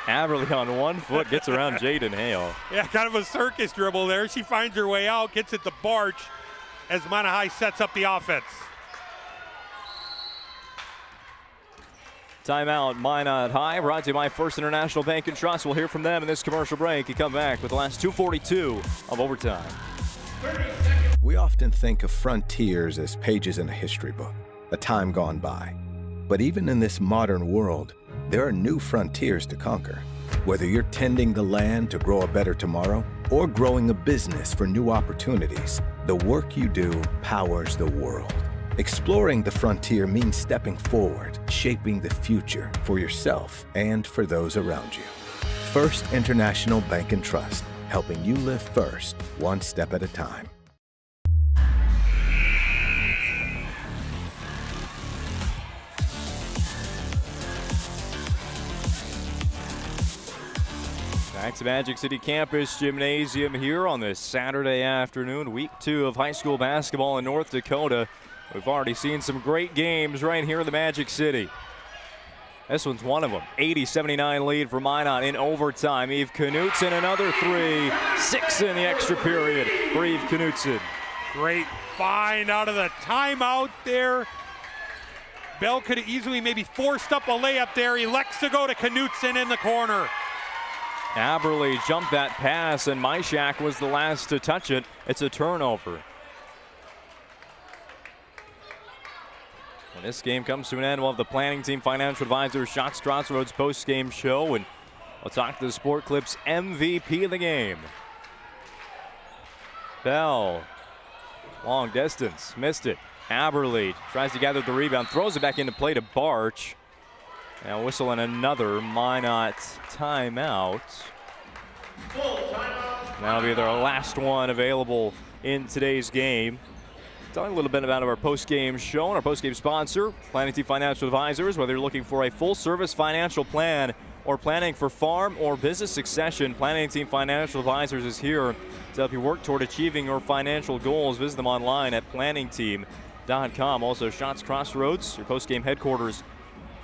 [SPEAKER 10] Aberley on 1 foot gets around Jaden Hale.
[SPEAKER 1] Yeah, kind of a circus dribble there. She finds her way out, gets it to Barch as Minot High sets up the offense.
[SPEAKER 10] Timeout, Minot High, brought to you by First International Bank and Trust. We'll hear from them in this commercial break and come back with the last 2:42 of overtime.
[SPEAKER 22] We often think of frontiers as pages in a history book, a time gone by. But even in this modern world, there are new frontiers to conquer. Whether you're tending the land to grow a better tomorrow or growing a business for new opportunities, the work you do powers the world. Exploring the frontier means stepping forward, shaping the future for yourself and for those around you. First International Bank and Trust, helping you live first, one step at a time.
[SPEAKER 10] Back to Magic City Campus Gymnasium here on this Saturday afternoon, week 2 of high school basketball in North Dakota. We've already seen some great games right here in the Magic City. This one's one of them. 80-79 lead for Minot in overtime. Eve Knutson, another 3. 6 in the extra period for Eve Knutson.
[SPEAKER 1] Great find out of the timeout there. Bell could have easily maybe forced up a layup there. He elects to go to Knutson in the corner.
[SPEAKER 10] Aberle jumped that pass, and Myshak was the last to touch it. It's a turnover. When this game comes to an end, we'll have the planning team financial advisor Shots Crossroads post-game show, and we'll talk to the Sport Clips MVP of the game. Bell, long distance, missed it. Aberle tries to gather the rebound, throws it back into play to Barch. Now whistle and another Minot timeout. That'll be their last one available in today's game. Talking a little bit about our post-game show and our post-game sponsor, Planning Team Financial Advisors. Whether you're looking for a full-service financial plan or planning for farm or business succession, Planning Team Financial Advisors is here to help you work toward achieving your financial goals. Visit them online at planningteam.com. Also, Shots Crossroads, your post-game headquarters.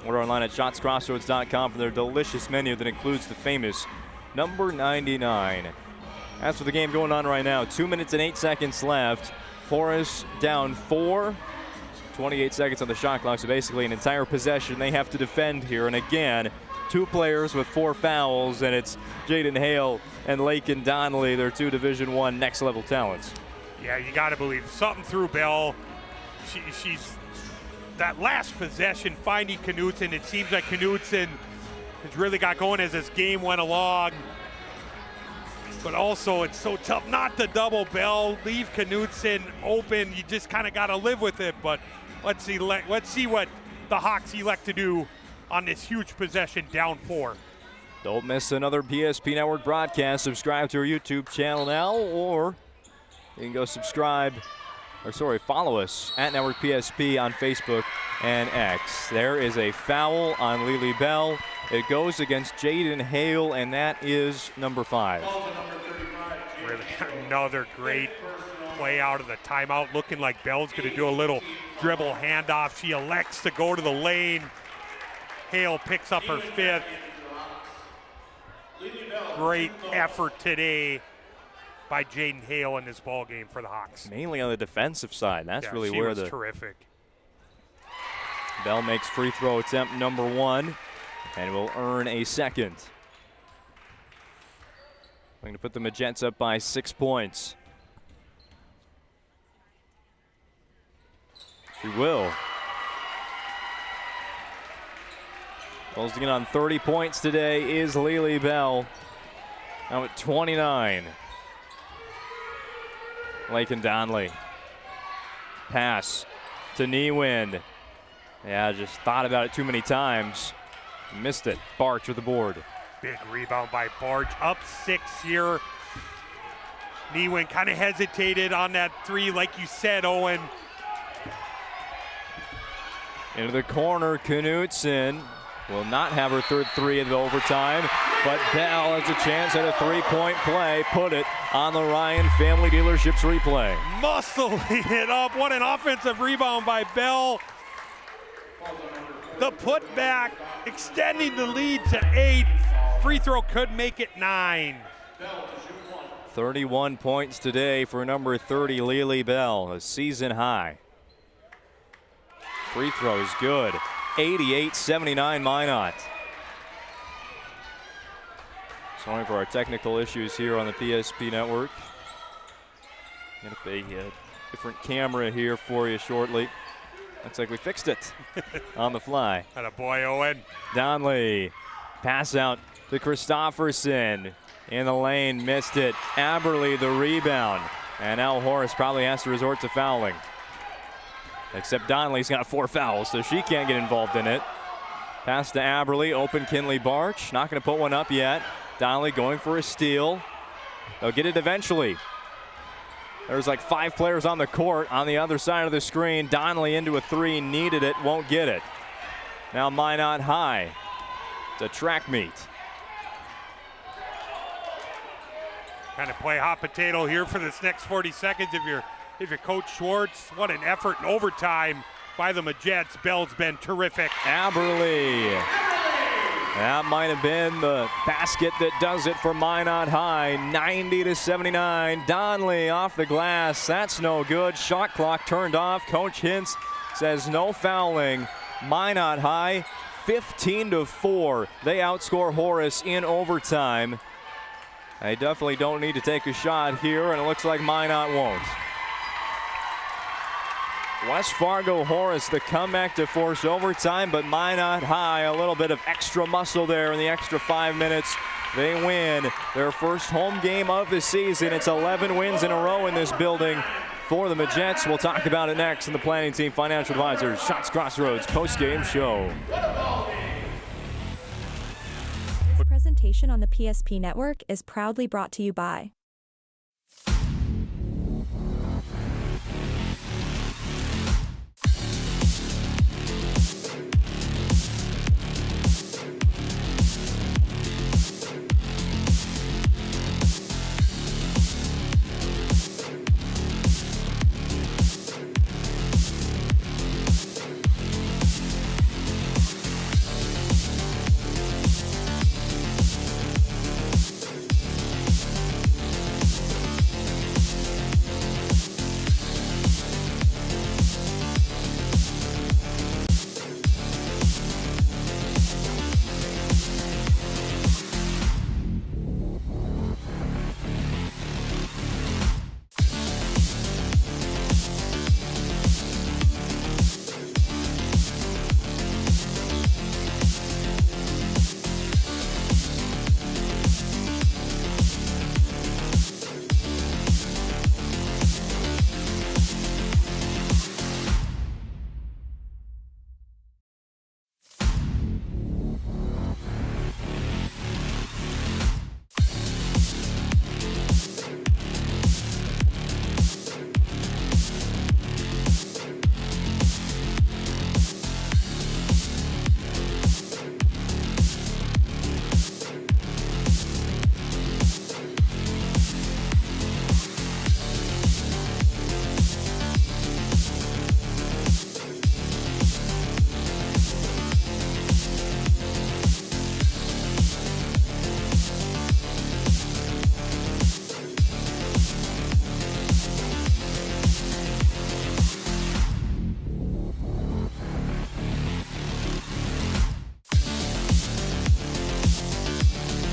[SPEAKER 10] Order online at shotscrossroads.com for their delicious menu that includes the famous number 99. As for the game going on right now, 2 minutes and 8 seconds left. Horace down 4. 28 seconds on the shot clock, so basically an entire possession they have to defend here. And again, 2 players with 4 fouls, and it's Jaden Hale and Lakin Donnelly, their 2 Division I next-level talents.
[SPEAKER 1] Yeah, you got to believe something through Bell. She's that last possession finding Knutson. It seems like Knutson has really got going as this game went along. But also, it's so tough not to double Bell, leave Knutson open. You just kind of got to live with it. But let's see what the Hawks elect to do on this huge possession, down 4.
[SPEAKER 10] Don't miss another PSP Network broadcast. Subscribe to our YouTube channel now, or you can go follow us at Network PSP on Facebook and X. There is a foul on Lily Bell. It goes against Jaden Hale, and that is number 5.
[SPEAKER 1] Really another great play out of the timeout, looking like Bell's going to do a little dribble handoff. She elects to go to the lane. Hale picks up her 5th. Great effort today by Jaden Hale in this ball game for the Hawks.
[SPEAKER 10] Mainly on the defensive side. That's really
[SPEAKER 1] she
[SPEAKER 10] where
[SPEAKER 1] was terrific.
[SPEAKER 10] Bell makes free throw attempt number 1 and will earn a second. Going to put the Magents up by 6 points. She will. Closing in on 30 points today is Lily Bell. Now at 29. Lakin Donnelly. Pass to Niewind. Yeah, just thought about it too many times. Missed it. Barch with the board.
[SPEAKER 1] Big rebound by Barch. Up 6 here. Niewind kind of hesitated on that 3, like you said, Owen.
[SPEAKER 10] Into the corner, Knutson will not have her third 3 of the overtime, but Bell has a chance at a 3-point play. Put it on the Ryan Family Dealerships replay.
[SPEAKER 1] Muscling it up. What an offensive rebound by Bell. The putback, extending the lead to 8. Free throw could make it 9.
[SPEAKER 10] 31 points today for number 30, Lily Bell, a season high. Free throw is good. 88-79 Minot. Sorry for our technical issues here on the PSP Network. Get a different camera here for you shortly. Looks like we fixed it on the fly.
[SPEAKER 1] Atta boy, Owen.
[SPEAKER 10] Donnelly, pass out to Christofferson. In the lane, missed it. Aberle the rebound. And now Horace probably has to resort to fouling. Except Donnelly's got 4 fouls, so she can't get involved in it. Pass to Aberle, open Kinley Barch. Not going to put one up yet. Donnelly going for a steal. They'll get it eventually. There's like 5 players on the court on the other side of the screen. Donnelly into a 3, needed it, won't get it. Now Minot high. It's a track meet.
[SPEAKER 1] Kind of play hot potato here for this next 40 seconds if you're Coach Schwartz. What an effort in overtime by the Majets. Bell's been terrific.
[SPEAKER 10] Aberle. That might have been the basket that does it for Minot High. 90-79. Donley off the glass. That's no good. Shot clock turned off. Coach Hintz says no fouling. Minot High 15-4. They outscore Horace in overtime. They definitely don't need to take a shot here, and it looks like Minot won't. West Fargo Horace, the comeback to force overtime, but Minot High, a little bit of extra muscle there in the extra 5 minutes. They win their first home game of the season. It's 11 wins in a row in this building for the Majets. We'll talk about it next in the Planning Team Financial Advisors Shots Crossroads post-game show.
[SPEAKER 12] This presentation on the PSP Network is proudly brought to you by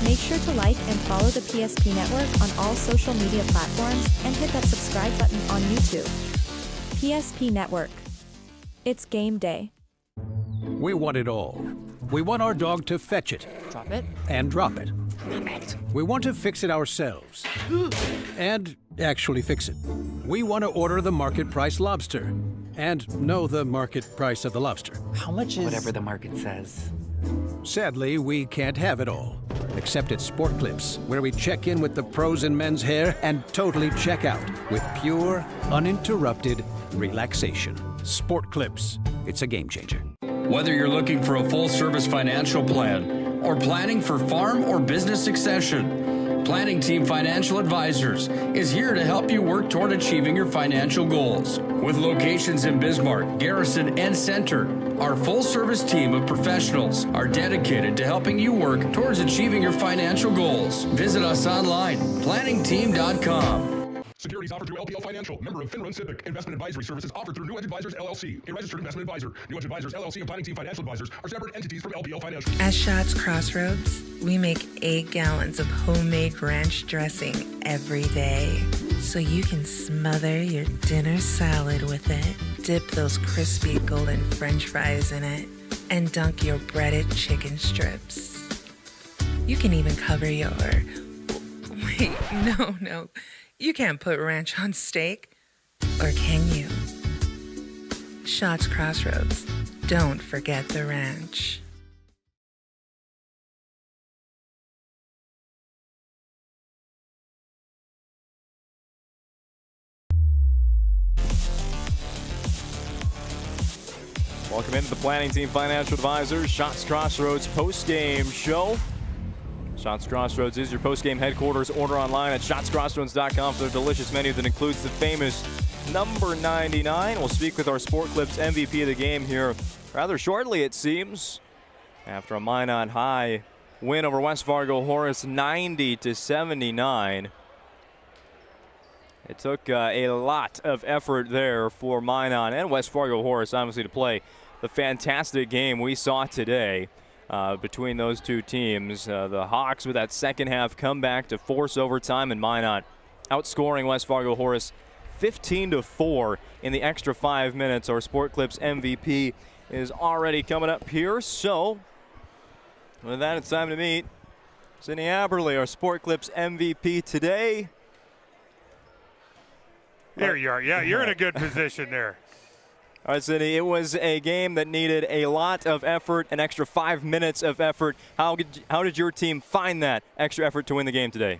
[SPEAKER 12] Make sure to like and follow the PSP Network on all social media platforms and hit that subscribe button on YouTube. PSP Network. It's game day.
[SPEAKER 5] We want it all. We want our dog to fetch it.
[SPEAKER 19] Drop it.
[SPEAKER 5] And drop it.
[SPEAKER 19] Drop it.
[SPEAKER 5] We want to fix it ourselves. And actually fix it. We want to order the market price lobster. And know the market price of the lobster.
[SPEAKER 19] How much is... Whatever the market says.
[SPEAKER 5] Sadly, we can't have it all. Except at Sport Clips, where we check in with the pros in men's hair and totally check out with pure, uninterrupted relaxation. Sport Clips. It's a game changer.
[SPEAKER 11] Whether you're looking for a full-service financial plan or planning for farm or business succession, Planning Team Financial Advisors is here to help you work toward achieving your financial goals. With locations in Bismarck, Garrison, and Center, our full-service team of professionals are dedicated to helping you work towards achieving your financial goals. Visit us online, planningteam.com.
[SPEAKER 17] Securities offered through LPL Financial, member of FinRun Civic. Investment advisory services offered through New Edge Advisors, LLC, a registered investment advisor. New Edge Advisors, LLC, and Planning Team Financial Advisors are separate entities from LPL Financial.
[SPEAKER 20] At Shots Crossroads, we make 8 gallons of homemade ranch dressing every day, so you can smother your dinner salad with it, dip those crispy golden French fries in it, and dunk your breaded chicken strips. You can even cover your... Wait, no. You can't put ranch on steak, or can you? Shots Crossroads. Don't forget the ranch.
[SPEAKER 10] Welcome into the Planning Team Financial Advisors Shots Crossroads post-game show. Shots Crossroads is your post-game headquarters. Order online at shotscrossroads.com for their delicious menu that includes the famous number 99. We'll speak with our Sport Clips MVP of the game here rather shortly, it seems, after a Minot High win over West Fargo Horace 90-79. It took a lot of effort there for Minot and West Fargo Horace, obviously, to play the fantastic game we saw today between those two teams. The Hawks with that second half comeback to force overtime, and Minot outscoring West Fargo Horace 15-4 in the extra 5 minutes. Our Sport Clips MVP is already coming up here. So with that, it's time to meet Sydney Aberle, our Sport Clips MVP today.
[SPEAKER 1] There you are. Yeah, you're in a good position there.
[SPEAKER 10] All right, Sydney, it was a game that needed a lot of effort, an extra 5 minutes of effort. How did your team find that extra effort to win the game today?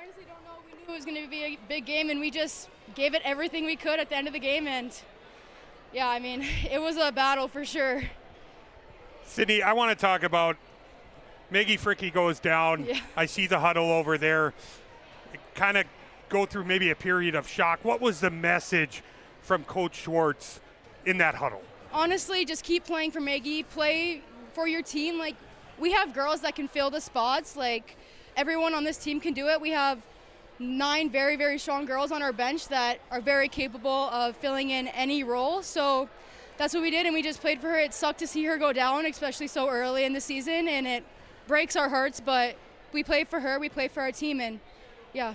[SPEAKER 4] Honestly, don't know. We knew it was going to be a big game, and we just gave it everything we could at the end of the game. And, yeah, I mean, it was a battle for sure.
[SPEAKER 1] Sydney, I want to talk about Maggie Fricke goes down.
[SPEAKER 4] Yeah.
[SPEAKER 1] I see the huddle over there. Kind of go through maybe a period of shock. What was the message from Coach Schwartz in that huddle?
[SPEAKER 4] Honestly, just keep playing for Maggie. Play for your team. Like, we have girls that can fill the spots. Like, everyone on this team can do it. We have 9 very, very strong girls on our bench that are very capable of filling in any role. So that's what we did, and we just played for her. It sucked to see her go down, especially so early in the season, and it breaks our hearts, but we play for her, we play for our team, and yeah.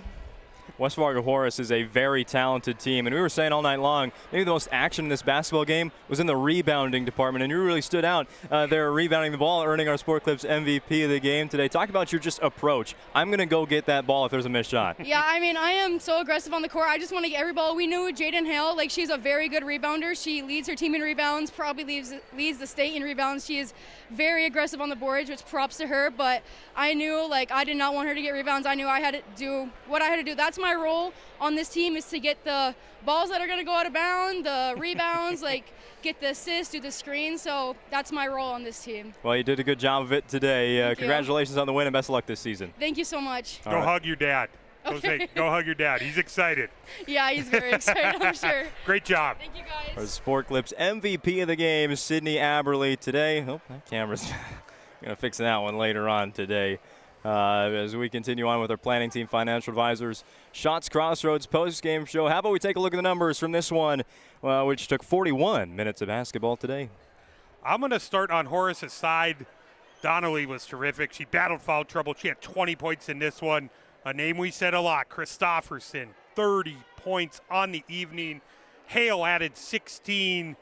[SPEAKER 10] West Fargo Horace is a very talented team, and we were saying all night long, maybe the most action in this basketball game was in the rebounding department, and you really stood out there rebounding the ball, earning our Sport Clips MVP of the game today. Talk about your just approach. I'm going to go get that ball if there's a missed shot.
[SPEAKER 4] Yeah, I mean, I am so aggressive on the court. I just want to get every ball. We knew Jaden Hale, like, she's a very good rebounder. She leads her team in rebounds, probably leads the state in rebounds. She is very aggressive on the boards, which props to her, but I knew, like, I did not want her to get rebounds. I knew I had to do what I had to do. That's my role on this team, is to get the balls that are going to go out of bounds, the rebounds, like get the assists, do the screen. So that's my role on this team.
[SPEAKER 10] Well, you did a good job of it today. Congratulations on the win and best of luck this season.
[SPEAKER 4] Thank you so much.
[SPEAKER 1] Go hug your dad. Okay. Go hug your dad. He's excited.
[SPEAKER 4] Yeah, he's very excited, I'm sure.
[SPEAKER 1] Great job.
[SPEAKER 4] Thank you, guys.
[SPEAKER 10] Our Sport Clips MVP of the game, Sydney Aberle today. Oh, that camera's going to fix that one later on today. As we continue on with our planning team financial advisors, Shots Crossroads post-game show. How about we take a look at the numbers from this one, which took 41 minutes of basketball today.
[SPEAKER 1] I'm going to start on Horace's side. Donnelly was terrific. She battled foul trouble. She had 20 points in this one. A name we said a lot, Christofferson, 30 points on the evening. Hale added 16,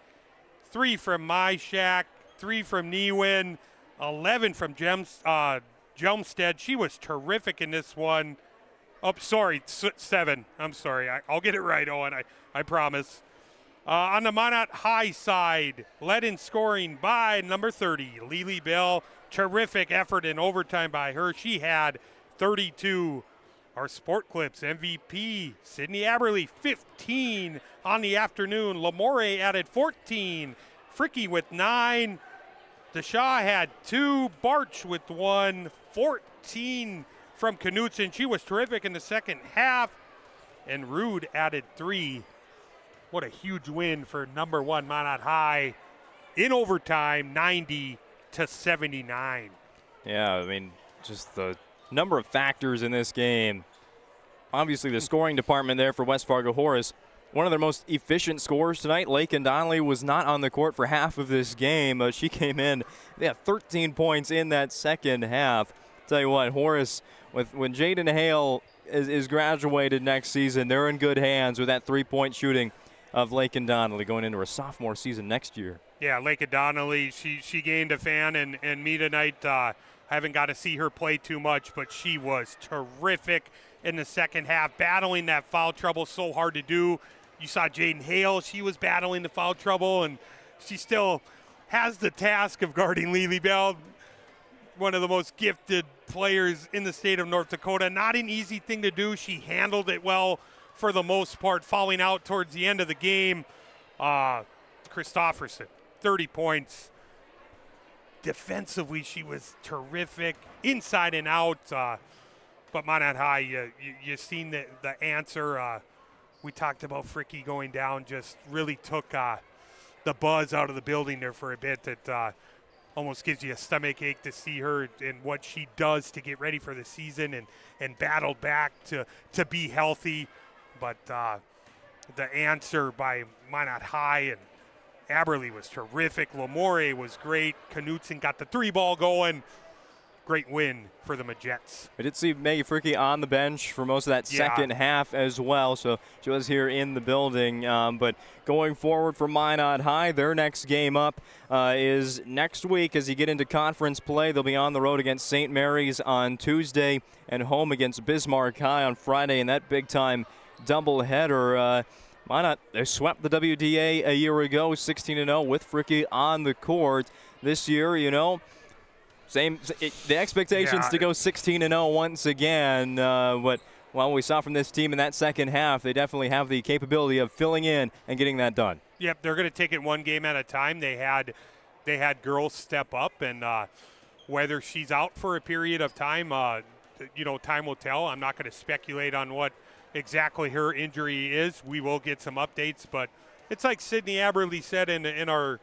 [SPEAKER 1] 3 from Myshak, 3 from Newin, 11 from Jelmstead. She was terrific in this one. Oh, sorry, 7. I'm sorry. I'll get it right, Owen. I promise. On the Minot High side, led in scoring by number 30, Lily Bell. Terrific effort in overtime by her. She had 32. Our Sport Clips MVP, Sydney Aberle, 15 on the afternoon. Lamore added 14. Fricke with 9. DeShaw had 2. Barch with 1. 14 from Knutson. She was terrific in the second half. And Rude added 3. What a huge win for number 1 Minot High in overtime, 90-79.
[SPEAKER 10] Yeah, I mean, just the number of factors in this game. Obviously, the scoring department there for West Fargo Horace. One of their most efficient scorers tonight, Lakin Donnelly, was not on the court for half of this game. She came in, they had 13 points in that second half. Tell you what, Horace, when Jaden Hale is graduated next season, they're in good hands with that three-point shooting of Lakin Donnelly going into her sophomore season next year.
[SPEAKER 1] Yeah, Lakin Donnelly, she gained a fan, and me tonight, haven't got to see her play too much, but she was terrific in the second half, battling that foul trouble, so hard to do. You saw Jaden Hale, she was battling the foul trouble, and she still has the task of guarding Lily Bell, one of the most gifted players in the state of North Dakota. Not an easy thing to do. She handled it well for the most part, falling out towards the end of the game. Christofferson, 30 points. defensively, she was terrific, inside and out. But Minot High, you seen the answer. We talked about Fricky going down, just really took the buzz out of the building there for a bit. That almost gives you a stomach ache to see her and what she does to get ready for the season and battle back to be healthy. But the answer by Minot High and Aberley was terrific. Lamore was great. Knutson got the 3-ball going. Great win for the Majettes.
[SPEAKER 10] I did see Maggie Fricky on the bench for most of that second half as well, so she was here in the building. But going forward for Minot High, their next game up is next week as you get into conference play. They'll be on the road against St. Mary's on Tuesday and home against Bismarck High on Friday in that big-time doubleheader. Minot, they swept the WDA a year ago, 16-0 with Fricky on the court. This year, the expectations to go 16-0 once again. But we saw from this team in that second half, they definitely have the capability of filling in and getting that done.
[SPEAKER 1] Yep, they're going to take it one game at a time. They had girls step up, and whether she's out for a period of time, time will tell. I'm not going to speculate on what exactly her injury is. We will get some updates, but it's like Sydney Aberley said in our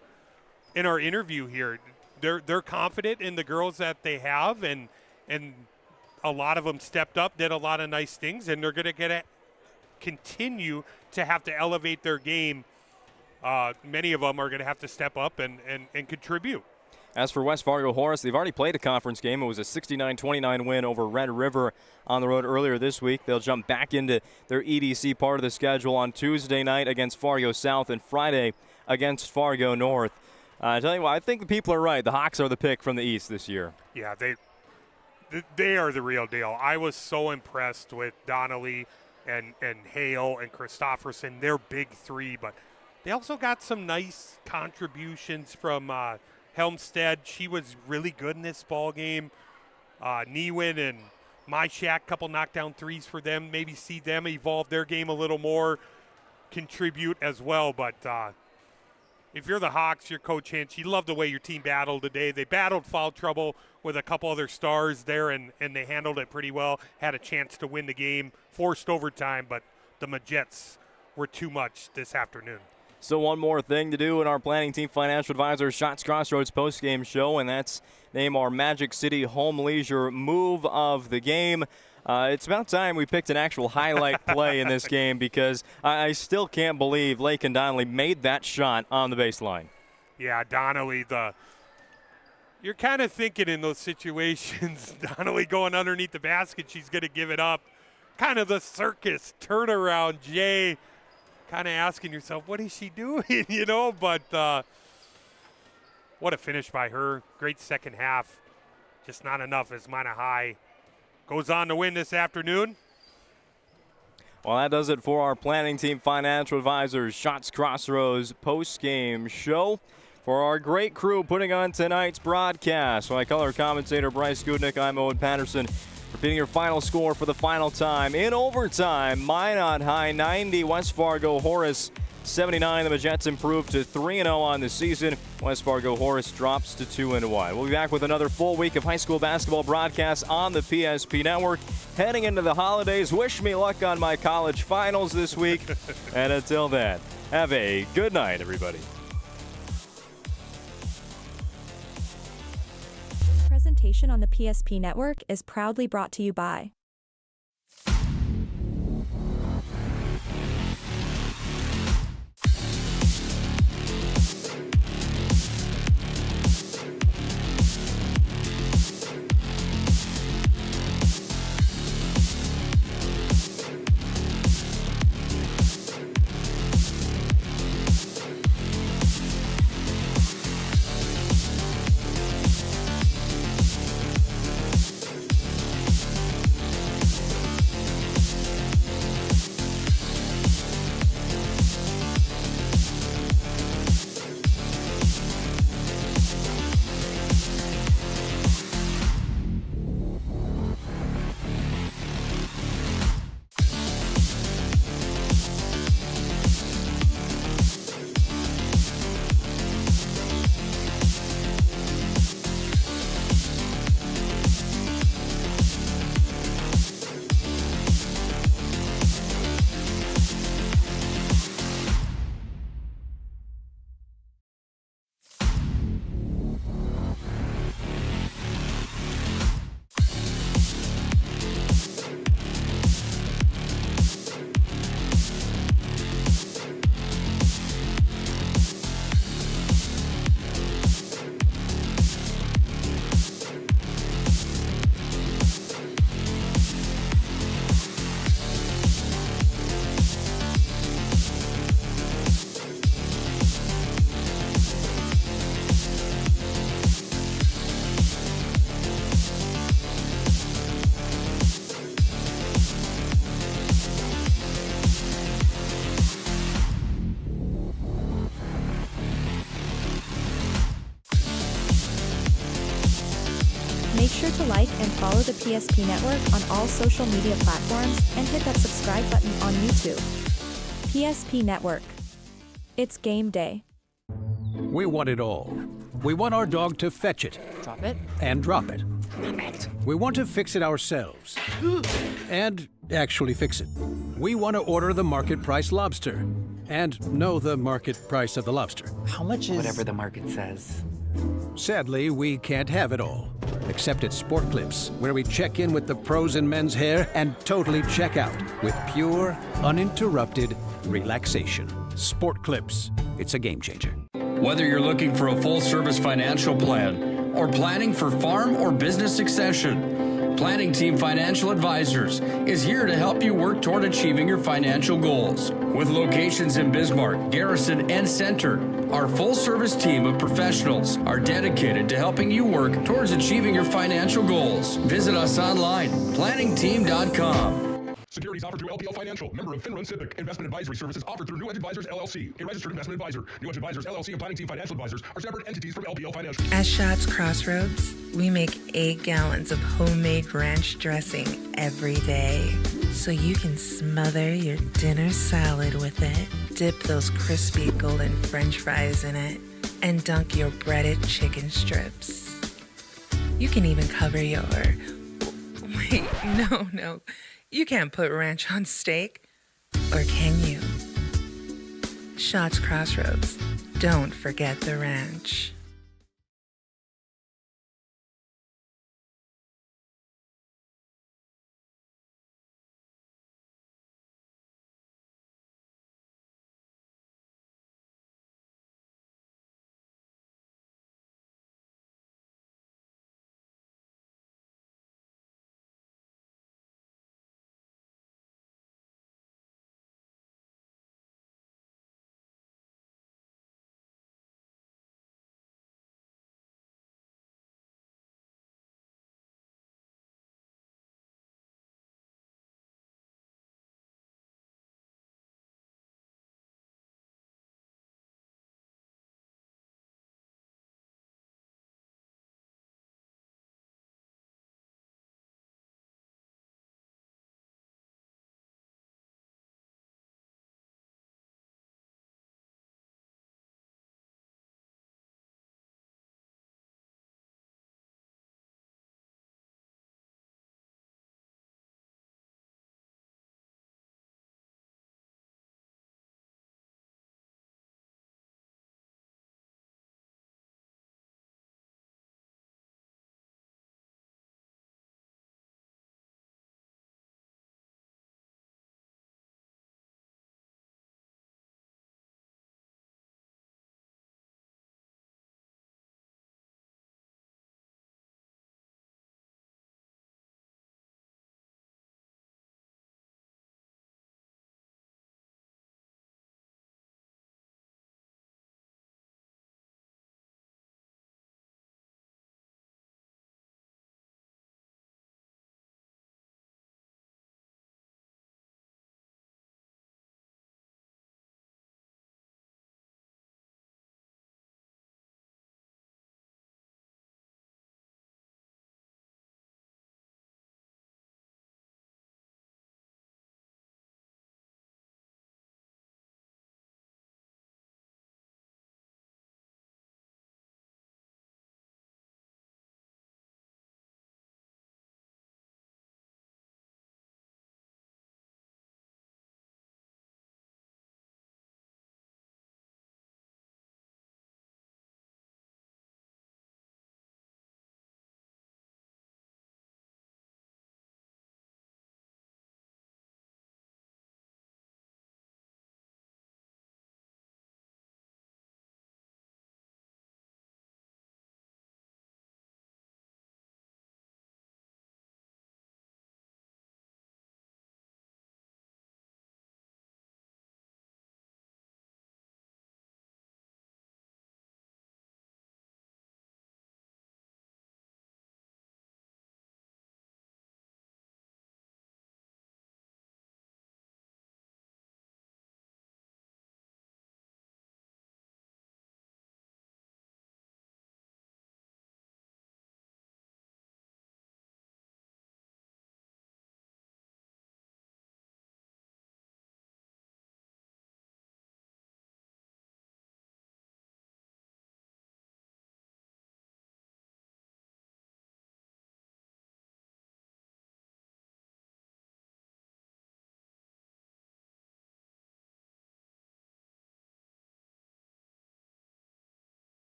[SPEAKER 1] interview here. They're confident in the girls that they have, and a lot of them stepped up, did a lot of nice things, and they're going to continue to have to elevate their game. Many of them are going to have to step up and contribute.
[SPEAKER 10] As for West Fargo Horace, they've already played a conference game. It was a 69-29 win over Red River on the road earlier this week. They'll jump back into their EDC part of the schedule on Tuesday night against Fargo South and Friday against Fargo North. I tell you what, I think the people are right. The Hawks are the pick from the East this year.
[SPEAKER 1] Yeah, they are the real deal. I was so impressed with Donnelly and Hale and Christofferson. They're big three, but they also got some nice contributions from Helmstead. She was really good in this ball game. Newin and Myshak, couple knockdown threes for them. Maybe see them evolve their game a little more, contribute as well. But if you're the Hawks, you're Coach Hinch. You love the way your team battled today. They battled foul trouble with a couple other stars there, and they handled it pretty well. Had a chance to win the game, forced overtime, but the Majettes were too much this afternoon.
[SPEAKER 10] So one more thing to do in our planning team financial advisor Shots Crossroads postgame show, and that's name our Magic City Home Leisure move of the game. It's about time we picked an actual highlight play in this game because I still can't believe Lakin Donnelly made that shot on the baseline.
[SPEAKER 1] Yeah, Donnelly, you're kind of thinking in those situations, Donnelly going underneath the basket, she's going to give it up. Kind of the circus turnaround, Jay. Kind of asking yourself, what is she doing, But what a finish by her. Great second half. Just not enough as Minot High goes on to win this afternoon.
[SPEAKER 10] Well, that does it for our planning team financial advisors Shots Crossroads post-game show. For our great crew putting on tonight's broadcast, my color commentator Bryce Goodnick, I'm Owen Patterson. Repeating your final score for the final time. In overtime, Minot High 90, West Fargo Horace 79. The Majettes improved to 3-0 on the season. West Fargo Horace drops to 2-1. We'll be back with another full week of high school basketball broadcasts on the PSP Network. Heading into the holidays, wish me luck on my college finals this week. And until then, have a good night, everybody.
[SPEAKER 12] Presentation on the PSP Network is proudly brought to you by Make sure to like and follow the PSP Network on all social media platforms and hit that subscribe button on YouTube. PSP Network. It's game day.
[SPEAKER 5] We want it all. We want our dog to fetch it.
[SPEAKER 19] Drop it.
[SPEAKER 5] And drop it.
[SPEAKER 19] Damn it.
[SPEAKER 5] We want to fix it ourselves. And actually fix it. We want to order the market price lobster. And know the market price of the lobster.
[SPEAKER 19] How much is... Whatever the market says.
[SPEAKER 5] Sadly, we can't have it all. Except at Sport Clips, where we check in with the pros in men's hair and totally check out with pure, uninterrupted relaxation. Sport Clips. It's a game changer.
[SPEAKER 11] Whether you're looking for a full-service financial plan or planning for farm or business succession, Planning Team Financial Advisors is here to help you work toward achieving your financial goals. With locations in Bismarck, Garrison, and Center, our full-service team of professionals are dedicated to helping you work towards achieving your financial goals. Visit us online, planningteam.com.
[SPEAKER 17] Securities offered through LPL Financial, member of FINRA Civic. Investment advisory services offered through New Edge Advisors, LLC, a registered investment advisor. New Edge Advisors, LLC, and Planning Team Financial Advisors are separate entities from LPL Financial.
[SPEAKER 20] At Shots Crossroads, we make 8 gallons of homemade ranch dressing every day, so you can smother your dinner salad with it, dip those crispy golden French fries in it, and dunk your breaded chicken strips. You can even cover your... Wait, no. You can't put ranch on steak, or can you? Shots Crossroads. Don't forget the ranch.